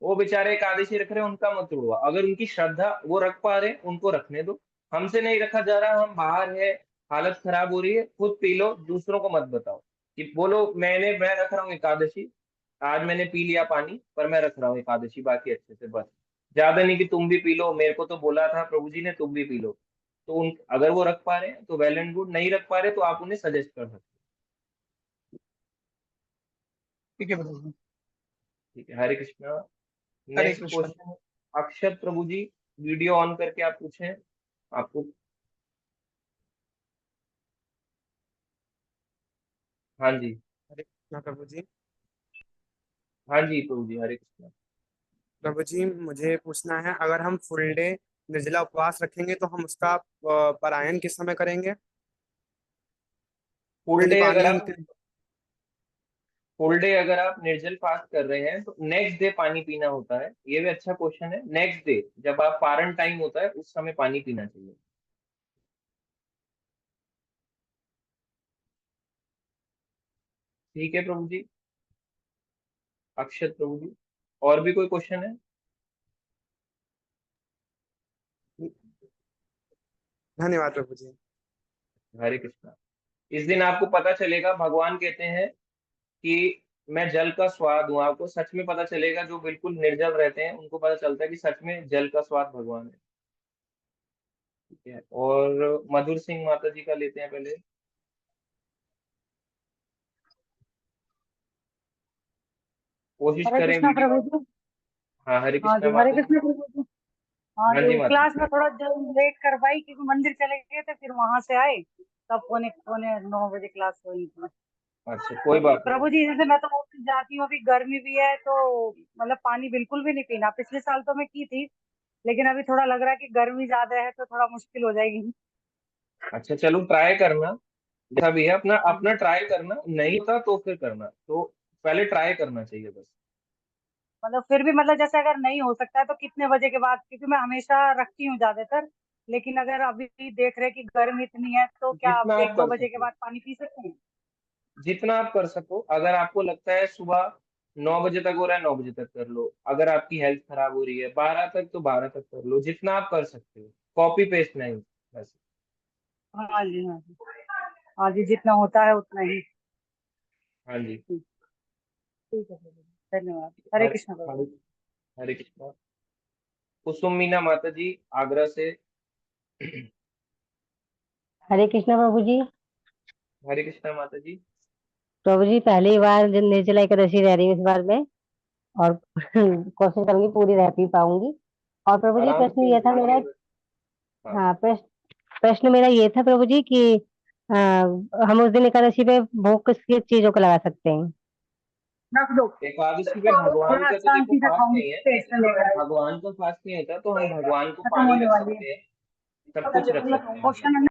वो बेचारे एकादशी रख रहे हैं, उनका मत तोड़वा। अगर उनकी श्रद्धा वो रख पा रहे हैं, उनको रखने दो। हमसे नहीं रखा जा रहा, हम बाहर है, हालत खराब हो रही है, खुद पी लो, दूसरों को मत बताओ कि बोलो मैं रख रहा हूँ एकादशी, आज मैंने पी लिया पानी, पर मैं रख रहा हूँ एकादशी बाकी अच्छे से, बस। ज्यादा नहीं कि तुम भी पी लो, मेरे को तो बोला था प्रभु जी ने तुम भी पी लो। तो उन अगर वो रख पा रहे हैं तो वेल एंड गुड, नहीं रख पा रहे तो आप उन्हें सजेस्ट कर सकते ठीक है प्रभु जी। हैं। ठीक है, Hare Krishna. Hare next Krishna. Question Akshat Prabhu ji, video on करके आप पूछें। आपको, हाँ जी, हरे कृष्णा प्रभु जी। हाँ जी प्रभु जी, हरे कृष्णा। प्रभु जी मुझे पूछना है, अगर हम फुल डे निर्जला उपवास रखेंगे तो हम उसका पारायण किस समय करेंगे? फुल यदि डे पानी अगर हम आप फुल डे अगर आप निर्जल फास्ट कर रहे हैं तो नेक्स्ट डे पानी पीना होता है। ये भी अच्छा क्वेश्चन है। नेक्स्ट डे जब आप पारण टाइम होता है उस समय पानी पीना चाहिए। ठीक है प्रभु जी, अक्षत प्रभु जी। और भी कोई क्वेश्चन है? धन्यवाद प्रभु जी। हरे कृष्णा। इस दिन आपको पता चलेगा, भगवान कहते हैं कि मैं जल का स्वाद हूँ। आपको सच में पता चलेगा, जो बिल्कुल निर्जल रहते हैं उनको पता चलता है कि सच में जल का स्वाद भगवान है। ठीक है, और मधुर सिंह माता जी का लेते हैं पहले। कोशिश हरे करें कृष्णा वीडियो। प्रभु जी। हाँ हरे हाँ कृष्णा जी, हरे माता जी। कृष्णा प्रभु जी। हाँ हाँ जी जी, माता जी। क्लास में थोड़ा जल्द लेट करवाई क्योंकि मंदिर चले गए थे, फिर वहां से आए तब पौने पौने 9 बजे क्लास हुई थी। अच्छा कोई बात नहीं। प्रभु जी, जैसे मैं तो ऑफिस जाती हूँ, अभी गर्मी भी है तो मतलब पानी बिल्कुल भी नहीं पीना। पिछले साल तो मैं की थी, लेकिन अभी थोड़ा लग रहा है कि गर्मी ज्यादा है तो थोड़ा मुश्किल हो जाएगी। अच्छा चलो ट्राई करना, जैसा भी है अपना हाँ अपना जी, ट्राई करना। नहीं होता तो फिर करना, तो पहले ट्राई करना चाहिए बस। मतलब फिर भी मतलब जैसे अगर नहीं हो सकता है तो कितने बजे के बाद, क्योंकि मैं हमेशा रखती हूँ ज्यादातर, लेकिन अगर अभी देख रहे कि गर्मी इतनी है तो क्या आप जितना आप एक दो कर बजे के सको, बाद पानी पी सकते हैं? जितना आप कर सको। अगर आपको लगता है सुबह 9 बजे तक हो रहा है, 9 बजे तक कर लो। अगर आपकी हेल्थ खराब हो रही है 12 तक, तो 12 तक कर लो। जितना आप कर सकते हो, कॉपी पेस्ट नहीं बस। हाँ जी, हाँ जी। हाँ जी, जितना होता है उतना ही। हाँ जी। ठीक, ठीक है प्रभु जी। धन्यवाद। हरे हरे कृष्ण प्रभु हरे जी। हरे कृष्णा। कुसुम मीना माता जी, आगरा से। हरे कृष्णा प्रभु जी। हरे कृष्णा माता जी। प्रभु जी पहली बार जो निर्जला एकादशी रह रही हूँ इस बार में, और कोशिश करूंगी पूरी रह भी पाऊंगी। और प्रभु जी आराम प्रश्न से ये था आराम मेरा, से। हाँ, हाँ प्रश्न मेरा ये था प्रभु जी कि हम उस दिन एकादशी पे भोग किस किस चीजों को लगा सकते हैं? रख दो, एकादशी पे भगवान थोड़ा का तो देखो शांति से फास्ट खाऊंगी, नहीं है। पेट में लेकर आई। भगवान का फास्ट नहीं होता, तो हम भगवान को खत्म पानी होने रख वाली है। सकते हैं। सब कुछ रख सकते हैं भगवान। क्वेश्चन।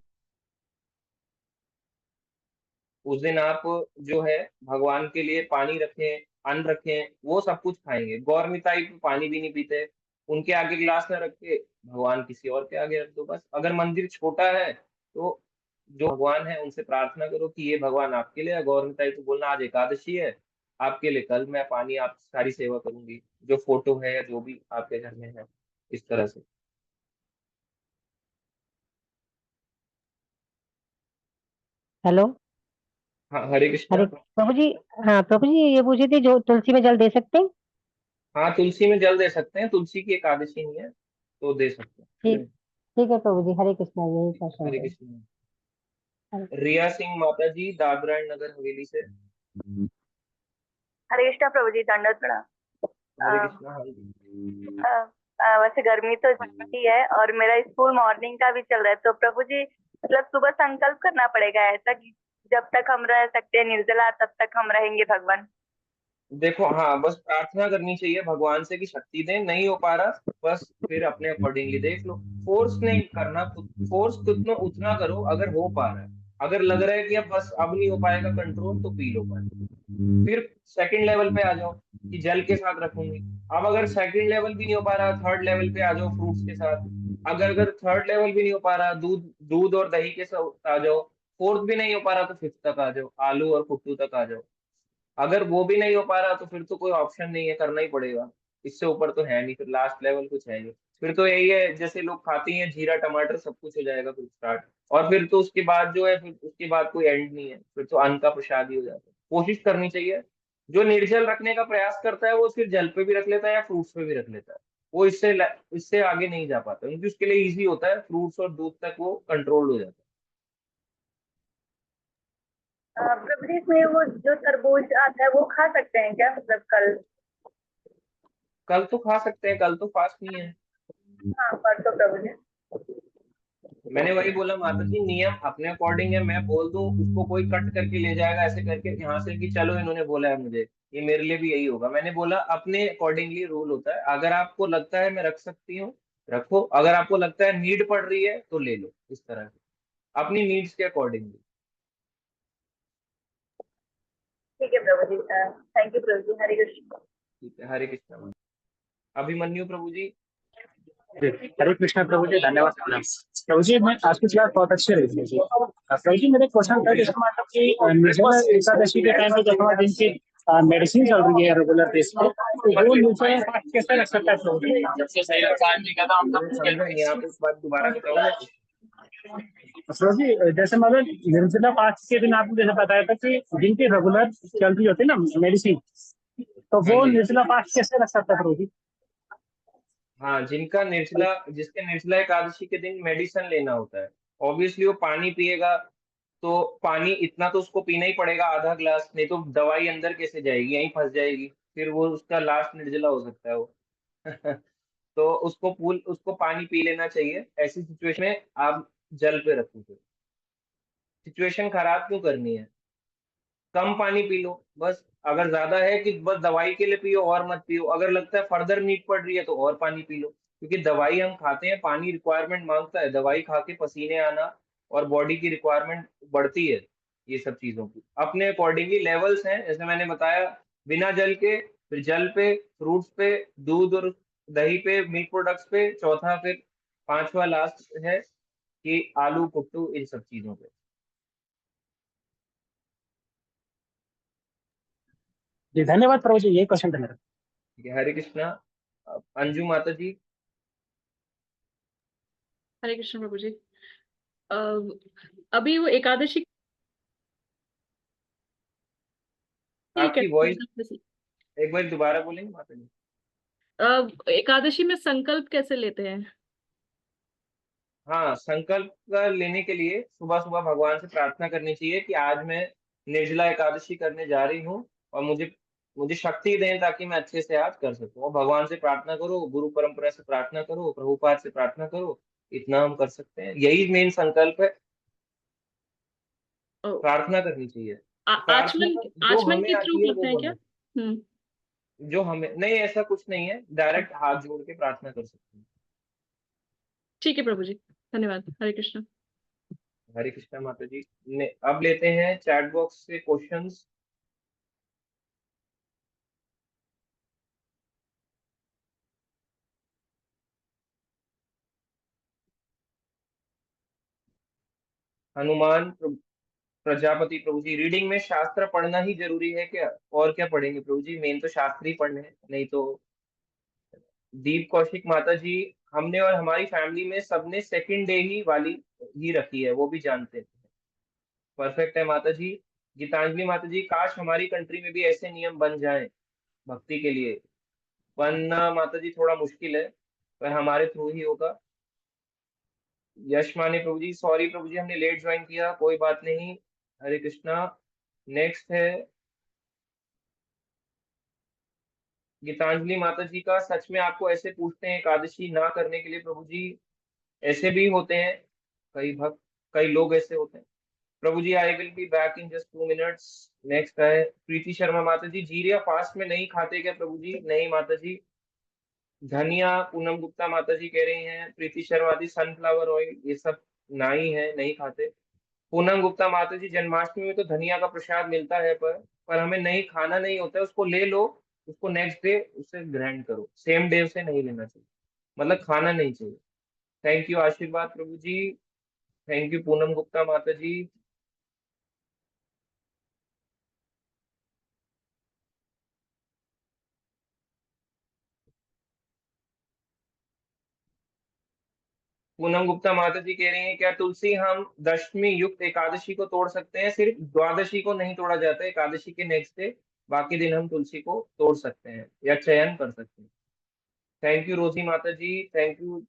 उस दिन आप जो है भगवान के लिए पानी रखें, अन्न रखें, वो सब कुछ खाएंगे। गौरमिताई तो पानी भी नहीं पीते। उनके आगे गिलास में रख के भगवान किसी और के आगे रख दो बस। अगर मंदिर छोटा है तो जो भगवान है उनसे प्रार्थना करो कि ये भगवान आपके लिए है। गौरमिताई को बोलना आज एकादशी है, आपके लिए कल मैं पानी आप सारी सेवा करूंगी, जो फोटो है या जो भी आपके घर में है, इस तरह से। हेलो। हाँ हरे कृष्णा। हरे प्रभु जी। हाँ प्रभु जी ये पूछी थी, जो तुलसी में जल दे सकते हैं? हाँ तुलसी में जल दे सकते हैं, तुलसी की एकादशी नहीं है तो दे सकते ठीक, हैं। ठीक है प्रभु जी, हरे कृष्णा, यही क्वेश्चन हरे थे। कृष्ण। हरे रिया सिंह माता जी, दादरा एंड नगर हवेली से। हरे कृष्णा प्रभु जी, दंडवत प्रणाम। हरे अ, कृष्णा, हाँ जी। वैसे गर्मी तो ही है और मेरा स्कूल मॉर्निंग का भी चल रहा है, तो प्रभु जी मतलब सुबह संकल्प करना पड़ेगा ऐसा कि जब तक हम रह सकते हैं निर्जला तब तक हम रहेंगे भगवान। देखो, हाँ बस प्रार्थना करनी चाहिए भगवान से कि शक्ति दें। नहीं हो पा रहा, बस फिर अपने अकॉर्डिंगली देख लो। फोर्स नहीं करना, फोर्स उतना उतना करो अगर हो पा रहा है। अगर लग रहा है कि अब बस अब नहीं हो पाएगा कंट्रोल, तो पी लो पानी। फिर सेकंड लेवल पे आ जाओ कि जल के साथ रखूंगी। अब अगर सेकंड लेवल भी नहीं हो पा रहा, थर्ड लेवल पे आ जाओ फ्रूट्स के साथ। अगर अगर थर्ड लेवल भी नहीं हो पा रहा, दूध दूध और दही के साथ आ जाओ। फोर्थ भी नहीं हो पा रहा तो फिफ्थ तक आ जाओ, आलू और कुट्टू तक आ जाओ। अगर वो भी नहीं हो पा रहा तो फिर तो कोई ऑप्शन नहीं है, करना ही पड़ेगा। इससे ऊपर तो है नहीं, फिर लास्ट लेवल कुछ है नहीं। फिर तो यही है, जैसे लोग खाती हैं जीरा टमाटर, सब कुछ हो जाएगा फिर स्टार्ट। और फिर तो उसके बाद जो है, फिर उसके बाद कोई एंड नहीं है, फिर तो अन्न का प्रसाद ही हो जाता है। कोशिश करनी चाहिए। जो निर्जल रखने का प्रयास करता है वो सिर्फ जल पे भी रख लेता है या फ्रूट्स पे भी रख लेता है। वो इससे आगे नहीं जा पाता, क्योंकि उसके लिए इजी होता है, फ्रूट्स और दूध तक वो कंट्रोल हो जाता प्रभु जी इसमें वो जो तरबूज आता है वो खा सकते हैं क्या, मतलब कल? कल तो खा सकते हैं, कल तो फास्ट नहीं है। हाँ परसों प्रभु जी। मैंने वही बोला माता जी, नियम अपने अकॉर्डिंग है। मैं बोल दूं उसको कोई कट करके ले जाएगा ऐसे करके यहाँ से कि चलो इन्होंने बोला है मुझे, ये मेरे लिए भी यही होगा। मैंने बोला अपने अकॉर्डिंगली रूल होता है। अगर आपको लगता है मैं रख सकती हूँ रखो, अगर आपको लगता है नीड पड़ रही है तो ले लो, इस तरह से अपनी नीड्स के अकॉर्डिंगली। ठीक है प्रभु जी, थैंक यू प्रभु जी, हरे कृष्ण। ठीक है, हरे कृष्णा। अभिमन्यु प्रभु जी। जी, हरे कृष्ण प्रभु जी, धन्यवाद प्रणाम। प्रभु जी, मैं आज की क्लास बहुत अच्छी रही थी जी। प्रभु जी, मेरे क्वेश्चन था जैसे मतलब कि निर्जला एकादशी के टाइम पे जब हमारे जिनकी मेडिसिन चल रही है रेगुलर बेस पे, तो वो निर्जला फास्ट कैसे रख सकता है प्रभु जी? मुझे समझा नहीं, आप इस बात दोबारा बताओगे? प्रभु जी, जैसे मतलब निर्जला फास्ट के दिन आपने जैसे बताया था कि जिनकी रेगुलर चल रही होती है ना मेडिसिन, तो हाँ वो जी। निर्जला फास्ट कैसे रख सकता है प्रभु जी? हाँ, जिसके निर्जला एकादशी के दिन मेडिसिन लेना होता है, ऑब्वियसली वो पानी पिएगा। तो पानी इतना तो उसको पीना ही पड़ेगा, आधा ग्लास, नहीं तो दवाई अंदर कैसे जाएगी, यहीं फंस जाएगी, फिर वो उसका लास्ट निर्जला हो सकता है वो। तो उसको पानी पी लेना चाहिए। ऐसी सिचुएशन में आप जल पे रखोगे। सिचुएशन खराब क्यों करनी है? कम पानी पी लो बस। अगर ज्यादा है कि बस दवाई के लिए पियो और मत पियो, अगर लगता है फर्दर नीड पड़ रही है तो और पानी पी लो। क्योंकि दवाई हम खाते हैं, पानी रिक्वायरमेंट मांगता है, दवाई खा के पसीने आना और बॉडी की रिक्वायरमेंट बढ़ती है। ये सब चीजों की अपने अकॉर्डिंगली लेवल्स हैं, जैसे मैंने बताया। बिना जल के, फिर जल पे, फ्रूट्स पे, दूध और दही पे, मिल्क प्रोडक्ट्स पे, चौथा फिर पांचवा लास्ट है कि आलू कुट्टू, इन सब चीजों पे। जी धन्यवाद प्रभु जी, यही क्वेश्चन था मेरा। ठीक है, हरे कृष्णा। अंजू माता जी। हरे कृष्ण प्रभु जी। अ, अभी वो एकादशी आपकी वॉइस कैसे एक बार दोबारा बोलेंगे माता जी? एकादशी में संकल्प कैसे लेते हैं? हाँ, संकल्प का लेने के लिए सुबह सुबह भगवान से प्रार्थना करनी चाहिए कि आज मैं निर्जला एकादशी करने जा रही हूँ, और मुझे मुझे शक्ति दें ताकि मैं अच्छे से आज कर सकूं। और भगवान से प्रार्थना करो, गुरु परंपरा से प्रार्थना करो, प्रभुपाद से प्रार्थना करो। इतना हम कर सकते हैं, यही मेन संकल्प है। ओ, प्रार्थना करनी चाहिए। आचमन प्रार्थना जो आचमन हमें के थ्रू आती है वो करते हैं क्या? बोलो। हम्म। जो हमें नहीं, ऐसा कुछ नहीं है, डायरेक्ट हाथ जोड़ के प्रार्थना कर सकते हैं। ठीक है प्रभु जी, धन्यवाद, हरे कृष्ण। हरे कृष्णा माता जी। अब लेते हैं चैट बॉक्स से क्वेश्चंस। हनुमान प्रजापति प्रभु जी, रीडिंग में शास्त्र पढ़ना ही जरूरी है क्या? और क्या पढ़ेंगे प्रभु जी? मेन तो शास्त्र ही पढ़ने हैं, नहीं तो। दीप कौशिक माता जी, हमने और हमारी फैमिली में सबने सेकंड डे ही वाली ही रखी है, वो भी जानते हैं। परफेक्ट है माता जी। गीतांजलि माता जी, काश हमारी कंट्री में भी ऐसे नियम बन जाएं भक्ति के लिए। बनना माता जी थोड़ा मुश्किल है, पर हमारे थ्रू ही होगा। यश माने प्रभु जी, सॉरी प्रभु जी हमने लेट ज्वाइन किया, कोई बात नहीं। हरे कृष्णा। नेक्स्ट है गीतांजलि माता जी का, सच में आपको ऐसे पूछते हैं एकादशी ना करने के लिए प्रभु जी? ऐसे भी होते हैं कई भक्त, कई लोग ऐसे होते हैं। Prabhu ji, I will be back in just 2 minutes. Next है प्रीति शर्मा माता जी, जीरिया फास्ट में नहीं खाते क्या प्रभु जी? नहीं माता जी। धनिया पूनम गुप्ता माता जी कह रही हैं, प्रीति शर्मा जी सनफ्लावर ऑयल ये सब नहीं है, नहीं खाते। पूनम गुप्ता माता जी, जन्माष्टमी में तो धनिया का प्रसाद मिलता है, पर हमें नहीं खाना नहीं होता है, उसको ले लो, उसको नेक्स्ट डे उसे ग्रहण करो, सेम डे उसे नहीं लेना चाहिए, मतलब खाना नहीं चाहिए। थैंक यू आशीर्वाद प्रभु जी। थैंक यू पूनम गुप्ता माता जी। पूनम गुप्ता माता जी कह रही हैं, क्या तुलसी हम दशमी युक्त एकादशी को तोड़ सकते हैं? सिर्फ द्वादशी को नहीं तोड़ा जाता है, एकादशी के नेक्स्ट डे बाकी दिन हम तुलसी को तोड़ सकते हैं या चयन कर सकते हैं। थैंक यू रोजी माता जी, थैंक यू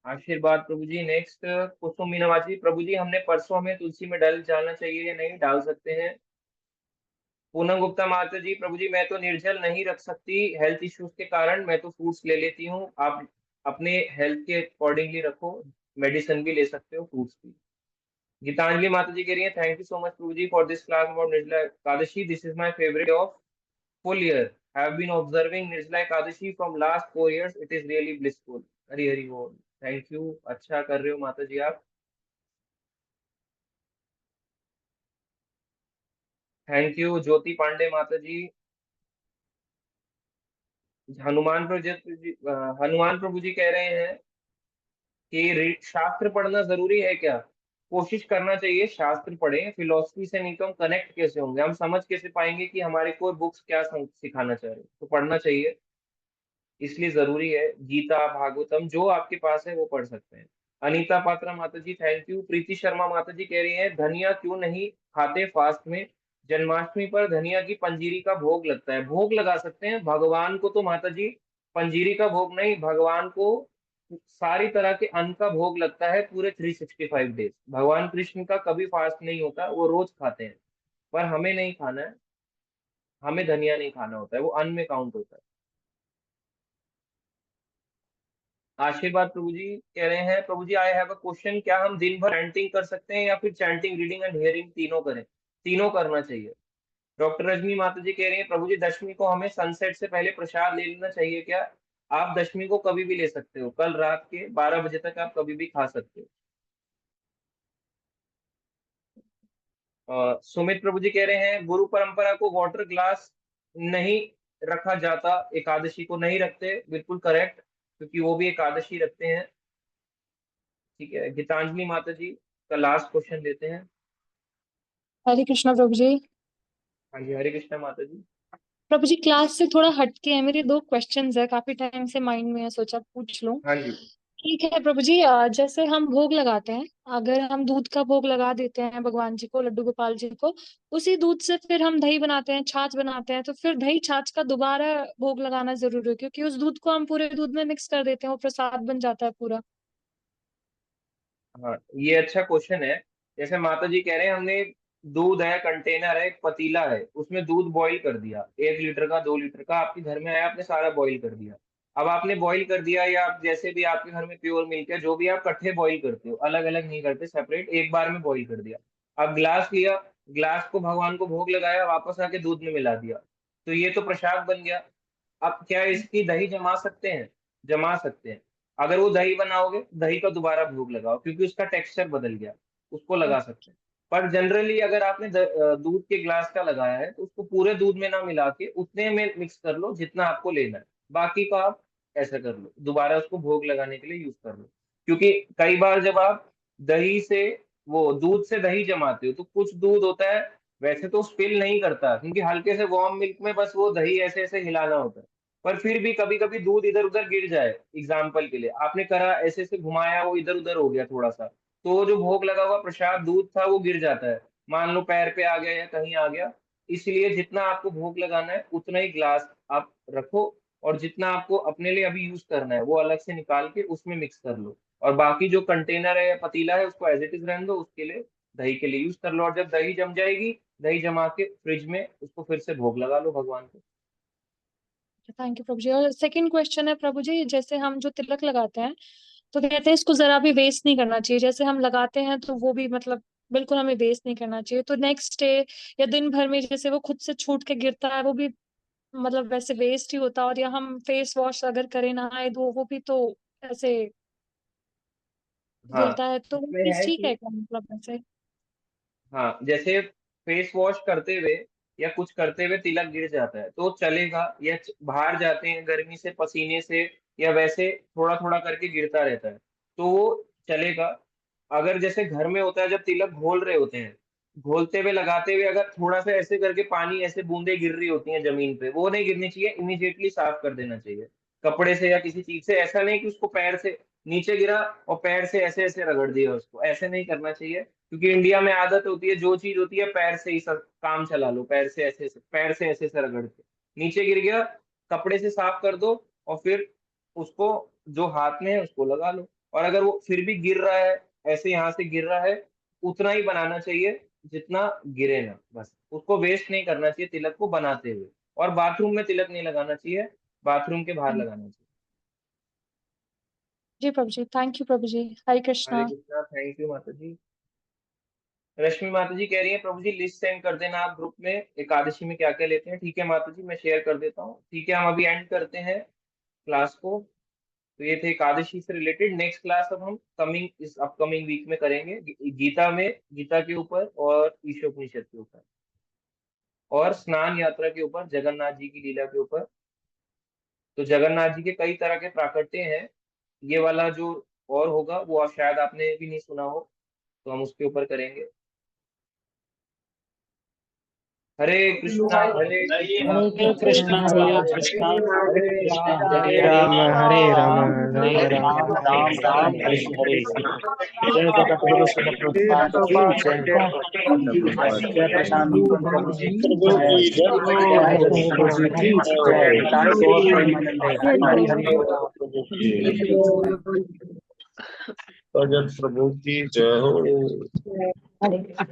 आशीर्वाद प्रभु जी। नेक्स्ट कुसुम मीनावा जी, प्रभु जी हमने परसों, हमें तुलसी में डालना चाहिए या नहीं? डाल सकते हैं। पूनम गुप्ता माता जी, प्रभु जी मैं तो निर्जल नहीं रख सकती हेल्थ इश्यूज के कारण, मैं तो फ्रूट्स ले लेती हूँ। आप अपने हेल्थ के अकॉर्डिंगली रखो, मेडिसिन भी ले सकते हो, फ्रूट्स भी। गीतांजलि माता जी कह रही है thank you so much Prabhu ji for this class about Nirjala Ekadashi, this is my favourite of full year. I have been observing Nirjala Ekadashi from last 4 years. It is really blissful. Hari Hari बोल। थैंक यू, अच्छा कर रहे हो माता जी आप। थैंक यू ज्योति पांडे माता जी। हनुमान प्रभु जी कह रहे हैं कि शास्त्र पढ़ना जरूरी है क्या? कोशिश करना चाहिए शास्त्र पढ़ें, फिलोसफी से नहीं तो हम कनेक्ट कैसे होंगे, हम समझ कैसे पाएंगे कि हमारे को बुक्स क्या सिखाना चाह रहे हैं। तो पढ़ना चाहिए, इसलिए जरूरी है। गीता भागवतम जो आपके पास है वो पढ़ सकते हैं। अनीता पात्रा माता जी थैंक यू। प्रीति शर्मा माता जी कह रही हैं धनिया क्यों नहीं खाते फास्ट में? जन्माष्टमी पर धनिया की पंजीरी का भोग लगता है, भोग लगा सकते हैं भगवान को। तो माता जी पंजीरी का भोग नहीं, भगवान को सारी तरह के अन्न का भोग लगता है पूरे 365 डेज। भगवान कृष्ण का कभी फास्ट नहीं होता, वो रोज खाते हैं। पर हमें नहीं खाना है, हमें धनिया नहीं खाना होता है, वो अन्न में काउंट होता है। आशीर्वाद प्रभु जी कह रहे हैं Prabhu ji I have a question, क्या हम दिन भर चैंटिंग कर सकते हैं या फिर चैंटिंग, रीडिंग एंड हियरिंग तीनों करें? तीनों करना चाहिए। डॉक्टर रजनी माता जी कह रही हैं प्रभु जी दशमी को हमें सनसेट से पहले प्रसाद ले लेना चाहिए क्या? आप दशमी को कभी भी ले सकते हो, कल रात के 12 बजे तक आप कभी भी खा सकते हो। सुमित प्रभु जी कह रहे हैं गुरु परंपरा को वाटर ग्लास नहीं रखा जाता, एकादशी को नहीं रखते, बिल्कुल करेक्ट, क्योंकि वो भी एकादशी रखते हैं। ठीक है, गीतांजलि माता जी का लास्ट क्वेश्चन लेते हैं। हरे कृष्णा प्रभु जी। हाँ जी, हरे कृष्णा माता जी। प्रभु जी क्लास से थोड़ा हटके है, मेरे दो क्वेश्चंस है, काफी टाइम से माइंड में है, सोचा पूछ लूं। हाँ जी। ठीक है प्रभु जी, जैसे हम भोग लगाते हैं, अगर हम दूध का भोग लगा देते हैं भगवान जी को, लड्डू गोपाल जी को, उसी दूध से फिर हम दही बनाते हैं, छाछ बनाते हैं, तो फिर दही छाछ का दोबारा भोग लगाना जरूरी है? क्योंकि उस दूध को हम पूरे दूध में मिक्स कर देते हैं, वो प्रसाद बन जाता है पूरा। हाँ, ये अच्छा क्वेश्चन है। जैसे माता जी कह रहे हैं हमने दूध है, कंटेनर है, एक पतीला है, उसमें दूध बॉईल कर दिया, 1 लीटर का 2 लीटर का आपके घर में आया, आपने सारा बॉईल कर दिया। अब आपने बॉईल कर दिया, या आप जैसे भी आपके घर में प्योर मिल्क है, जो भी आप इकट्ठे बॉईल करते हो, अलग अलग नहीं करते, सेपरेट एक बार में बॉईल कर दिया। अब ग्लास लिया, ग्लास को भगवान को भोग लगाया, वापस आके दूध में मिला दिया, तो ये तो प्रसाद बन गया। अब क्या इसकी दही जमा सकते हैं? जमा सकते हैं। अगर वो दही बनाओगे, दही का दोबारा भोग लगाओ, क्योंकि उसका टेक्सचर बदल गया, उसको लगा सकते हैं। पर जनरली अगर आपने दूध के ग्लास का लगाया है तो उसको पूरे दूध में ना मिला के उतने में मिक्स कर लो जितना आपको लेना है, बाकी का आप ऐसा कर लो, दोबारा उसको भोग लगाने के लिए यूज कर लो। क्योंकि कई बार जब आप दही से, वो दूध से दही जमाते हो, तो कुछ दूध होता है वैसे तो स्पिल नहीं करता, क्योंकि हल्के से वार्म मिल्क में बस वो दही ऐसे ऐसे हिलाना होता है, पर फिर भी कभी कभी दूध इधर उधर गिर जाए। एग्जाम्पल के लिए आपने करा, ऐसे ऐसे घुमाया, वो इधर उधर हो गया थोड़ा सा, तो वो जो भोग लगा हुआ प्रसाद दूध था वो गिर जाता है, मान लो पैर पे आ गया या कहीं आ गया। इसलिए जितना आपको भोग लगाना है उतना ही ग्लास आप रखो, और जितना आपको अपने लिए अभी यूज करना है वो अलग से निकाल के उसमें मिक्स कर लो, और बाकी जो कंटेनर है या पतीला है उसको एज इट इज रहने दो, उसके लिए दही के लिए यूज कर लो। और जब दही जम जाएगी, दही जमा के फ्रिज में उसको फिर से भोग लगा लो भगवान को। थैंक यू प्रभु जी। और सेकंड क्वेश्चन है प्रभु जी, जैसे हम जो तिलक लगाते हैं, तो कहते हैं इसको जरा भी वेस्ट नहीं करना चाहिए, जैसे हम लगाते हैं तो वो भी मतलब बिल्कुल हमें वेस्ट नहीं करना चाहिए, तो नेक्स्ट डे या दिन भर में जैसे वो खुद से छूट के गिरता है, वो भी मतलब वैसे वेस्ट ही होता है? और या हम फेस वॉश अगर करें नहाए तो वो भी तो ऐसे हाँ, गिरता है, तो वो इसमें चीज है ठीक कि है क्या मतलब वैसे? हाँ, जैसे फेस वॉश करते हुए या कुछ करते हुए तिलक गिर जाता है तो चलेगा, या बाहर जाते हैं गर्मी से, पसीने से, या वैसे थोड़ा थोड़ा करके गिरता रहता है तो वो चलेगा। अगर जैसे घर में होता है, जब तिलक घोल रहे होते हैं, घोलते हुए लगाते हुए अगर थोड़ा सा ऐसे करके पानी, ऐसे बूंदे गिर रही होती हैं जमीन पे, वो नहीं गिरनी चाहिए, इमीडिएटली साफ कर देना चाहिए कपड़े से या किसी चीज से। ऐसा नहीं कि उसको पैर से नीचे गिरा और पैर से ऐसे ऐसे रगड़ दिया, उसको ऐसे नहीं करना चाहिए, क्योंकि इंडिया में आदत होती है जो चीज होती है पैर से ही सब काम चला लो, पैर से ऐसे ऐसे, पैर से ऐसे ऐसे रगड़ के, नीचे गिर गया, कपड़े से साफ कर दो, और फिर उसको जो हाथ में है उसको लगा लो। और अगर वो फिर भी गिर रहा है, ऐसे यहाँ से गिर रहा है, उतना ही बनाना चाहिए जितना गिरे ना, बस उसको वेस्ट नहीं करना चाहिए तिलक को बनाते हुए। और बाथरूम में तिलक नहीं लगाना चाहिए, बाथरूम के बाहर लगाना चाहिए। जी Prabhu ji, thank you Prabhu ji. Hare Krishna. Hare Krishna. Thank you Mata ji. रश्मि माता जी कह रही है प्रभु जी लिस्ट सेंड कर देना आप ग्रुप में, एकादशी में क्या क्या लेते हैं। ठीक है माता जी, मैं शेयर कर देता हूँ। ठीक है, हम अभी एंड करते हैं क्लास को। तो ये थे एकादशी से रिलेटेड। नेक्स्ट क्लास अब हम इस अपकमिंग वीक में करेंगे गीता के ऊपर और ईशोपनिषद के ऊपर, और स्नान यात्रा के ऊपर, जगन्नाथ जी की लीला के ऊपर। तो जगन्नाथ जी के कई तरह के प्राकट्य हैं। ये वाला जो और होगा वो शायद आपने भी नहीं सुना हो, तो हम उसके ऊपर करेंगे। हरे कृष्णा हरे कृष्णा हरे कृष्णा कृष्णा हरे कृष्णा हरे कृष्णा राम हरे हरे राम हरे राम राम राम राम राम हरे हरे। जय जगतगुरु श्रील प्रभुपाद की जय। जय प्रशांत प्रभु जी की जय। जय हरि प्रभु जी की जय। निताय गौर प्रेमानंदे। हरि हरि हरि बोल। जगत प्रभु की जय हो। हरे कृष्णा।